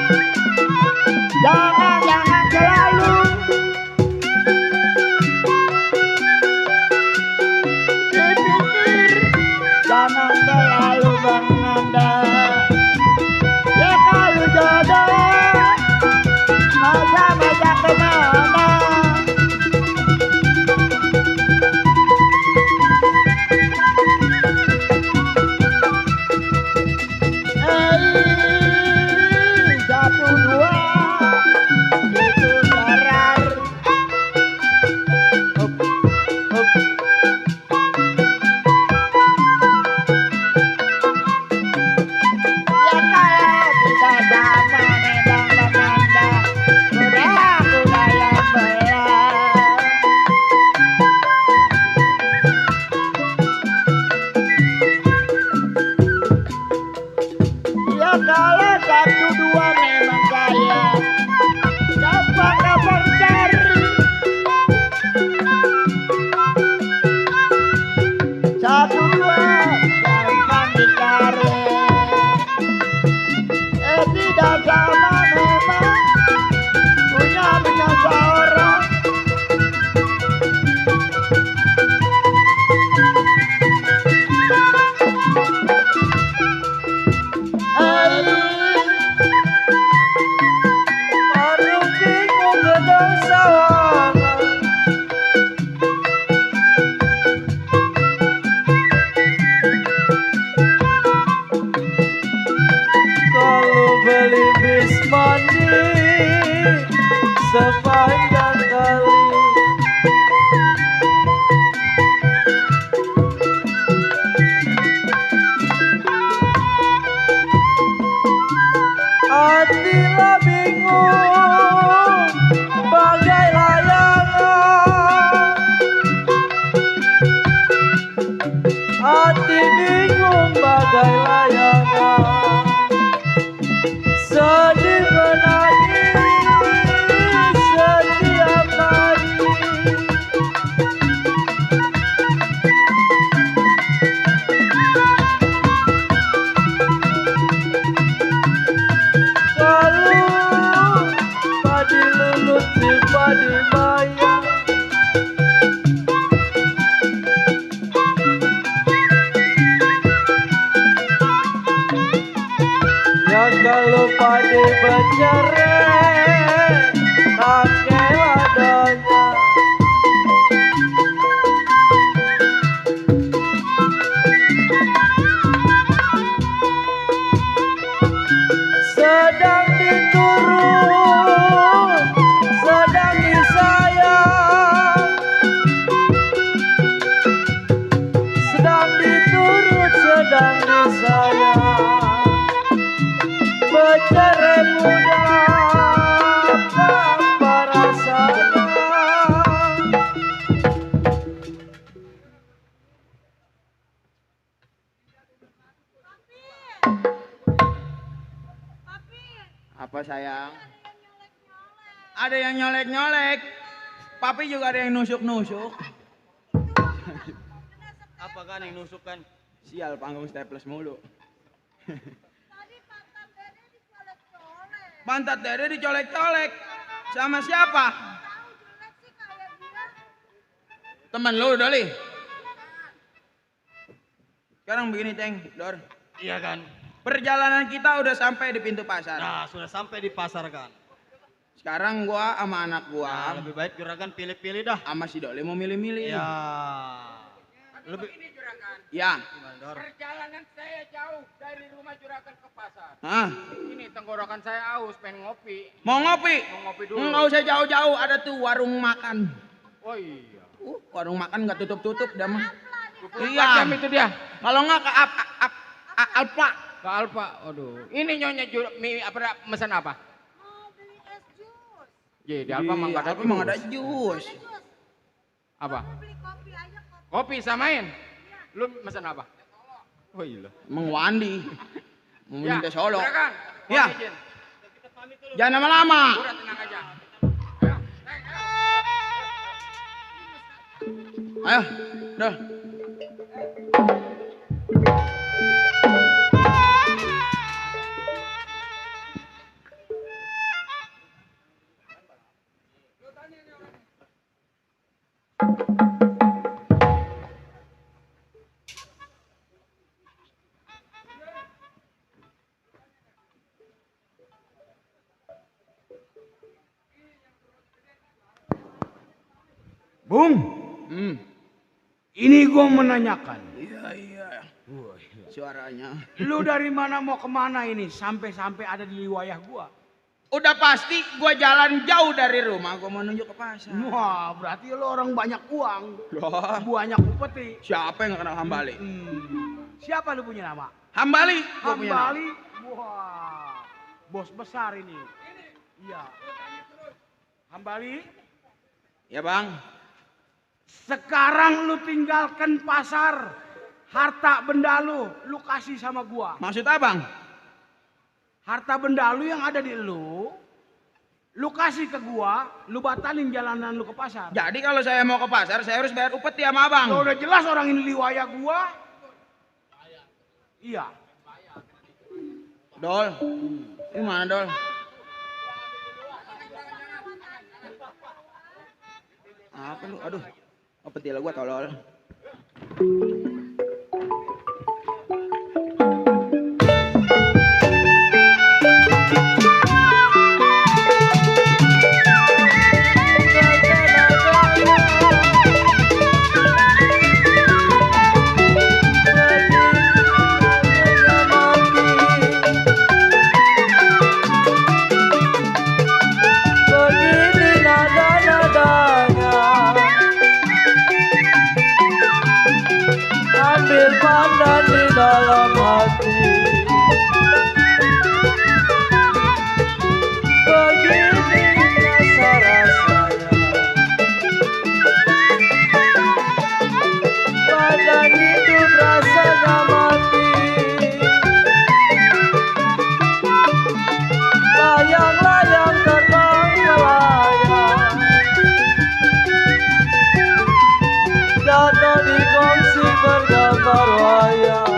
jangan selalu dipikir, jangan selalu menganda. Ya kalau jodoh masa kemana? Satu dua itu darar. Ya kalau tidak sama memang menanda, sudah aku yang belah. Ya kalau satu dua memang kaya, gampang cari. Satu dua gampang dicari. Tidak sama memang punya seorang. Baru bingung gedung sawangan. Kalau beli bis mandi sepanjang kali. Hatilah bingung bagai layangan. Hati bingung bagai layangan. Sedih menangis setiap hari. Lalu padi lulut si padi mayang. Ya kalau padi bercerai, pakai ladanya. Sedang diturun, sedang disayang. Sedang diturut, sedang disayang. Bercerai muda tanpa rasanya. Apa sayang? Ada yang nyolek-nyolek. Papi juga ada yang nusuk-nusuk. Apa kan yang nusuk kan? Sial, panggung staples mulu. Pantat Dede dicolek-colek. Sama siapa? Teman lu, Doli. Sekarang begini, Teng, Dor. Iya kan? Perjalanan kita udah sampai di pintu pasar. Nah, sudah sampai di pasar kan. Sekarang gua sama anak gua. Nah, lebih baik juragan pilih-pilih dah. Sama si Dole mau milih-milih. Ya. Lebih. Ini juragan. Ya. Perjalanan saya jauh dari rumah juragan ke pasar. Hah? Ini tenggorokan saya haus, pengen ngopi. Mau ngopi? Mau ngopi dulu. Nggak usah jauh-jauh, ada tuh warung makan. Oh iya. Warung makan nggak tutup-tutup dah mah. 24 Iya. jam itu dia. Kalau nggak ke Alfa. Ke Alfa. Aduh. Ini nyonya pesan apa? Mau beli es jus. Iya, di Alfa mah nggak ada Alfa mah nggak ada jus. Apa? Mau beli kopi aja kopi. Kopi samain. Lu pesan apa? Oh iya. Emang Wandi. Mau Ya, minta Solo. juragan. Ya. Mohon izin. Jangan lama-lama. Udah tenang aja. Ayo, dah. Bung, ini gua menanyakan. Iya. Suaranya. Lu dari mana mau kemana ini? Sampai-sampai ada di wilayah gua. Udah pasti gua jalan jauh dari rumah. Gua mau nunjuk ke pasar. Wah, berarti lu orang banyak uang. Loh. Banyak upeti. Siapa yang gak kenal Hambali? Siapa lu punya nama? Hambali. Gua punya nama. Hambali. Wah, bos besar ini. Iya. Hambali. Ya bang. Sekarang lu tinggalkan pasar. Harta benda lu kasih sama gua. Maksud abang? Harta benda lu yang ada di lu kasih ke gua, lu batalin jalanan lu ke pasar. Jadi kalau saya mau ke pasar, saya harus bayar upeti sama abang. Lo udah jelas orang ini liwaya gua. Iya. Dol. Ini mana Dol? Apa lu? Aduh. Upeti lah gua tolol. Begini nada-nadanya, ambil pandan di dalam hati. Begini rasa-rasanya, badan hidup rasanya mati. Layang-layang terbang melayang, jatuh di kongsi bergambar wayang.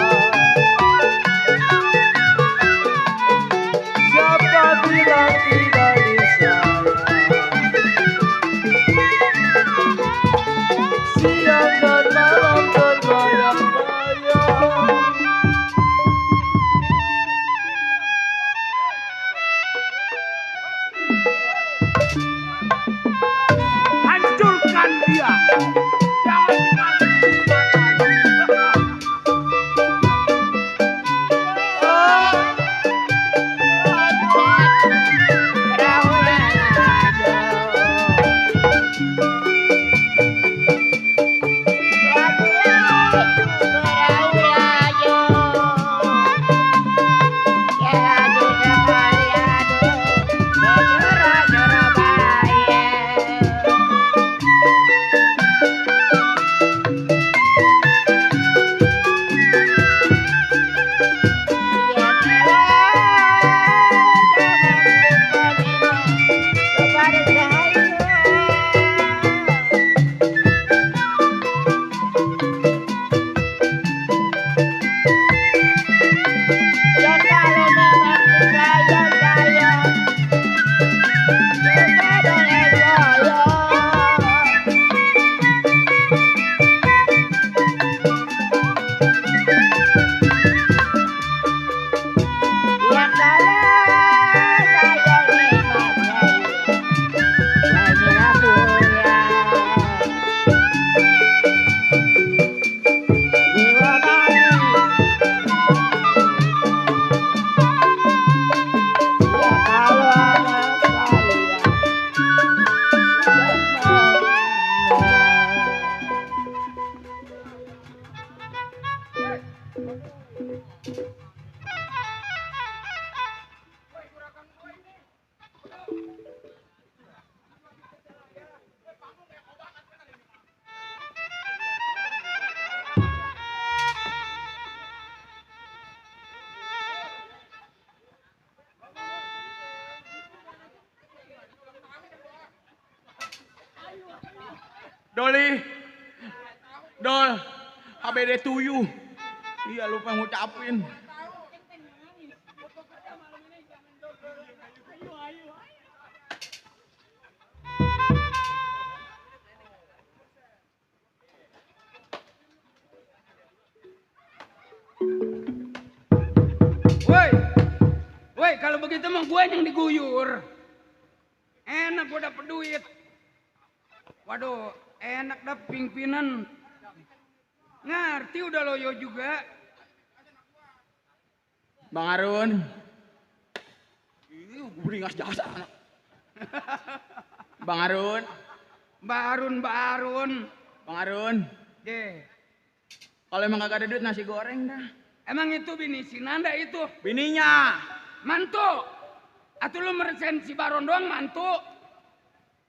Doli. Dol. ABD tuyul. Iya lupa ngucapin. Woi, kalau begitu mah gue yang diguyur. Enak gue dapet duit. Waduh, enak dah pimpinan. Ngerti udah loyo juga. Bang Arun. Ih, gue beringas jasa anak. Bang Arun. Mbak Arun. Bang Arun. Deh. Kalau emang kagak ada duit nasi goreng dah. Emang itu bini si Nanda itu? Bininya. Mantu. Atau lu meresen si Baron doang mantu?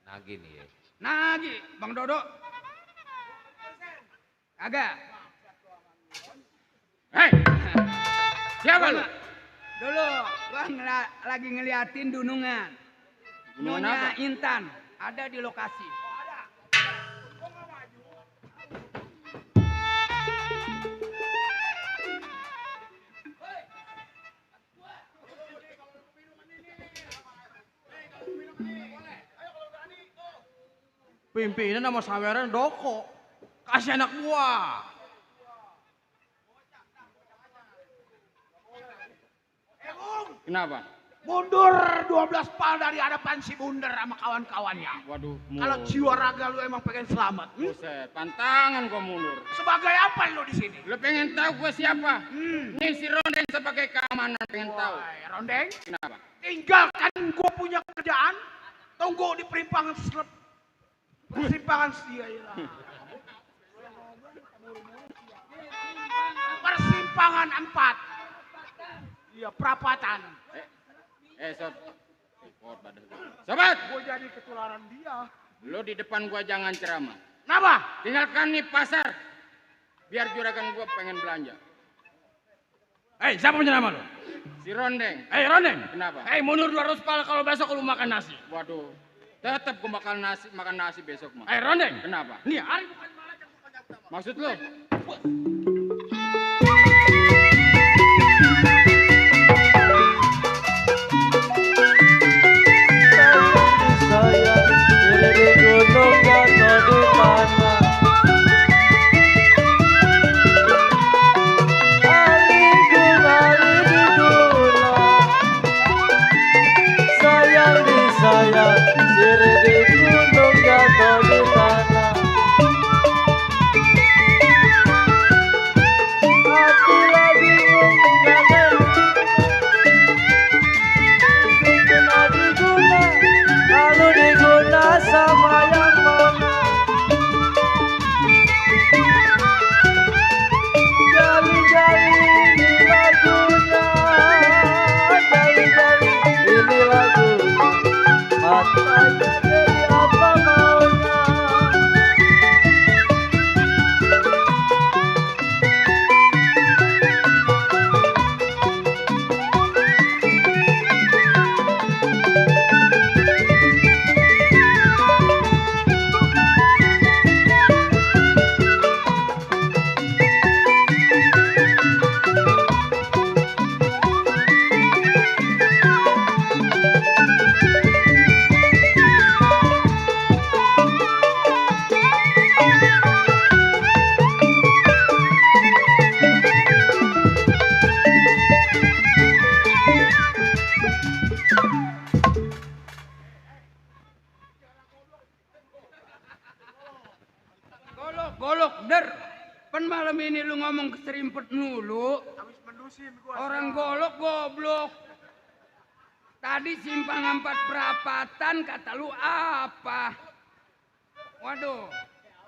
Nagi nih ya. Nagi, Bang Dodo. Agak. Hei. Siapa lu? Dulu, gua lagi ngeliatin dunungan. Dunungan Nyonya apa? Intan, ada di lokasi. Pimpinan sama saweran doko. Kasih anak buah. Kenapa? Mundur 12 pal dari hadapan si Bunder sama kawan-kawannya. Waduh, Kalau jiwa raga lu emang pengen selamat. Buset, pantangan gua mundur. Sebagai apa lu di sini? Lu pengen tahu gua siapa? Nih si Rondeng sebagai keamanan pengen tahu. Rondeng? Kenapa? Tinggalkan gua punya kerjaan. Tunggu di perimpangan persimpangan Persimpangan 4. Iya, perapatan. Sobat, Gua jadi ketularan dia. lu di depan gua jangan ceramah. Kenapa? Tinggalkan nih pasar. Biar juragan gua pengen belanja. Hei, siapa punya nama lu? Si Rondeng. Hei, Rondeng. Kenapa? Hei, mundur 200 pal kalau besok lu makan nasi. Waduh. Tetap gua makan nasi besok mah. Hei, Rondeng. Kenapa? Nih, hari bukan malaikat. Maksud lu? Saya diri di gunung jatuh di tanah. Ali di guna. Sayang disayang, diri di gunung jatuh di tanah. Hati lagi mengalir. Diguna diguna. Lalu diguna sama yang mana? Jali-jali ini lagunya. Jali-jali ini lagunya. Matanya jadi apa maunya? Golok, der. Pen malam ini lu ngomong keserimpet mulu. Orang golok goblok. Tadi simpang 4 perapatan kata lu apa? Waduh.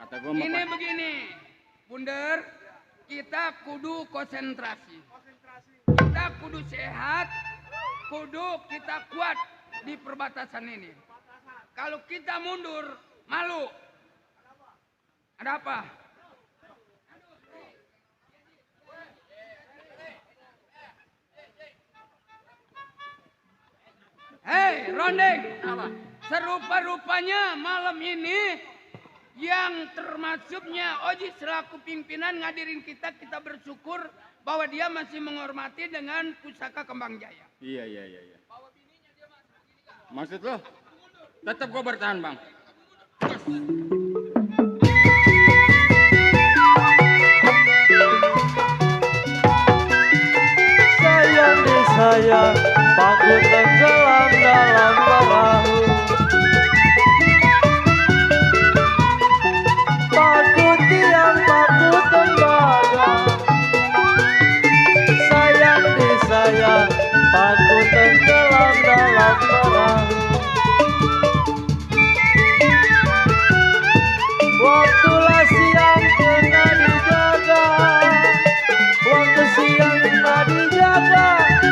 Kata gua Ini begini. Bunder, kita kudu konsentrasi. Kita kudu sehat. Kudu kita kuat di perbatasan ini. Kalau kita mundur, malu. Ada apa? Hei, Rondeng. Serupa-rupanya malam ini yang termasuknya Oji selaku pimpinan ngadirin kita bersyukur bahwa dia masih menghormati dengan pusaka Kembang Jaya. Iya. Maksud lo? Tetap gue bertahan, Bang. Sayang disayang, paku tenggelam dalam perahu. Paku tiang, paku tembaga. Sayang disayang, paku tenggelam dalam perahu. Waktulah siang tengah dijaga, waktu siang tengah dijaga,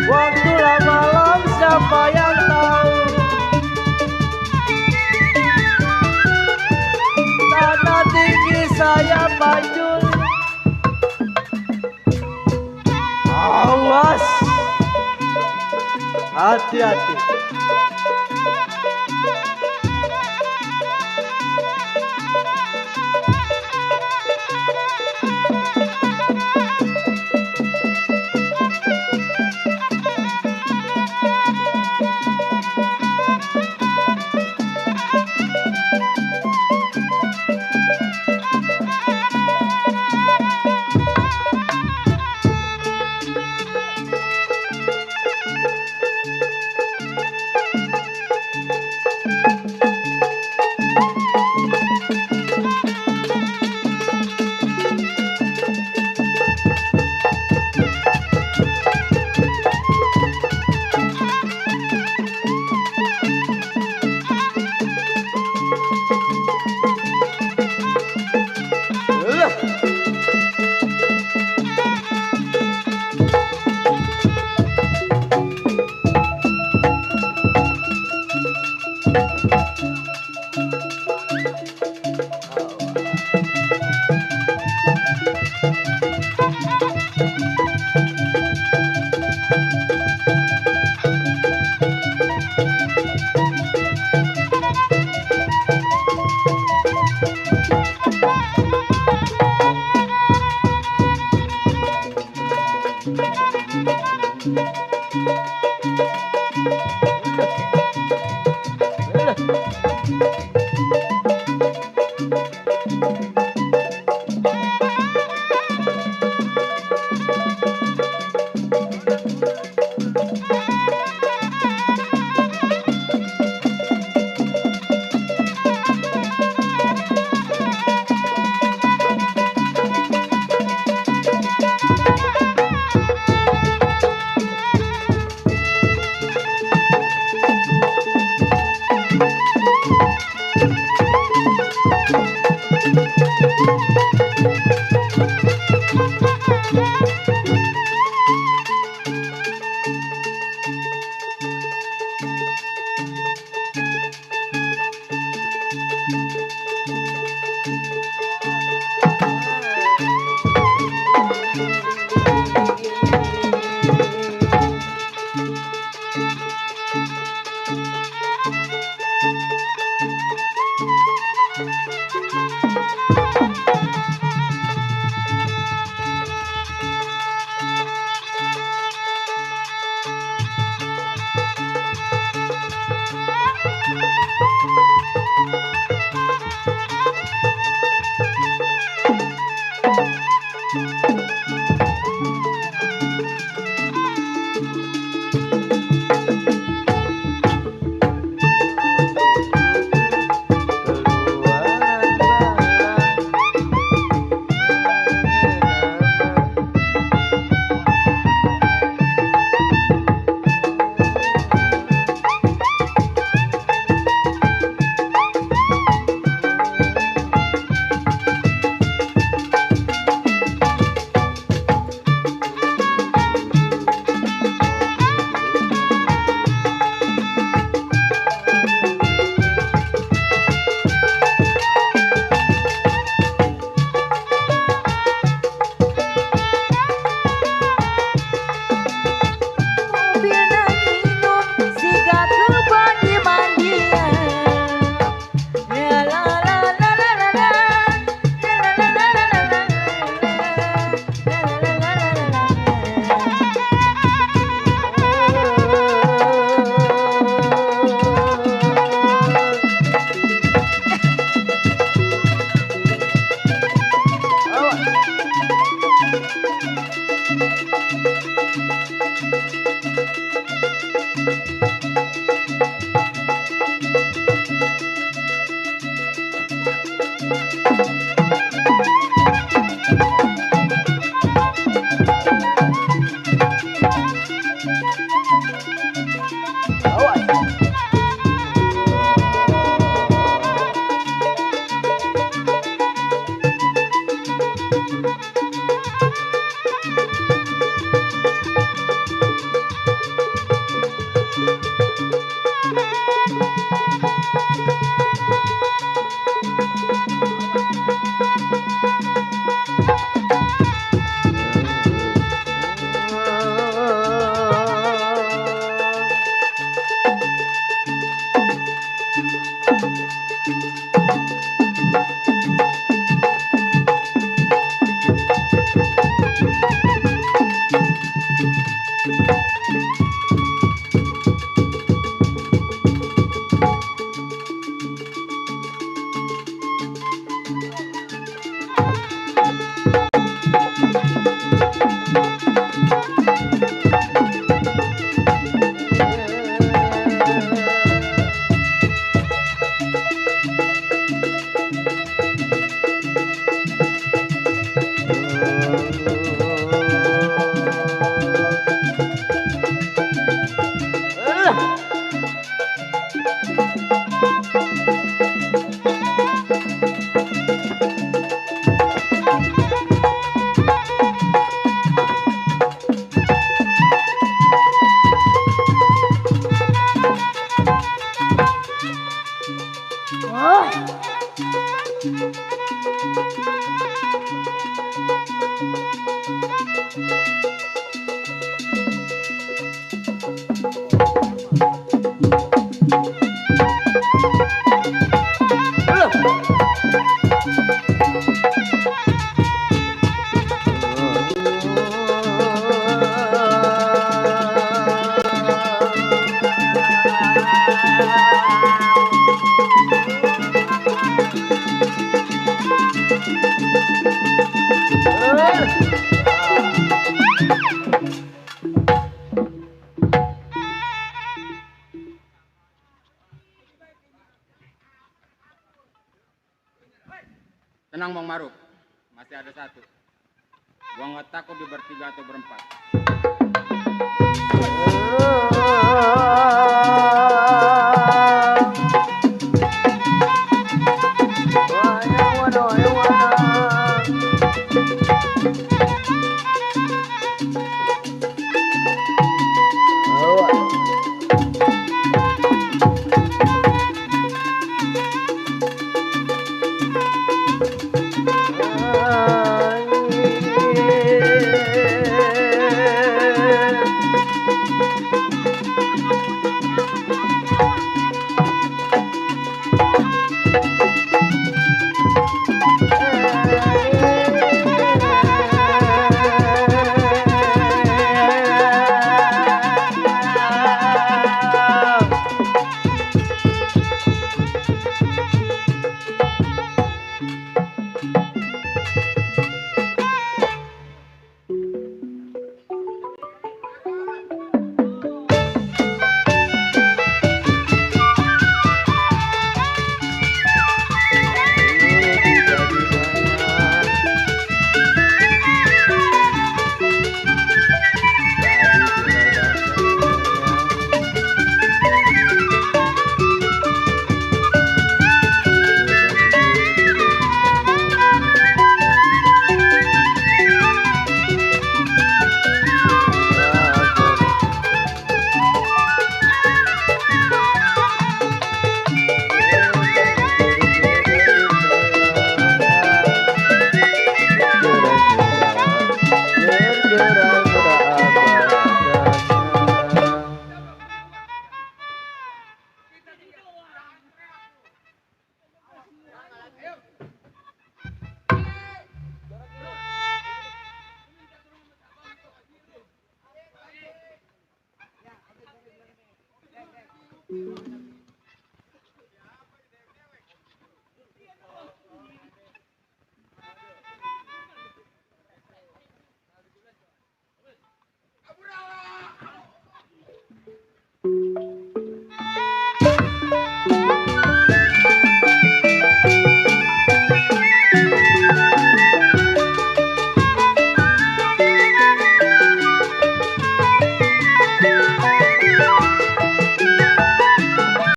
waktulah malam siapa yang tahu. Tanah tinggi saya panjul, awas, hati-hati. Tenang Bang Maruk, masih ada satu. Gua nggak takut di bertiga atau berempat.